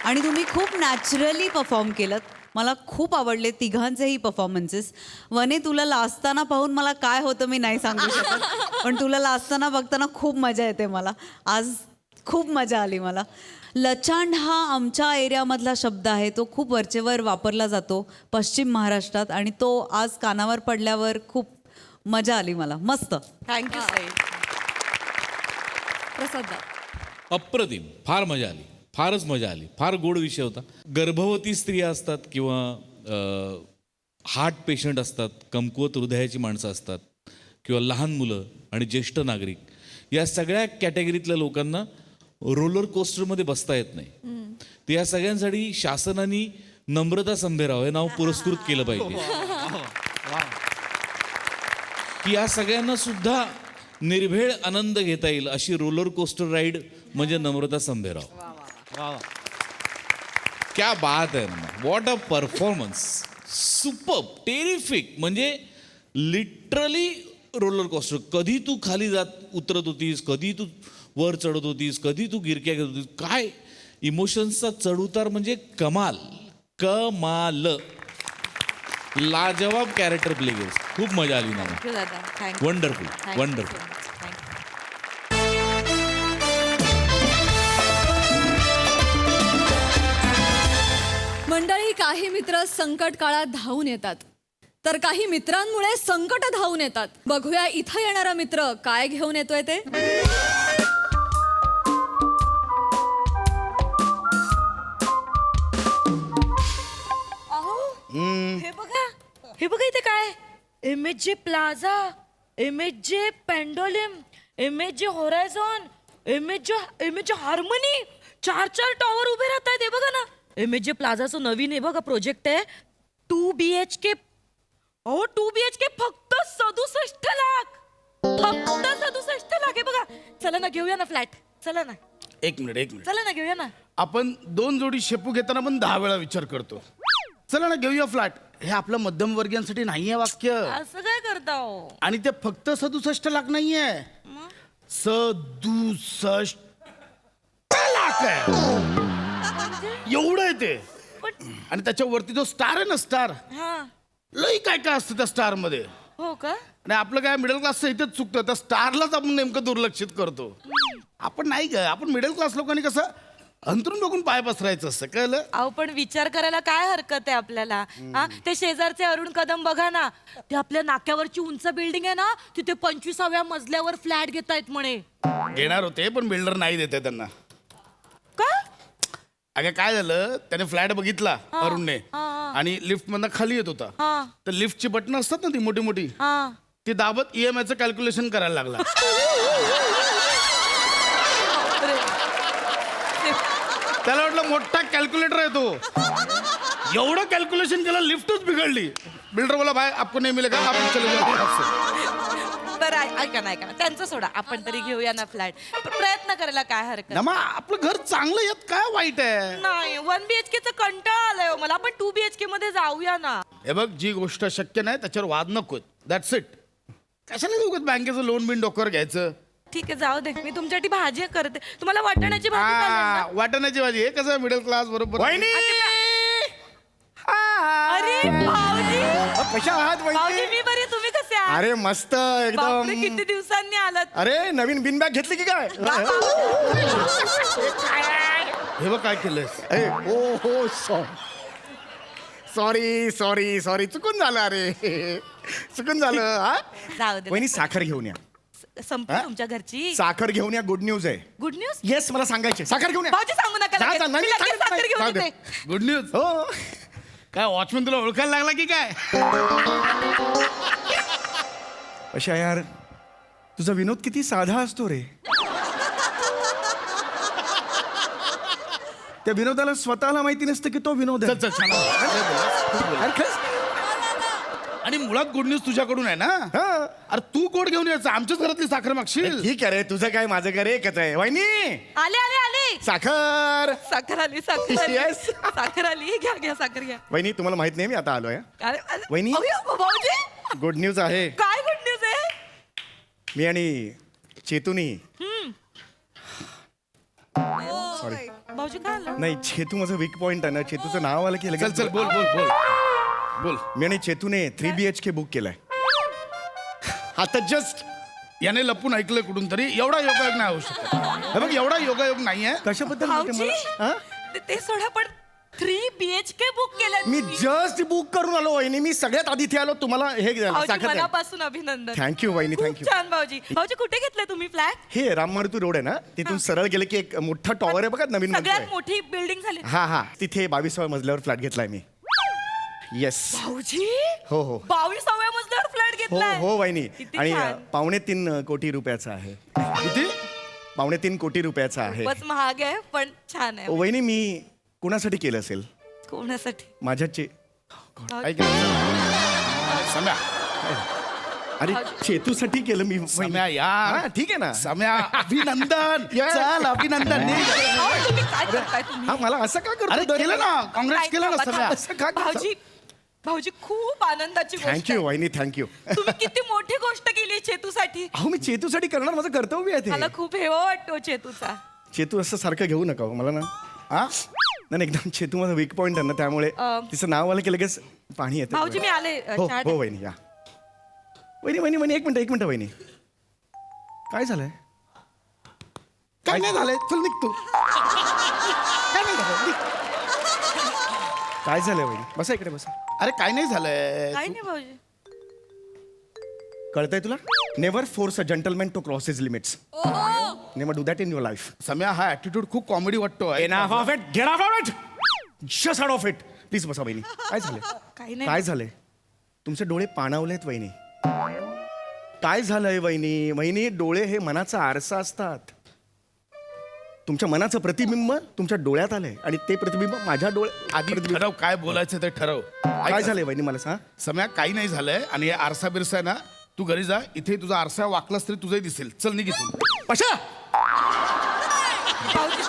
[SPEAKER 9] आणि तुम्ही खूप नॅचरली परफॉर्म केलं मला खूप आवडले तिघांचेही परफॉर्मन्सेस वने तुला लाजताना पाहून मला काय होतं मी नाही सांगू शकत पण तुला लाजताना बघताना खूप मजा येते मला आज खूप मजा आली मला लचांड हा आमच्या एरियामधला शब्द आहे तो खूप वरचेवर वापरला जातो पश्चिम महाराष्ट्रात आणि तो आज कानावर पडल्यावर खूप मजा आली मला मस्त
[SPEAKER 5] थँक्यू साई
[SPEAKER 3] प्रसाद
[SPEAKER 8] अप्रतिम फार मजा आली फारच मजा आली फार गोड विषय होता गर्भवती स्त्रिया असतात किंवा हार्ट पेशंट असतात, कमकुवत हृदयाची माणसं असतात किंवा लहान मुलं आणि ज्येष्ठ नागरिक, या सगळ्या कॅटेगरीतल्या लोकांना रोलर कोस्टरमध्ये बसता येत नाही. तर या सगळ्यांसाठी शासनाने नम्रता संभेराव हे नाव पुरस्कृत केलं पाहिजे की या सगळ्यांना सुद्धा निर्भेळ आनंद घेता येईल अशी रोलर कोस्टर राईड म्हणजे नम्रता संभेराव. क्या बात आहे ना, what a performance, super terrific. म्हणजे लिटरली रोलर कोस्टर. कधी तू खाली उतरत होतीस, कधी तू वर चढत होतीस, कधी तू गिरक्या घेत होतीस, काय इमोशन्सचा चढउतार म्हणजे कमाल कमाल. लाजवाब कॅरेक्टर प्ले केलं, खूप मजा आली ना. Wonderful wonderful.
[SPEAKER 3] मंडळी, काही मित्र संकट काळात धावून येतात, तर काही मित्रांमुळे संकट धावून येतात. बघूया इथं येणारा मित्र काय घेऊन येतोय ते.
[SPEAKER 5] हे बघा इथे काय, MHJ plaza, MHJ पेंडोलिम, MHJ होरायझॉन, MHJ harmony, 4 tower उभे राहत आहेत. हे बघा ना, MHJ प्लाझाचं नवीन आहे बघा प्रोजेक्ट आहे. 2 BHK. 2 BHK फक्त 67 लाख. फक्त 67 लाख. हे बघा, चला ना घेऊया ना फ्लॅट. चला ना.
[SPEAKER 10] एक मिनिट
[SPEAKER 5] चला ना घेऊया ना.
[SPEAKER 10] आपण 2 जोडी शेपू घेताना पण 10 वेळा विचार करतो. चला ना घेऊया फ्लॅट. हे आपलं मध्यमवर्गीयांसाठी नाहीये वाक्य.
[SPEAKER 5] असं काय करता हो?
[SPEAKER 10] आणि ते फक्त 67 लाख नाहीये, 67 लाख आहे. एवढं आहे ते. आणि त्याच्यावरती जो स्टार आहे ना, स्टार, लई काय काय असतं त्या स्टार मध्ये.
[SPEAKER 5] हो का?
[SPEAKER 10] आणि आपलं काय मिडल क्लासचं इथेच चुकतं, त्या स्टारलाच आपण नेमकं दुर्लक्षित करतो. आपण नाही का, आपण मिडल क्लास लोकांनी कसं अंतरून बघून पाय पसरायचं असतं, कळलं?
[SPEAKER 5] अहो पण विचार करायला काय हरकत आहे आपल्याला. ते शेजारचे अरुण कदम बघा ना, ते आपल्या नाक्यावरची उंच बिल्डिंग आहे ना, तिथे 25व्या मजल्यावर फ्लॅट घेतायत म्हणे.
[SPEAKER 10] घेणार होते पण बिल्डर नाही देते त्यांना.
[SPEAKER 5] का?
[SPEAKER 10] अगं काय झालं, त्याने फ्लॅट बघितला अरुणने, आणि लिफ्ट मधनं खाली येत होता. तर लिफ्टची बटन असतात ना ती मोठी मोठी, ती दाबत EMI चं कॅल्क्युलेशन करायला लागला. त्याला वाटलं मोठा कॅल्क्युलेटर आहे तो. एवढं कॅल्क्युलेशन केलं, लिफ्टच बिघडली. बिल्डर बोला, भाई आपको नहीं मिलेगा, आपण चले जाऊ.
[SPEAKER 5] बरं ऐका ना, त्यांचं सोडा, आपण तरी घेऊया ना फ्लॅट. प्रयत्न करायला काय हरकत
[SPEAKER 10] ना. मग आपलं घर चांगलं, यात काय वाईट आहे?
[SPEAKER 5] नाही. 1 BHK चं कंटाळा आलाय हो मला. आपण 2 BHK मध्ये जाऊया ना.
[SPEAKER 10] हे बघ, जी गोष्ट शक्य नाही त्याच्यावर वाद नको. That's it. कशाला उगाच बँकेचं लोन बिन डोक्यावर घ्यायचं.
[SPEAKER 5] ठीक आहे, जाऊ दे. मी तुमच्यासाठी भाजी करते. तुम्हाला वाटाण्याची भाजी चालेल ना?
[SPEAKER 10] वाटाण्याची भाजी. हे कसं मिडल क्लास बरोबर.
[SPEAKER 5] अरे भाऊजी,
[SPEAKER 12] कशा आहात
[SPEAKER 5] भाऊजी मी बरी, तुम्ही कसे आहात?
[SPEAKER 12] अरे मस्त
[SPEAKER 5] बापरे,
[SPEAKER 12] एकदम.
[SPEAKER 5] किती दिवसांनी आलात.
[SPEAKER 12] अरे नवीन बिन बॅग घेतली की काय?
[SPEAKER 10] हे बघ काय केलंस.
[SPEAKER 12] हो सॉरी चुकून झालं. अरे चुकून झालं. हा
[SPEAKER 5] जाऊ दे.
[SPEAKER 12] वहिनी, साखर घेऊन या.
[SPEAKER 5] संपली तुमच्या घरची
[SPEAKER 12] साखर घेऊन या. गुड न्यूज आहे.
[SPEAKER 5] Good news.
[SPEAKER 12] येस, मला सांगायचे. साखर घेऊन या.
[SPEAKER 5] भाऊजी सांगू नका लगेच.
[SPEAKER 12] जा,
[SPEAKER 5] मी लगेच साखर घेऊन येते.
[SPEAKER 10] Good news.
[SPEAKER 12] हो.
[SPEAKER 10] काय वॉचमॅन तुला ओळखायला लागला की काय?
[SPEAKER 12] अशा यार, तुझा विनोद किती साधा असतो रे. त्या विनोदाला स्वतःला माहिती नसतं की तो विनोद आहे.
[SPEAKER 10] चल छान.
[SPEAKER 12] अरे खरंच.
[SPEAKER 10] आणि मुळात गुड न्यूज तुझ्याकडून आहे ना. अरे तू गोड घेऊन यायचं, आमच्याच घरातली साखर मागशील.
[SPEAKER 12] ठीक आहे रे, तुझं काय माझं काय एकच आहे. वहिनी,
[SPEAKER 5] आले आले आले.
[SPEAKER 12] साखर.
[SPEAKER 5] साखर आली, साखर आली.
[SPEAKER 12] Yes.
[SPEAKER 5] साखर आली. घ्या साखर घ्या.
[SPEAKER 12] वहिनी, तुम्हाला माहित नाही मी आता आलोय.
[SPEAKER 5] अरे
[SPEAKER 12] वहिनी.
[SPEAKER 5] भाऊजी,
[SPEAKER 12] गुड न्यूज आहे.
[SPEAKER 5] काय गुड न्यूज आहे?
[SPEAKER 12] मी आणि चेतूनी. सॉरी
[SPEAKER 5] भाऊजी काय आलं?
[SPEAKER 12] नाही, चेतू माझं वीक पॉइंट आहे ना. चेतूचं नाव आलं की लगेच.
[SPEAKER 10] चल बोल बोल बोल बोल.
[SPEAKER 12] मी आणि चेतूने 3 BHK बुक केलाय. आता जस्ट
[SPEAKER 10] याने लपून ऐकलंय कुठून तरी. एवढा योगायोग नाही होऊ शकत. हे बघ, एवढा योगायोग नाहीये.
[SPEAKER 12] कशाबद्दल
[SPEAKER 5] भाऊजी, ते सोडा, पण 3 BHK बुक केलं.
[SPEAKER 12] मी जस्ट बुक करून आलो वहिनी. मी सगळ्यात आधी इथे आलो तुम्हाला हे द्यायला.
[SPEAKER 5] भाऊजी, मनापासून अभिनंदन.
[SPEAKER 12] थँक्यू वहिनी,
[SPEAKER 5] खूप
[SPEAKER 12] थँक्यू.
[SPEAKER 5] छान भाऊजी. भाऊजी, कुठे घेतलं तुम्ही फ्लॅट?
[SPEAKER 12] हे राममारुती रोड आहे ना, तिथून सरळ गेले की एक मोठा टॉवर आहे बघा, नवीन
[SPEAKER 5] सगळ्यात
[SPEAKER 12] बनतोय.
[SPEAKER 5] मोठी बिल्डिंग झाली.
[SPEAKER 12] हा, तिथे 22व्या मजल्यावर फ्लॅट घेतलाय मी.
[SPEAKER 15] येस
[SPEAKER 5] भाऊजी
[SPEAKER 15] हो हो
[SPEAKER 5] 22व्या मजल्यावर फ्लॅट
[SPEAKER 15] हो
[SPEAKER 5] घेतलाय
[SPEAKER 15] हो वहिनी
[SPEAKER 5] किती
[SPEAKER 15] आणि
[SPEAKER 5] छान.
[SPEAKER 15] 3.5 कोटी रुपयाचा आहे किती 3.5 कोटी रुपयाचा आहे
[SPEAKER 5] खूपच महाग आहे पण छान आहे
[SPEAKER 15] वहिनी मी कुणासाठी केलं असेल
[SPEAKER 5] कोणासाठी
[SPEAKER 15] माझ्या
[SPEAKER 10] ऐक ना. सम्या
[SPEAKER 15] अरे चेतूसाठी केलं मी
[SPEAKER 10] सम्या यार
[SPEAKER 15] हा, ठीक आहे ना
[SPEAKER 10] सम्या अभिनंदन चल अभिनंदन
[SPEAKER 5] अहो, तुम्ही काय करताय तुम्ही
[SPEAKER 15] हा मला असं का
[SPEAKER 10] अरे
[SPEAKER 15] करतो
[SPEAKER 10] केलं ना काँग्रेस केलं ना सम्या
[SPEAKER 15] असं का
[SPEAKER 5] भाऊजी भाऊजी खूप आनंदाची गोष्ट
[SPEAKER 15] थँक्यू
[SPEAKER 5] आहे.
[SPEAKER 15] वहिनी थँक्यू
[SPEAKER 5] तुम्ही किती मोठी गोष्ट केली चेतूसाठी
[SPEAKER 15] अहो मी चेतूसाठी करणार माझं कर्तव्य आहे
[SPEAKER 5] मला
[SPEAKER 15] ते
[SPEAKER 5] खूप हेवा वाटतो चेतूचा
[SPEAKER 15] चेतू असं सारखं घेऊ नका हो, मला ना
[SPEAKER 10] हा
[SPEAKER 15] नाही एकदम चेतू माझा वीक पॉइंट आहे ना त्यामुळे तिचं नाव आलं की लगेच पाणी येतं
[SPEAKER 5] भाऊजी मी आले
[SPEAKER 15] हो
[SPEAKER 5] चहा
[SPEAKER 15] हो वहिनी या वहिनी एक मिनिट वहिनी काय झालंय
[SPEAKER 10] काय नाही झालंय चल निघ तू काय नाही झालं निघ.
[SPEAKER 15] काय झालंय वहिनी बसा इकडे बसा
[SPEAKER 10] अरे काय नाही झालंय
[SPEAKER 5] काय नाही भाऊजी
[SPEAKER 15] कळतंय तुला never force a gentleman to cross his limits never do that in your life
[SPEAKER 10] सम्या हा ऍटिट्यूड खूप कॉमेडी वाटतो
[SPEAKER 15] Enough of it. Get off of it. Just out of it. Please बसा वहिनी काय झालंय
[SPEAKER 5] काही नाही
[SPEAKER 15] काय झालंय तुमचे डोळे पाणावलेत वहिनी काय झालंय वहिनी वहिनी डोळे हे मनाचा आरसा असतात तुमच्या मनाचं प्रतिबिंब तुमच्या डोळ्यात आलंय आणि ते प्रतिबिंब माझ्या
[SPEAKER 10] आधी ठरव काय बोलायचं ते ठरव
[SPEAKER 15] काय झालंय वहिनी मला सांग
[SPEAKER 10] सम्या काही नाही झालंय आणि हे आरसा बिरसा आहे ना तू घरी जा इथे तुझा आरसा वाकलास तरी तुझंही दिसेल चल निघ इथून
[SPEAKER 15] पशा
[SPEAKER 5] भाऊजी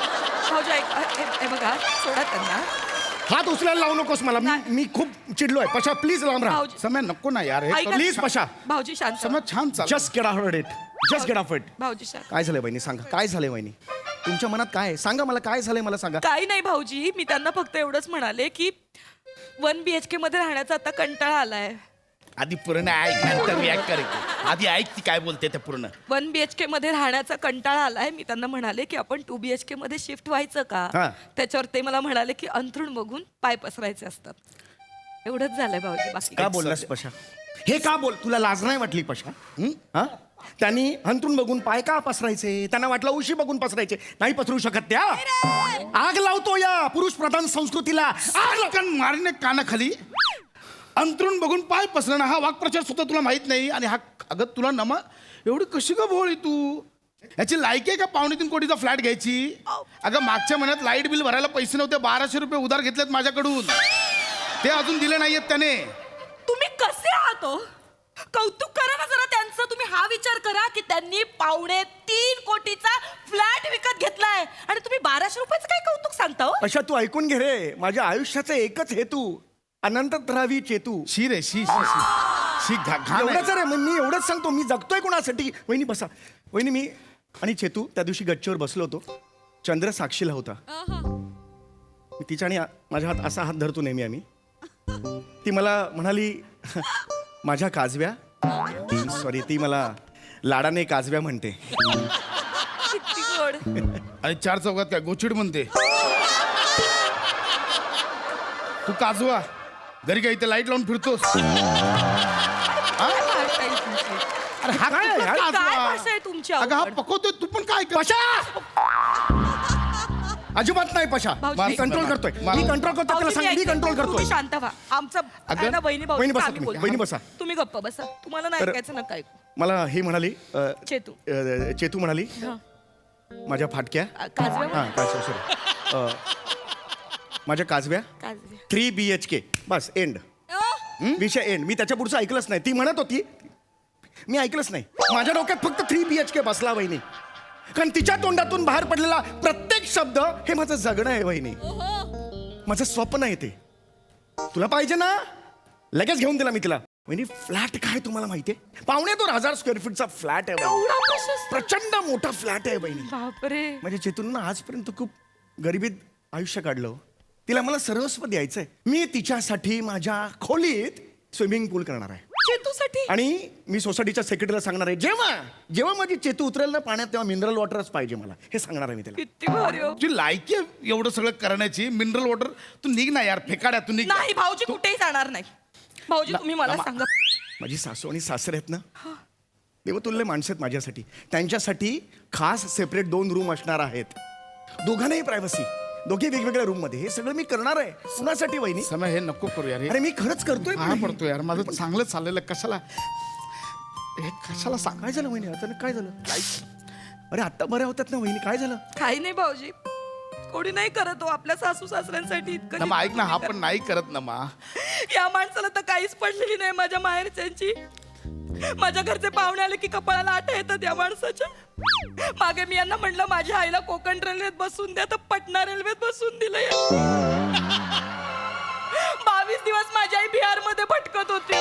[SPEAKER 5] भाऊजी ऐक हे बघा सोडा त्यांना
[SPEAKER 15] हात उचलायला लावू नकोस मला मी खूप चिडलोय पशा प्लीज लांब राहा
[SPEAKER 5] भाऊजी
[SPEAKER 10] सम्या नको ना यार हे
[SPEAKER 5] ऐका.
[SPEAKER 15] प्लीज पशा
[SPEAKER 5] भाऊजी शांत
[SPEAKER 10] सम्या छान चाल
[SPEAKER 15] just get of it just get of it
[SPEAKER 5] भाऊजी शांत
[SPEAKER 15] काय झालंय वहिनी सांगा काय झालंय वहिनी तुमच्या मनात काय आहे? सांगा मला काय झालंय मला सांगा
[SPEAKER 5] काही नाही भाऊजी मी त्यांना फक्त एवढंच म्हणाले की 1 BHK मध्ये राहण्याचा आता कंटाळा आलाय
[SPEAKER 10] आधी पूर्ण ऐक नंतर रिॲक्ट कर आधी ऐक ती काय बोलते ते पूर्ण
[SPEAKER 5] 1 BHK मध्ये राहण्याचा कंटाळा आलाय मी त्यांना म्हणाले की आपण 2 BHK मध्ये शिफ्ट व्हायचं
[SPEAKER 15] हा.
[SPEAKER 5] का त्याच्यावर ते मला म्हणाले की अंथरूण बघून पाय पसरायचे असतात एवढंच झालंय भाऊजी बाकी
[SPEAKER 15] का बोललास पशा हे का बोल तुला लाज नाही वाटली पशा हा त्यांनी हंतरून बघून पाय का पसरायचे त्यांना वाटलं उशी बघून पसरायचे नाही पसरू शकत त्या आग लावतो या पुरुष प्रधान संस्कृतीला
[SPEAKER 10] आग मारणे कानाखाली अंतरून बघून पाय पसरणं हा वाक्प्रचार सुद्धा तुला माहित नाही आणि हा अगं तुला नमा एवढी कशी का भोळी तू याची लायकी आहे का 3.5 कोटीचा फ्लॅट घ्यायची अगं मागच्या महिन्यात लाईट बिल भरायला पैसे नव्हते 1200 रुपये उधार घेतलेत माझ्याकडून ते अजून दिले नाहीयेत त्याने
[SPEAKER 5] तुम्ही कसे आहात हो? कौतुक करा ना जरा त्यांचं तुम्ही हा विचार करा की त्यांनी 3.5 कोटीचा फ्लॅट विकत घेतलाय आणि तुम्ही 1200 रुपयाचं काय कौतुक सांगता हो?
[SPEAKER 15] पशा तू ऐकून घे रे माझ्या आयुष्याचा एकच हेतू अनंत राहावी चेतू
[SPEAKER 10] शी रे शी शी शी शी
[SPEAKER 15] एवढंच रे मग मी एवढंच सांगतो मी जगतोय कोणासाठी वहिनी बसा वहिनी मी आणि चेतू त्या दिवशी गच्चीवर बसलो होतो चंद्र साक्षीला होता मी तिच्या आणि माझ्या हात असा हात धरतो नेहमी आम्ही ती मला म्हणाली माझ्या काजव्या सॉरी ती मला लाडाने काजव्या म्हणते
[SPEAKER 5] किती गोड
[SPEAKER 10] आणि 4 चौकात काय गोचिड म्हणते तू काजवा घरी काय इथे लाईट लावून फिरतोस अरे हा काय
[SPEAKER 5] काय
[SPEAKER 10] काजवा?
[SPEAKER 5] भाषा आहे तुमची
[SPEAKER 10] अगं हा
[SPEAKER 5] अवघड?
[SPEAKER 10] पकवतोय तू पण काय कर-
[SPEAKER 15] अजिबात नाही पशा
[SPEAKER 5] भाऊजी,
[SPEAKER 15] मी कंट्रोल करतोय मी कंट्रोल करतो त्याला
[SPEAKER 5] भाऊजी,
[SPEAKER 15] सांग मी
[SPEAKER 5] ऐकते.
[SPEAKER 15] कंट्रोल करतोय
[SPEAKER 5] तुम्ही शांत व्हा आमचं आहे ना बहिणी भाऊ
[SPEAKER 15] वहिनी बसा
[SPEAKER 5] आम्ही
[SPEAKER 15] तुम्ही,
[SPEAKER 5] बोलतो.
[SPEAKER 15] वहिनी बसा.
[SPEAKER 5] तुम्ही गप्प बसा तुम्हाला नाही
[SPEAKER 15] तर-
[SPEAKER 5] ऐकायचं नका ऐकू
[SPEAKER 15] मला ही म्हणाली
[SPEAKER 5] चेतू
[SPEAKER 15] चेतू म्हणाली माझ्या फाटक्या
[SPEAKER 5] काजव्या
[SPEAKER 15] हां काय सॉरी माझ्या काजव्या
[SPEAKER 5] काजव्या
[SPEAKER 15] 3 BHK बस एंड विषय एंड मी त्याच्या पुढचं ऐकलंच नाही ती म्हणत होती मी ऐकलंच नाही माझ्या डोक्यात फक्त 3 BHK बसला वहिनी कारण तिच्या तोंडातून बाहेर पडलेला प्रत्येक शब्द हे माझं जगणं आहे वहिनी माझं स्वप्न आहे ते तुला पाहिजे ना लगेच घेऊन दिला मी तिला वहिनी फ्लॅट काय तुम्हाला माहितीये 2,500 स्क्वेअर फीटचा फ्लॅट आहे वहिनी.
[SPEAKER 5] एवढा कशाचा?
[SPEAKER 15] प्रचंड मोठा फ्लॅट आहे बहिणी
[SPEAKER 5] बापरे
[SPEAKER 15] म्हणजे चेतून ना आजपर्यंत खूप गरिबीत आयुष्य काढलं तिला मला सर्वस्व द्यायचंय मी तिच्यासाठी माझ्या खोलीत स्विमिंग पूल करणार आहे
[SPEAKER 5] चेतूसाठी
[SPEAKER 15] आणि मी सोसायटीच्या सेक्रेटरीला सांगणार आहे जेव्हा माझी चेतू उतरेल ना पाण्यात तेव्हा मिनरल वॉटरच पाहिजे मला हे सांगणार आहे मी त्याला
[SPEAKER 5] किती भारी हो.
[SPEAKER 10] तुझी लायकी आहे एवढं सगळं करण्याची मिनरल वॉटर तू निघ ना यार फेकाड्या तू निघ
[SPEAKER 5] नाही भाऊजी कुठेही जाणार नाही भाऊजी तुम्ही मला सांगा
[SPEAKER 15] माझी सासू आणि सासरे आहेत ना देवतुल्य माणसं आहेत माझ्यासाठी त्यांच्यासाठी खास सेपरेट 2 रूम असणार आहेत दोघांनाही प्रायव्हसी दोघे वेगवेगळ्या रूम मध्ये. हे सगळं मी करणार आहे कुणासाठी वहिनी?
[SPEAKER 10] समय हे नको करू यार.
[SPEAKER 15] अरे मी खरंच करतोय.
[SPEAKER 10] हा पडतो यार, माझं चांगलं चाललेलं कशाला हे कशाला सांग.
[SPEAKER 15] काय झालं वहिनी? अचानक काय झालं? अरे आत्ता बऱ्या होतात ना वहिनी, काय झालं?
[SPEAKER 5] काही नाही भाऊजी, कोणी नाही करत हो आपल्या सासू सासऱ्यांसाठी इतकं.
[SPEAKER 10] नमा ऐक ना, हा पण नाही करत ना मा.
[SPEAKER 5] या माणसाला तर काहीच पडलेली नाही माझ्या माहेरच्यांची. माझ्या घरचे पाहुणे आले की कपाळाला आठा येतात या माणसाच्या. मागे मी यांना म्हणलं माझ्या आईला कोकण रेल्वेत बसून द्या, तर पटना रेल्वेत बसून दिलं. 22 दिवस माझी आई बिहार मध्ये भटकत होती.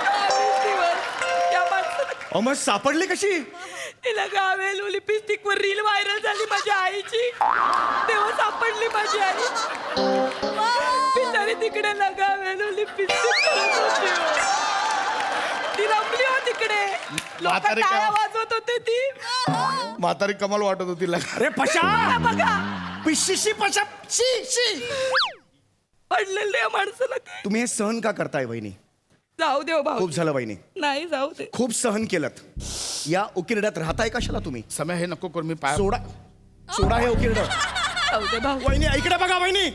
[SPEAKER 5] 22 दिवस या माणसाला.
[SPEAKER 15] मग सापडली कशी?
[SPEAKER 5] तिला गावेल लिपस्टिक वर रील व्हायरल झाली माझ्या आईची, तेव्हा सापडली माझी आई. बिचारी तिकडे लगावेल लिपस्टिक करत होती. ती रमली हो तिकडे, लोक
[SPEAKER 10] म्हातारी
[SPEAKER 5] टाळ्या
[SPEAKER 10] का-
[SPEAKER 5] वाजवत होते ती.
[SPEAKER 10] म्हातारी कमाल वाटत होती.
[SPEAKER 15] अरे पशा
[SPEAKER 5] बघा
[SPEAKER 15] पिशी पशा शी शी.
[SPEAKER 5] पडलेलं या माणसाला काय.
[SPEAKER 15] तुम्ही हे सहन का करताय वहिनी?
[SPEAKER 5] जाऊ देव भाऊ.
[SPEAKER 15] खूप झालं वहिनी,
[SPEAKER 5] नाही जाऊ दे.
[SPEAKER 15] खूप सहन केलं. या उकिरड्यात राहताय कशाला तुम्ही?
[SPEAKER 10] समय हे नको करू. मी पाय
[SPEAKER 15] सोडा सोडा हे उकिरडं.
[SPEAKER 5] जाऊ दे भाऊ.
[SPEAKER 15] वहिनी इकडे बघा वहिनी,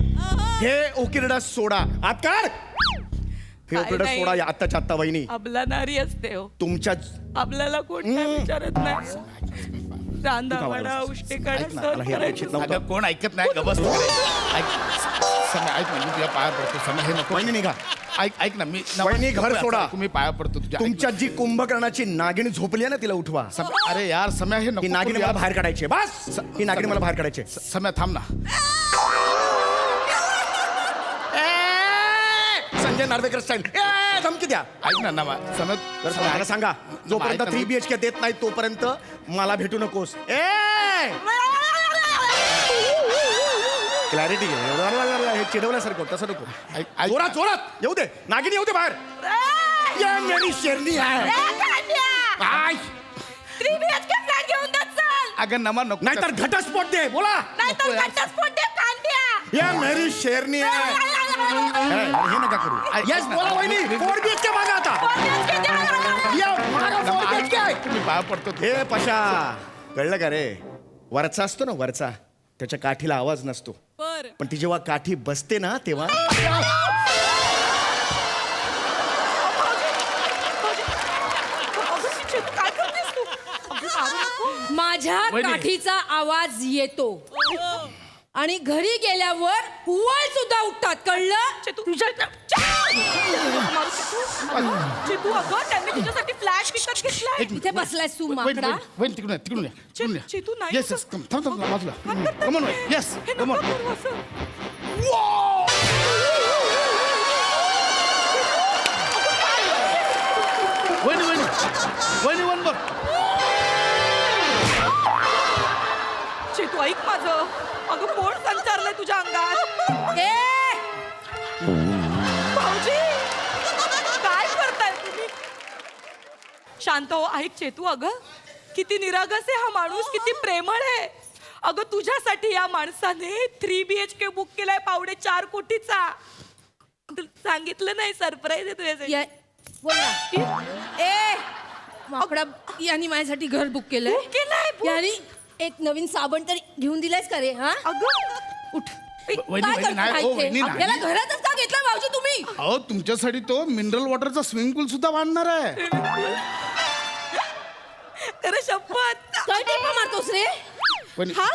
[SPEAKER 15] हे उकिरडा सोडा. आत काढ हे
[SPEAKER 5] काय
[SPEAKER 15] उकिरडा
[SPEAKER 5] नाही.
[SPEAKER 15] सोडा या आत्ताच्या आत्ता वहिनी.
[SPEAKER 5] आपला नारी असते हो,
[SPEAKER 15] तुमच्या
[SPEAKER 5] आपल्याला कोण काय विचारत नाही. रांदा वाडा उष्टे
[SPEAKER 15] ऐक ना, मला हे अपेक्षित नव्हतं.
[SPEAKER 10] अगं कोण ऐकत नाही. गबस ऐक समय, ऐक ना, मी तुझ्या पाया पडतो. समय हे नको.
[SPEAKER 15] वहिनी निघा.
[SPEAKER 10] ऐक ना, मी
[SPEAKER 15] वहिनी घर सोडा.
[SPEAKER 10] तुम्ही पाया पडतो तुझ्या.
[SPEAKER 15] तुमच्या जी कुंभकर्णाची नागिणी झोपली आहे ना, तिला उठवा.
[SPEAKER 10] अरे यार समय हे
[SPEAKER 15] ही
[SPEAKER 10] नको
[SPEAKER 15] नागिणी
[SPEAKER 10] करू
[SPEAKER 15] मला
[SPEAKER 10] यार.
[SPEAKER 15] बाहेर काढायची. बस ही नागिणी मला बाहेर काढायची.
[SPEAKER 10] समय थांब ना.
[SPEAKER 15] संजय नार्वेकर स्टाईल धमकी द्या.
[SPEAKER 10] ऐक ना नमा. समय
[SPEAKER 15] तर मला सांगा, जोपर्यंत
[SPEAKER 10] ऐक ना,
[SPEAKER 15] 3 BHK देत नाही तोपर्यंत मला भेटू नकोस. क्लॅरिटी घे. हे चिडवल्यासारखं होतं, तसं नको.
[SPEAKER 10] ऐक
[SPEAKER 15] जोरात जोरात येऊ दे, नागिनी येऊ दे बाहेर. ये मेरी शेरनी आहे. आय.
[SPEAKER 5] 3 BHK फ्लॅट घेऊन जा चल.
[SPEAKER 10] अगं नमा नको.
[SPEAKER 15] नाहीतर घटस्फोट दे. बोला.
[SPEAKER 5] नाहीतर घटस्फोट दे कांद्या.
[SPEAKER 15] ये मेरी शेरनी आहे. हे नका करू. येस बोला वहिनी. 4 BHK मागा आता. या, मागा 4 BHK.
[SPEAKER 10] तुम्ही पाया पडतो.
[SPEAKER 15] हे पशा कळलं का रे? वरचा असतो ना वरचा, त्याच्या काठीला आवाज नसतो,
[SPEAKER 3] बर.
[SPEAKER 15] पण ती जेव्हा काठी बसते ना तेव्हा
[SPEAKER 5] काय करतेस तू?
[SPEAKER 6] माझ्या
[SPEAKER 10] वहिनी.
[SPEAKER 6] काठीचा आवाज येतो आणि घरी गेल्यावर हुवाळ सुद्धा उठतात, कळलं?
[SPEAKER 5] चितू अगं त्यांनी तुझ्यासाठी फ्लॅश विकत घेतलाय.
[SPEAKER 6] इथे बसलायस तू माकडा.
[SPEAKER 10] वहिनी तिकडून ये, तिकडून ये, तिकडून ये.
[SPEAKER 5] चितू नाही
[SPEAKER 10] येस येस. थांब थांब थांब, बाजूला. कमन येस
[SPEAKER 5] हे
[SPEAKER 10] कमन.
[SPEAKER 5] नको करू असं.
[SPEAKER 10] वहिनी वहिनी वहिनी वन बघ.
[SPEAKER 5] चितू ऐक माझं. अगं पोट संचारलंय तुझ्या अंगात. भाऊजी काय करताय तुम्ही? शांत हो. ऐक चेतू, अगं किती निरागस आहे हा माणूस, किती प्रेमळ आहे. अगं तुझ्यासाठी या माणसाने 3 BHK बुक केलाय 4.5 कोटीचा. तुला सांगितलं नाही, सरप्राईज आहे तुझ्यासाठी.
[SPEAKER 6] बोल ना. माकडा, यांनी माझ्यासाठी घर बुक केलंय.
[SPEAKER 5] बुक केलंय, बुक.
[SPEAKER 6] यांनी एक नवीन साबण तरी घेऊन दिलायस का रे? हा
[SPEAKER 5] अगं
[SPEAKER 6] उठ.
[SPEAKER 10] वहिनी,
[SPEAKER 6] काय
[SPEAKER 10] वहिनी, नाही,
[SPEAKER 6] करताय
[SPEAKER 10] ओ,
[SPEAKER 6] इथे?
[SPEAKER 10] वहिनी, नाही.
[SPEAKER 6] आपल्याला घरातच का घेतलं भाऊजी तुम्ही?
[SPEAKER 10] अहो तुमच्यासाठी तो मिनरल वॉटरचा स्विमिंग पूल सुद्धा बांधणार आहे.
[SPEAKER 5] खरं शपथ.
[SPEAKER 6] काय टिपा मारतोस रे?
[SPEAKER 10] वहिनी,
[SPEAKER 6] हा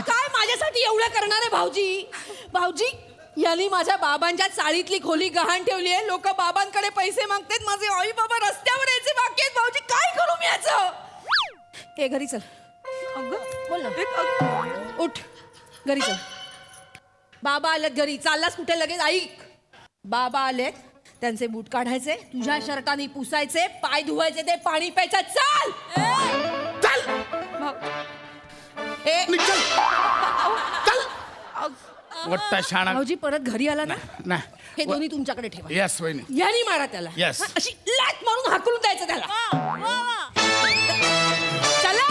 [SPEAKER 6] काय माझ्यासाठी एवढं करणार आहे भाऊजी? भाऊजी यांनी माझ्या बाबांच्या चाळीतली खोली गहाण ठेवली आहे. लोक बाबांकडे पैसे मागतात. माझे आई बाबा रस्त्यावर यायचे बाकी आहेत. भाऊजी काय करू मी याचं? हे घरी चल.
[SPEAKER 5] अगं
[SPEAKER 6] बोल ना. उठ घरी चल. बाबा आलेत घरी. चाललास कुठे लगेच? ऐक, बाबा आलेत, त्यांचे बूट काढायचे, तुझ्या शर्टाने पुसायचे, पाय धुवायचे, ते पाणी प्यायचं. चल
[SPEAKER 10] चल
[SPEAKER 6] ए
[SPEAKER 10] निघ, चल. चल. वट्टा शाणा.
[SPEAKER 6] भाऊजी परत घरी आला ना,
[SPEAKER 10] नाही
[SPEAKER 6] हे दोन्ही तुमच्याकडे ठेवा.
[SPEAKER 10] येस वहिनी.
[SPEAKER 6] यानी मारा त्याला.
[SPEAKER 10] Yes.
[SPEAKER 6] हा, अशी लात मारून हाकलून द्यायचं त्याला. चला.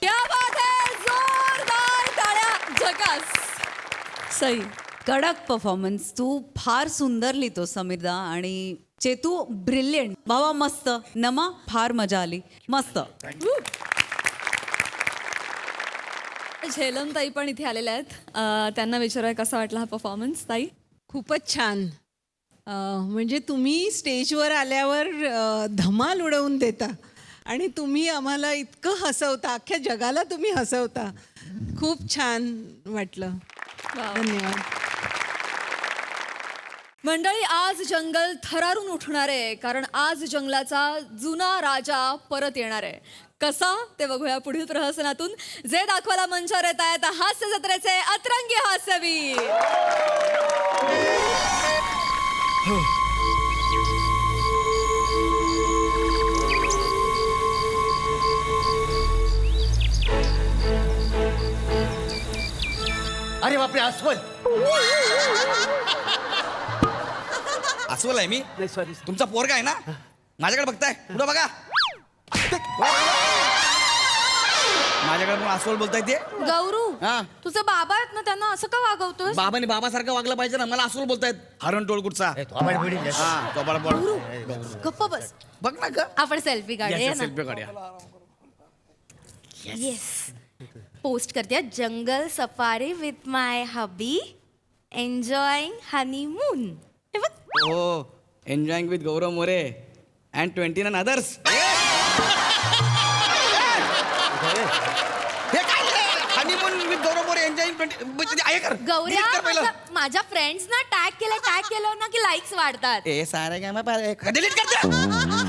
[SPEAKER 6] क्या बात है, जोरदार टाळ्या. झकास.
[SPEAKER 9] सई कडक परफॉर्मन्स. तू फार सुंदर लिहितो समीरदा, आणि चेतू ब्रिलियंट. बाबा मस्त. नमा फार मजा आली. मस्त.
[SPEAKER 3] झेलम ताई पण इथे आलेल्या आहेत. त्यांना विचारूया कसा वाटला हा परफॉर्मन्स. ताई
[SPEAKER 16] खूपच छान. म्हणजे तुम्ही स्टेजवर आल्यावर धमाल उडवून देता आणि तुम्ही आम्हाला इतकं हसवता, अख्ख्या जगाला तुम्ही हसवता. खूप छान वाटलं. धन्यवाद.
[SPEAKER 3] मंडळी, आज जंगल थरारून उठणार आहे, कारण आज जंगलाचा जुना राजा परत येणार आहे. कसा ते बघूया पुढील प्रहसनातून. जे दाखवायला मंचावर येत आहेत हास्य जत्रेचे अतरंगी हास्यवीर.
[SPEAKER 11] अरे बापरे, अस्वल.
[SPEAKER 14] अस्वल आहे मी.
[SPEAKER 11] नाही सॉरी.
[SPEAKER 14] तुमचा पोरगा आहे ना, माझ्याकडे बघताय. पुढं बघा. माझ्याकडे पण अस्वल बोलताय ते.
[SPEAKER 6] गौरू
[SPEAKER 14] हा.
[SPEAKER 6] तुझं बाबा आहेत ना, त्यांना असं का वागवतोस?
[SPEAKER 14] बाबाने बाबासारखं वागलं पाहिजे ना. मला अस्वल बोलतायत. हरण टोळकुटचा. हा, थोबाड.
[SPEAKER 6] गप्प बस.
[SPEAKER 14] बघ ना ग.
[SPEAKER 6] आपण सेल्फी काढूया ना.
[SPEAKER 14] सेल्फी काढूया.
[SPEAKER 6] येस. पोस्ट करते जंगल safari with my hubby enjoying honeymoon. हे बघ.
[SPEAKER 14] हो, enjoying with Gaurav More and 29 others. हे काय honeymoon with Gaurav More enjoying 20 आहे कर.
[SPEAKER 6] गौऱ्या,
[SPEAKER 14] Delete कर पहिलं.
[SPEAKER 6] माझ्या फ्रेंड्स ना टॅग केलं ना की लाईक्स वाढतात.
[SPEAKER 14] ए सारे काय डिलीट कर दे.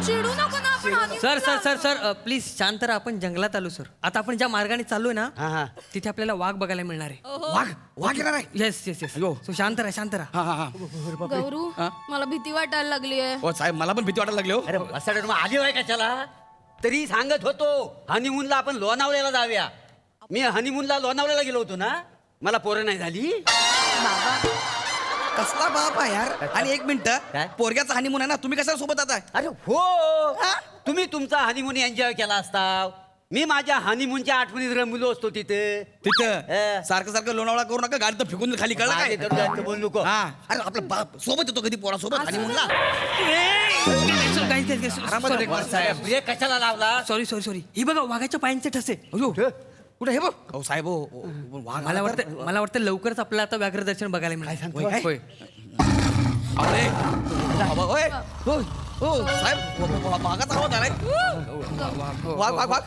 [SPEAKER 6] चिडू नको ना आपण honeymoon
[SPEAKER 11] सर
[SPEAKER 6] ला.
[SPEAKER 11] सर सर सर प्लीज शांत राहा. आपण जंगलात आलो सर. आता आपण ज्या मार्गाने चाललोय ना तिथे आपल्याला वाघ बघायला मिळणार आहे.
[SPEAKER 14] वाघ येणार आहे.
[SPEAKER 11] Yes yes yes. सो शांत राहा, शांत राहा.
[SPEAKER 14] हा हा हा.
[SPEAKER 6] गौरू, मला भीती वाटायला लागली आहे.
[SPEAKER 14] हो साहेब, मला पण भीती वाटायला लागली हो.
[SPEAKER 13] अरे असं आली होय कशाला? तरी सांगत होतो हनीमूनला आपण लोणावळ्याला जाऊया. मी हनीमूनला लोणावळ्याला गेलो होतो ना, मला पोरं नाही झाली.
[SPEAKER 14] कसला बाप आहे यार. आणि एक मिनिट, पोरग्याचा हनीमून आहे ना, तुम्ही कशाला सोबत आता?
[SPEAKER 13] अरे हो, तुम्ही तुमचा हनीमून एन्जॉय केला असता. मी माझ्या हनीमूनच्या आठवणीत रमलो असतो तिथे.
[SPEAKER 14] तिथं सारखं सारखं लोणावळा करू नका. गाडी तर फेकून खाली कळलं काय?
[SPEAKER 13] काय बोल नको.
[SPEAKER 14] हा, अरे आपला बाप सोबत येतो कधी पोरासोबत हनीमूनला.
[SPEAKER 13] ब्रेक कशाला लावला?
[SPEAKER 11] Sorry sorry sorry. ही बघा वाघाच्या पायांचे ठसे. अयो
[SPEAKER 14] कुठे हे बघ. हो साहेब, हो वाघ
[SPEAKER 11] मला वाटतं लवकरच आपल्याला आता व्याघ्र दर्शन बघायला मिळालं. होय.
[SPEAKER 14] अरे बाबा, होय हो हो साहेब, वाघाचा आवाज आलाय. वाघ वाघ वाघ.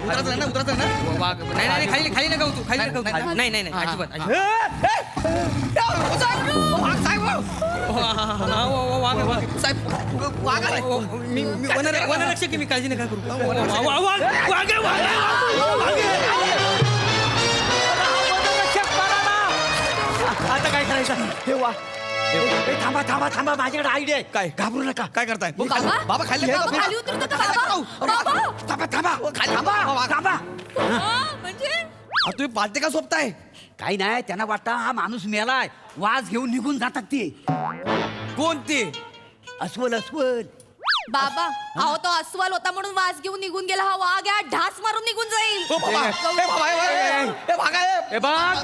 [SPEAKER 14] उतरायचं नाही ना, उतरायचं नाही ना.
[SPEAKER 11] वाघ नाही खाली खाली नका उतरू. खाली नका उतरू. नाही नाही नाही अजिबात
[SPEAKER 14] वाघ साहेब,
[SPEAKER 11] वाघ
[SPEAKER 14] साहेब वाघ आलाय.
[SPEAKER 11] मी वनरक्षक आहे. मी काळजी नका करू.
[SPEAKER 13] आता काय करायचं? हे वा. थांबा थांबा थांबा, माझ्याकडे आयडिया आहे.
[SPEAKER 14] काय
[SPEAKER 13] घाबरू नका.
[SPEAKER 14] काय करताय?
[SPEAKER 6] बाबा
[SPEAKER 14] खाल्ले का?
[SPEAKER 6] खाली उतरू नका बाबा.
[SPEAKER 14] थांबा थांबा खाली थांबा थांबा.
[SPEAKER 3] म्हणजे
[SPEAKER 14] तुम्ही पालते का सोबताय?
[SPEAKER 13] काही नाही, त्यांना वाटतं हा माणूस मेलाय. वाज घेऊन निघून जातात ते.
[SPEAKER 14] कोण ते?
[SPEAKER 13] अस्वल अस्वल.
[SPEAKER 6] बाबा, अहो तो अस्वल होता म्हणून वास घेऊन निघून गेला. हा वाघ या ढास मारून निघून जाईल.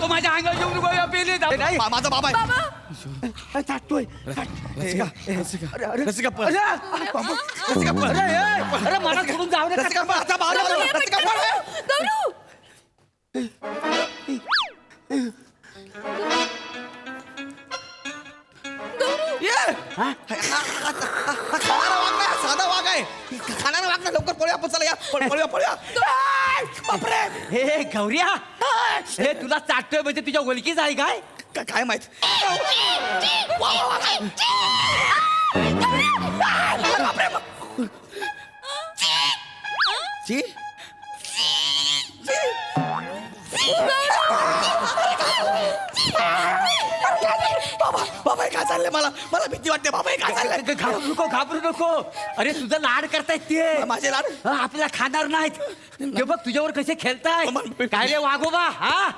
[SPEAKER 13] तो माझ्या अंगावर येऊन
[SPEAKER 14] माझा बाबा आहे.
[SPEAKER 13] अरे मला सोडून जाऊ दे.
[SPEAKER 6] गौरू,
[SPEAKER 14] साधा वाघ आहे. खाणारा वाघ ना. लवकर पळूया आपण. चला या, पळूया पळूया. बापरे.
[SPEAKER 13] हे गौऱ्या, हे तुला चाटतोय म्हणजे तुझ्या ओळखीच आहे काय?
[SPEAKER 14] काय माहित. बाबा काय चाललंय? मला भीती वाटते. बाबा काय चाललंय?
[SPEAKER 13] घाबरू नको. अरे तुझं लाड करतायत ते.
[SPEAKER 14] माझे लाड
[SPEAKER 13] आपल्याला खाणार नाहीत. हे बघ तुझ्यावर कसे खेळताय. काय रे वाघोबा? हा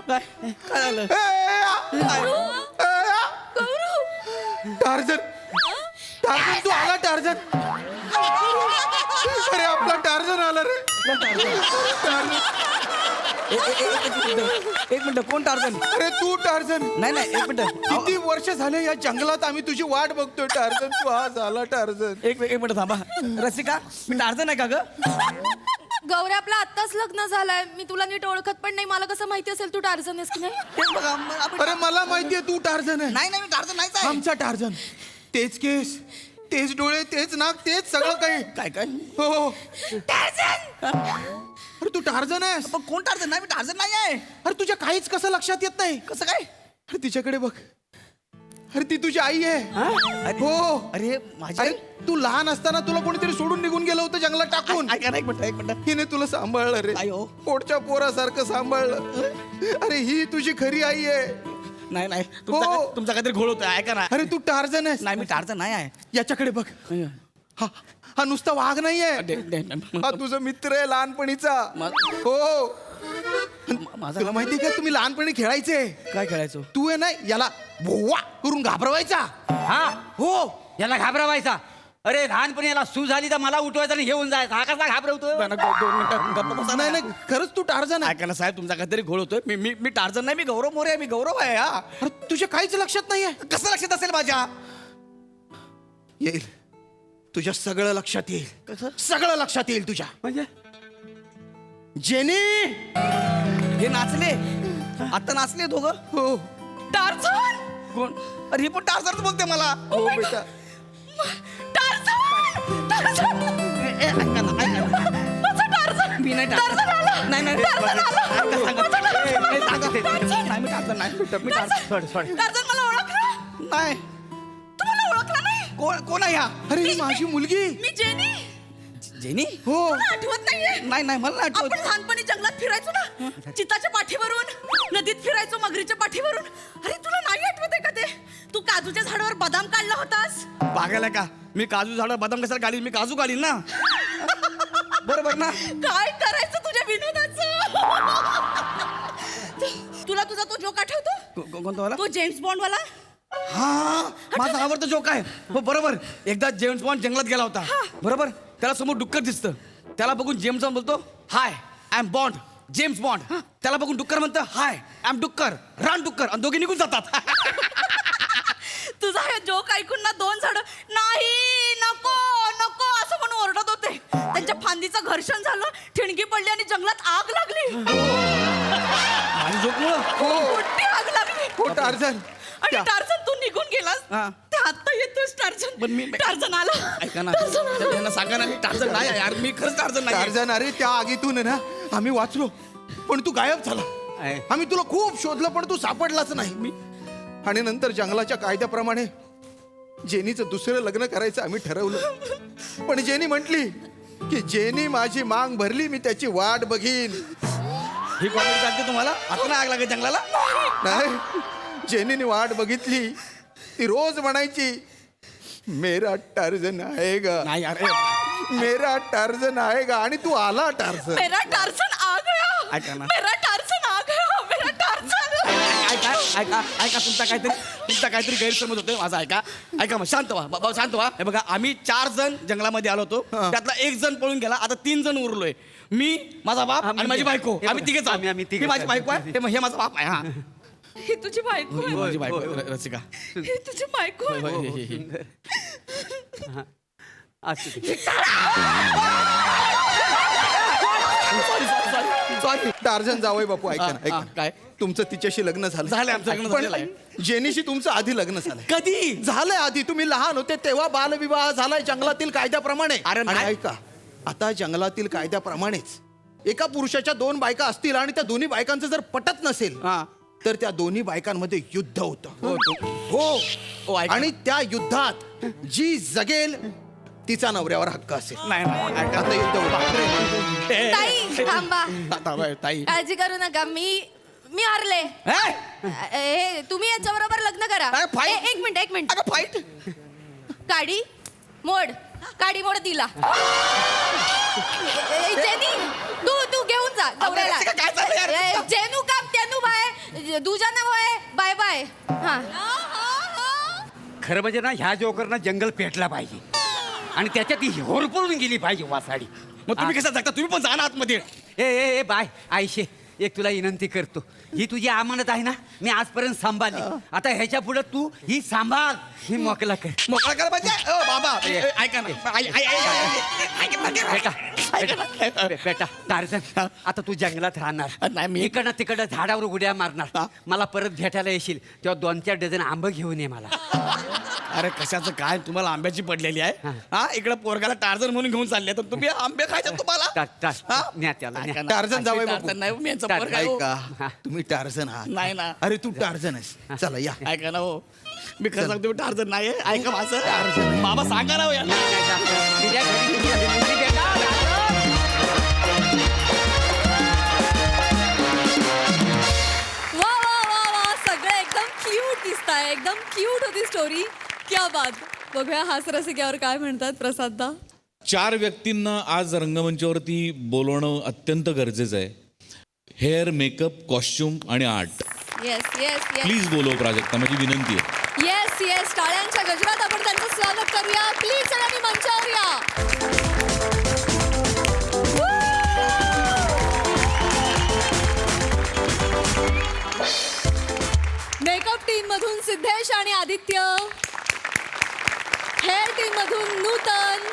[SPEAKER 11] काय झालं
[SPEAKER 12] टार्झन टार्झन तू आला टार्झन अरे आपला टार्झन आला रे
[SPEAKER 11] एक मिनिट कोण टार्झन
[SPEAKER 12] अरे तू टार्झन
[SPEAKER 11] नाही नाही एक मिनिट
[SPEAKER 12] किती वर्ष झाले या जंगलात आम्ही तुझी वाट बघतोय टार्झन तू आज आला टार्झन
[SPEAKER 11] एक मिनिट थांबा रसिका मी टार्झन आहे का ग
[SPEAKER 6] गौरी आपलं आत्ताच लग्न झालंय मी तुला नीट ओळखत पण नाही मला कसं माहिती असेल तू टार्झन आहेस की नाही
[SPEAKER 11] ते बघा,
[SPEAKER 12] अरे मला माहितीये तू टार्झन आहे
[SPEAKER 11] नाही मी टार्झन नाहीच आहे
[SPEAKER 12] आमचा टार्झन तेच केस तेच डोळे तेच नाक तेच सगळं काही
[SPEAKER 11] काय
[SPEAKER 12] हो अरे तू टार्झन आहेस
[SPEAKER 11] पण कोण टार्झन नाही मी टार्झन नाही आहे
[SPEAKER 12] अरे तुझ्या काहीच कसं लक्षात येत नाही
[SPEAKER 11] कसं काय
[SPEAKER 12] अरे तिच्याकडे बघ अरे ती तुझी आई आहे हो
[SPEAKER 11] अरे माझी
[SPEAKER 12] अरे तू लहान असताना तुला कोणीतरी सोडून निघून गेलं होतं जंगलात टाकून
[SPEAKER 11] ऐका ना, एक मिनिट
[SPEAKER 12] हिने तुला सांभाळलं रे
[SPEAKER 11] आई हो.
[SPEAKER 12] पोटच्या पोरासारखं सांभाळलं अरे ही तुझी खरी आई आहे
[SPEAKER 11] नाही
[SPEAKER 12] हो.
[SPEAKER 11] तुमचा काहीतरी घोळ होतोय ऐका ना
[SPEAKER 12] अरे तू टार्झन आहेस
[SPEAKER 11] नाही मी टार्झन नाही आहे
[SPEAKER 12] याच्याकडे बघ हा नुसता वाघ नाहीये हा तुझा मित्र आहे लहानपणीचा हो
[SPEAKER 11] माझा
[SPEAKER 12] तुला माहिती का तुम्ही लहानपणी खेळायचे
[SPEAKER 11] काय खेळायचो
[SPEAKER 12] तू आहे ना याला भोवा करून घाबरवायचा
[SPEAKER 13] हा
[SPEAKER 12] हो
[SPEAKER 13] याला घाबरवायचा अरे लहानपणी याला सू झाली तर मला उठवायचा आणि घेऊन जायचा हा कसा घाबरवतो
[SPEAKER 11] दोन मिनिटं गप्प बसा
[SPEAKER 12] नाही नाही खरंच तू टार्झन आहे
[SPEAKER 11] ऐका ना साहेब तुमचा काहीतरी घोळ होतोय मी टार्झन नाही मी गौरव मोरे आहे मी गौरव आहे हा
[SPEAKER 12] अरे तुझ्या काहीच लक्षात नाहीये
[SPEAKER 11] कसं लक्षात असेल माझ्या
[SPEAKER 12] येईल तुझ्या सगळं लक्षात येईल
[SPEAKER 11] कसं
[SPEAKER 12] सगळं लक्षात येईल तुझ्या
[SPEAKER 11] म्हणजे
[SPEAKER 12] जेनी
[SPEAKER 11] हे नाचले आता नाचले दोघं
[SPEAKER 12] हो
[SPEAKER 11] टार्झन कोण अरे हे पण टार्झन बोलते मला
[SPEAKER 12] हो बेटा
[SPEAKER 11] मी नाही टार्झन नाही मी टार्झन नाही मी टार्झन
[SPEAKER 5] मला ओळखलं
[SPEAKER 11] नाही
[SPEAKER 5] तुम्हाला ओळखलं नाही
[SPEAKER 11] कोण आहे हा
[SPEAKER 12] अरे ही माझी मुलगी
[SPEAKER 5] मी जेनी
[SPEAKER 11] जेनी
[SPEAKER 12] हो
[SPEAKER 5] आठवत नाहीये
[SPEAKER 11] नाही मला नाही
[SPEAKER 5] आपण
[SPEAKER 11] आठवत
[SPEAKER 5] लहानपणी जंगलात फिरायचो ना चिताच्या पाठीवरून नदीत फिरायचो मगरीच्या पाठीवरून अरे तुला नाही आठवत आहे का ते तू काजूच्या झाडावर बदाम काढला होतास
[SPEAKER 11] बागायला का मी काजू झाड बदाम कशाला काढील मी काजू काढील ना बरोबर ना
[SPEAKER 5] काय करायचं तुझ्या विनोदाचं तुला तुझा तो जोक आठवतो
[SPEAKER 11] कोणता वाला
[SPEAKER 5] तो जेम्स बॉन्ड वाला
[SPEAKER 11] हा माझा आवडता जोक आहे हो बरोबर एकदा जेम्स बॉन्ड जंगलात गेला होता बरोबर त्याला समोर डुक्कर दिसतं त्याला बघून जेम्स बॉन्ड बोलतो hi I am Bond James Bond त्याला बघून डुक्कर म्हणतं हाय आय एम डुक्कर रान डुक्कर आणि दोघे निघून जातात
[SPEAKER 5] तुझा हे जोक ऐकून ना दोन झाड नाही नको नको असं म्हणून ओरडत होते त्यांच्या फांदीचं घर्षण झालं ठिणगी पडली आणि जंगलात आग लागली
[SPEAKER 11] माझ्या जोकमुळं
[SPEAKER 5] मोठी आग लागली
[SPEAKER 12] हो टार्झन
[SPEAKER 5] आणि टार्झन तू निघून गेलास
[SPEAKER 11] हा.
[SPEAKER 5] ते आता येतोस टार्झन टार्झन आला
[SPEAKER 11] ऐका ना त्यांना सांगा ना मी टार्झन नाही आहे यार मी खरंच टार्झन नाही आहे.
[SPEAKER 12] टार्झन अरे त्या आगीतून आहे ना आम्ही वाचलो पण तू गायब झाला आम्ही तुला खूप शोधलं पण तू सापडलाच नाही आणि नंतर जंगलाच्या कायद्याप्रमाणे जेनीचं दुसरं लग्न करायचं आम्ही ठरवलं पण जेनी म्हटली की जेनी माझी मांग भरली मी त्याची वाट बघीन
[SPEAKER 11] ही कॉमेडी चालते तुम्हाला आता नाही आग लागेल जंगलाला
[SPEAKER 12] नाही जेनीने वाट बघितली ती रोज म्हणायची मेरा टार्झन आएगा
[SPEAKER 11] नाही अरे
[SPEAKER 12] मेरा टार्झन आएगा आणि तू आला टार्झन
[SPEAKER 5] मेरा टार्झन आ गया
[SPEAKER 11] ऐका ना.
[SPEAKER 5] मेरा टार्झन आ गया मेरा टार्झन
[SPEAKER 11] ऐका तुमचा काहीतरी गैरसमज होतोय माझा ऐका मग शांत व्हा बाबा शांत व्हा हे बघा आम्ही 4 जण जंगलामध्ये आलो होतो त्यातला 1 जण पळून गेला आता 3 जण उरलोय मी माझा बाप आणि माझी बायको आम्ही तिघेच आम्ही माझी बायको आहे हे माझा बाप आहे हा
[SPEAKER 5] ही तुझी बायको आहे.
[SPEAKER 11] माझी बायको रसिका
[SPEAKER 5] ही तुझी बायको आहे.
[SPEAKER 12] सॉरी टार्झन जावई बापू ऐका ना, ऐका ना.
[SPEAKER 11] काय
[SPEAKER 12] तुमचं तिच्याशी लग्न झालं
[SPEAKER 11] झालंय, आमचं लग्न
[SPEAKER 12] पण
[SPEAKER 11] झालेलं आहे.
[SPEAKER 12] जेनीशी तुमचं आधी लग्न झालंय
[SPEAKER 11] कधी
[SPEAKER 12] झालंय आधी तुम्ही लहान होते तेव्हा बालविवाह झालाय जंगलातील कायद्याप्रमाणे
[SPEAKER 11] अरे
[SPEAKER 12] आणि
[SPEAKER 11] नाही.
[SPEAKER 12] ऐका आता जंगलातील कायद्याप्रमाणेच एका पुरुषाच्या 2 बायका असतील आणि त्या दोन्ही बायकांचं जर पटत नसेल
[SPEAKER 11] हा
[SPEAKER 12] तर त्या दोन्ही बायकांमध्ये युद्ध होतं हो
[SPEAKER 11] ऐका.
[SPEAKER 12] आणि त्या युद्धात जी जगेल तिचा नवऱ्यावर हक्क असेल
[SPEAKER 11] नाही ऐका
[SPEAKER 12] आता युद्ध होतं.
[SPEAKER 6] ताई थांबा
[SPEAKER 11] ताई
[SPEAKER 6] काळजी करू नका मी हारले हे तुम्ही याच्याबरोबर लग्न करा
[SPEAKER 11] अरे, fight.
[SPEAKER 6] एक मिनिट
[SPEAKER 11] अगं फाईट
[SPEAKER 6] काडी मोड दिला जेनी तू घेऊन जा का गौऱ्याला जेनू काम तेनू बाय दुजा नाव आहे बाय बाय हा
[SPEAKER 13] खरं म्हणजे ना ह्या जोकरना जंगल पेटला पाहिजे आणि त्याच्यात ती होरपळून गेली पाहिजे वासाडी.
[SPEAKER 11] मग तुम्ही कसं जगता? तुम्ही पण जा ना आतमध्ये.
[SPEAKER 13] ए बाय आयशे एक तुला विनंती करतो. ही तुझी अमानत आहे ना, मी आजपर्यंत सांभाळली. आता ह्याच्या पुढे तू ही सांभाळ. ही मोकळा कर.
[SPEAKER 11] मोकळा कर पाहिजे. बाबा ऐका ना.
[SPEAKER 13] बेटा टार्झन आता तू जंगलात राहणार नाही. मी इकडनं तिकडं झाडावर उड्या मारणार. मला परत भेटायला येशील तेव्हा 2-4 डझन आंब घेऊन ये मला.
[SPEAKER 11] अरे कशाचं काय तुम्हाला आंब्याची पडलेली आहे. हा इकडे पोरगाला टार्झन म्हणून घेऊन चालले तर तुम्ही आंबे खायचे तुम्हाला.
[SPEAKER 12] टार्झन जावई बापू.
[SPEAKER 11] नाही मी यांचा पोरगा आहे हो.
[SPEAKER 12] ऐका तुम्ही टार्झन आहात
[SPEAKER 11] नाही ना.
[SPEAKER 12] अरे तू टार्झन आहेस. चला या.
[SPEAKER 11] ऐका ना हो. मी खरं सांगतो टार्झन नाही आहे. ऐका माझं बाबा सांगा ना हो यांना.
[SPEAKER 3] वा वा वा वा सगळे एकदम क्यूट दिसताय. एकदम क्यूट होती स्टोरी. क्या बात. बघूया हास्यरसिकावर काय म्हणतात प्रसाददा.
[SPEAKER 8] 4 व्यक्तींना आज रंगमंचावरती बोलवणं अत्यंत गरजेचं आहे. हेअर, मेकअप, कॉस्ट्युम आणि art.
[SPEAKER 3] Yes yes yes
[SPEAKER 8] please बोलव प्राजक्ता, माझी विनंती आहे.
[SPEAKER 3] येस येस टाळ्यांच्या गजरात आपण त्यांचं स्वागत करूया. प्लीज सगळ्यांनी मंचावर या. मेकअप टीम मधून सिद्धेश आणि आदित्य, हेअर टीम मधून नूतन,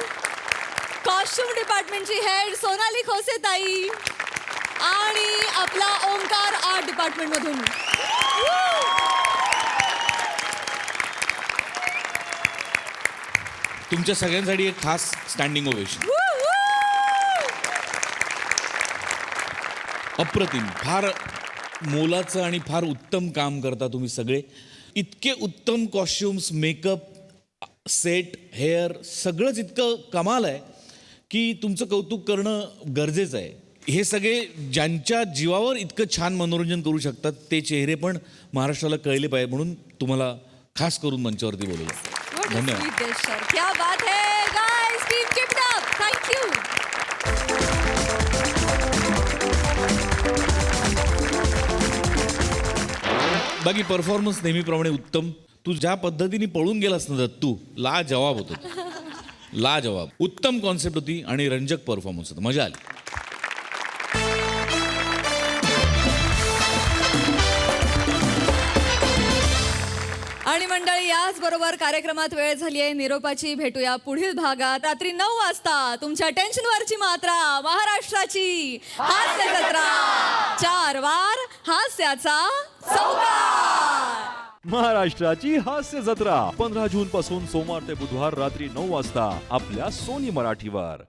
[SPEAKER 3] कॉस्ट्युम डिपार्टमेंटची हेड सोनाली खोसेताई आणि आपला ओंकार आर्ट डिपार्टमेंट मधून.
[SPEAKER 8] तुमच्या सगळ्यांसाठी एक खास स्टँडिंग ओवेशन. अप्रतिम, फार मोलाचं आणि फार उत्तम काम करता तुम्ही सगळे. इतके उत्तम कॉस्ट्युम्स, मेकअप, सेट, हेअर सगळंच इतकं कमाल आहे की तुमचं कौतुक करणं गरजेचं आहे. हे सगळे ज्यांच्या जीवावर इतकं छान मनोरंजन करू शकतात ते चेहरे पण महाराष्ट्राला कळले पाहिजे म्हणून तुम्हाला खास करून मंचावरती बोलवलं. धन्यवाद.
[SPEAKER 3] क्या बात है guys. Team keep it up. Thank you.
[SPEAKER 8] बाकी परफॉर्मन्स नेहमीप्रमाणे उत्तम. तू ज्या पद्धतीने पळून गेलास ना तू लाजवाब होतो. लाजवाब. उत्तम कॉन्सेप्ट होती आणि रंजक परफॉर्मन्स होता. मजा आली.
[SPEAKER 3] आणि मंडळी याचबरोबर कार्यक्रमात वेळ झाली आहे निरोपाची. भेटूया पुढील भागात रात्री 9 वाजता. तुमच्या टेन्शनवरची मात्रा महाराष्ट्राची हास्य जत्रा. 4 वार हास्याचा चौकार.
[SPEAKER 17] महाराष्ट्राची हास्य जत्रा 15 जून पासून सोमवार ते बुधवार रात्री 9 वाजता आपल्या सोनी मराठीवर.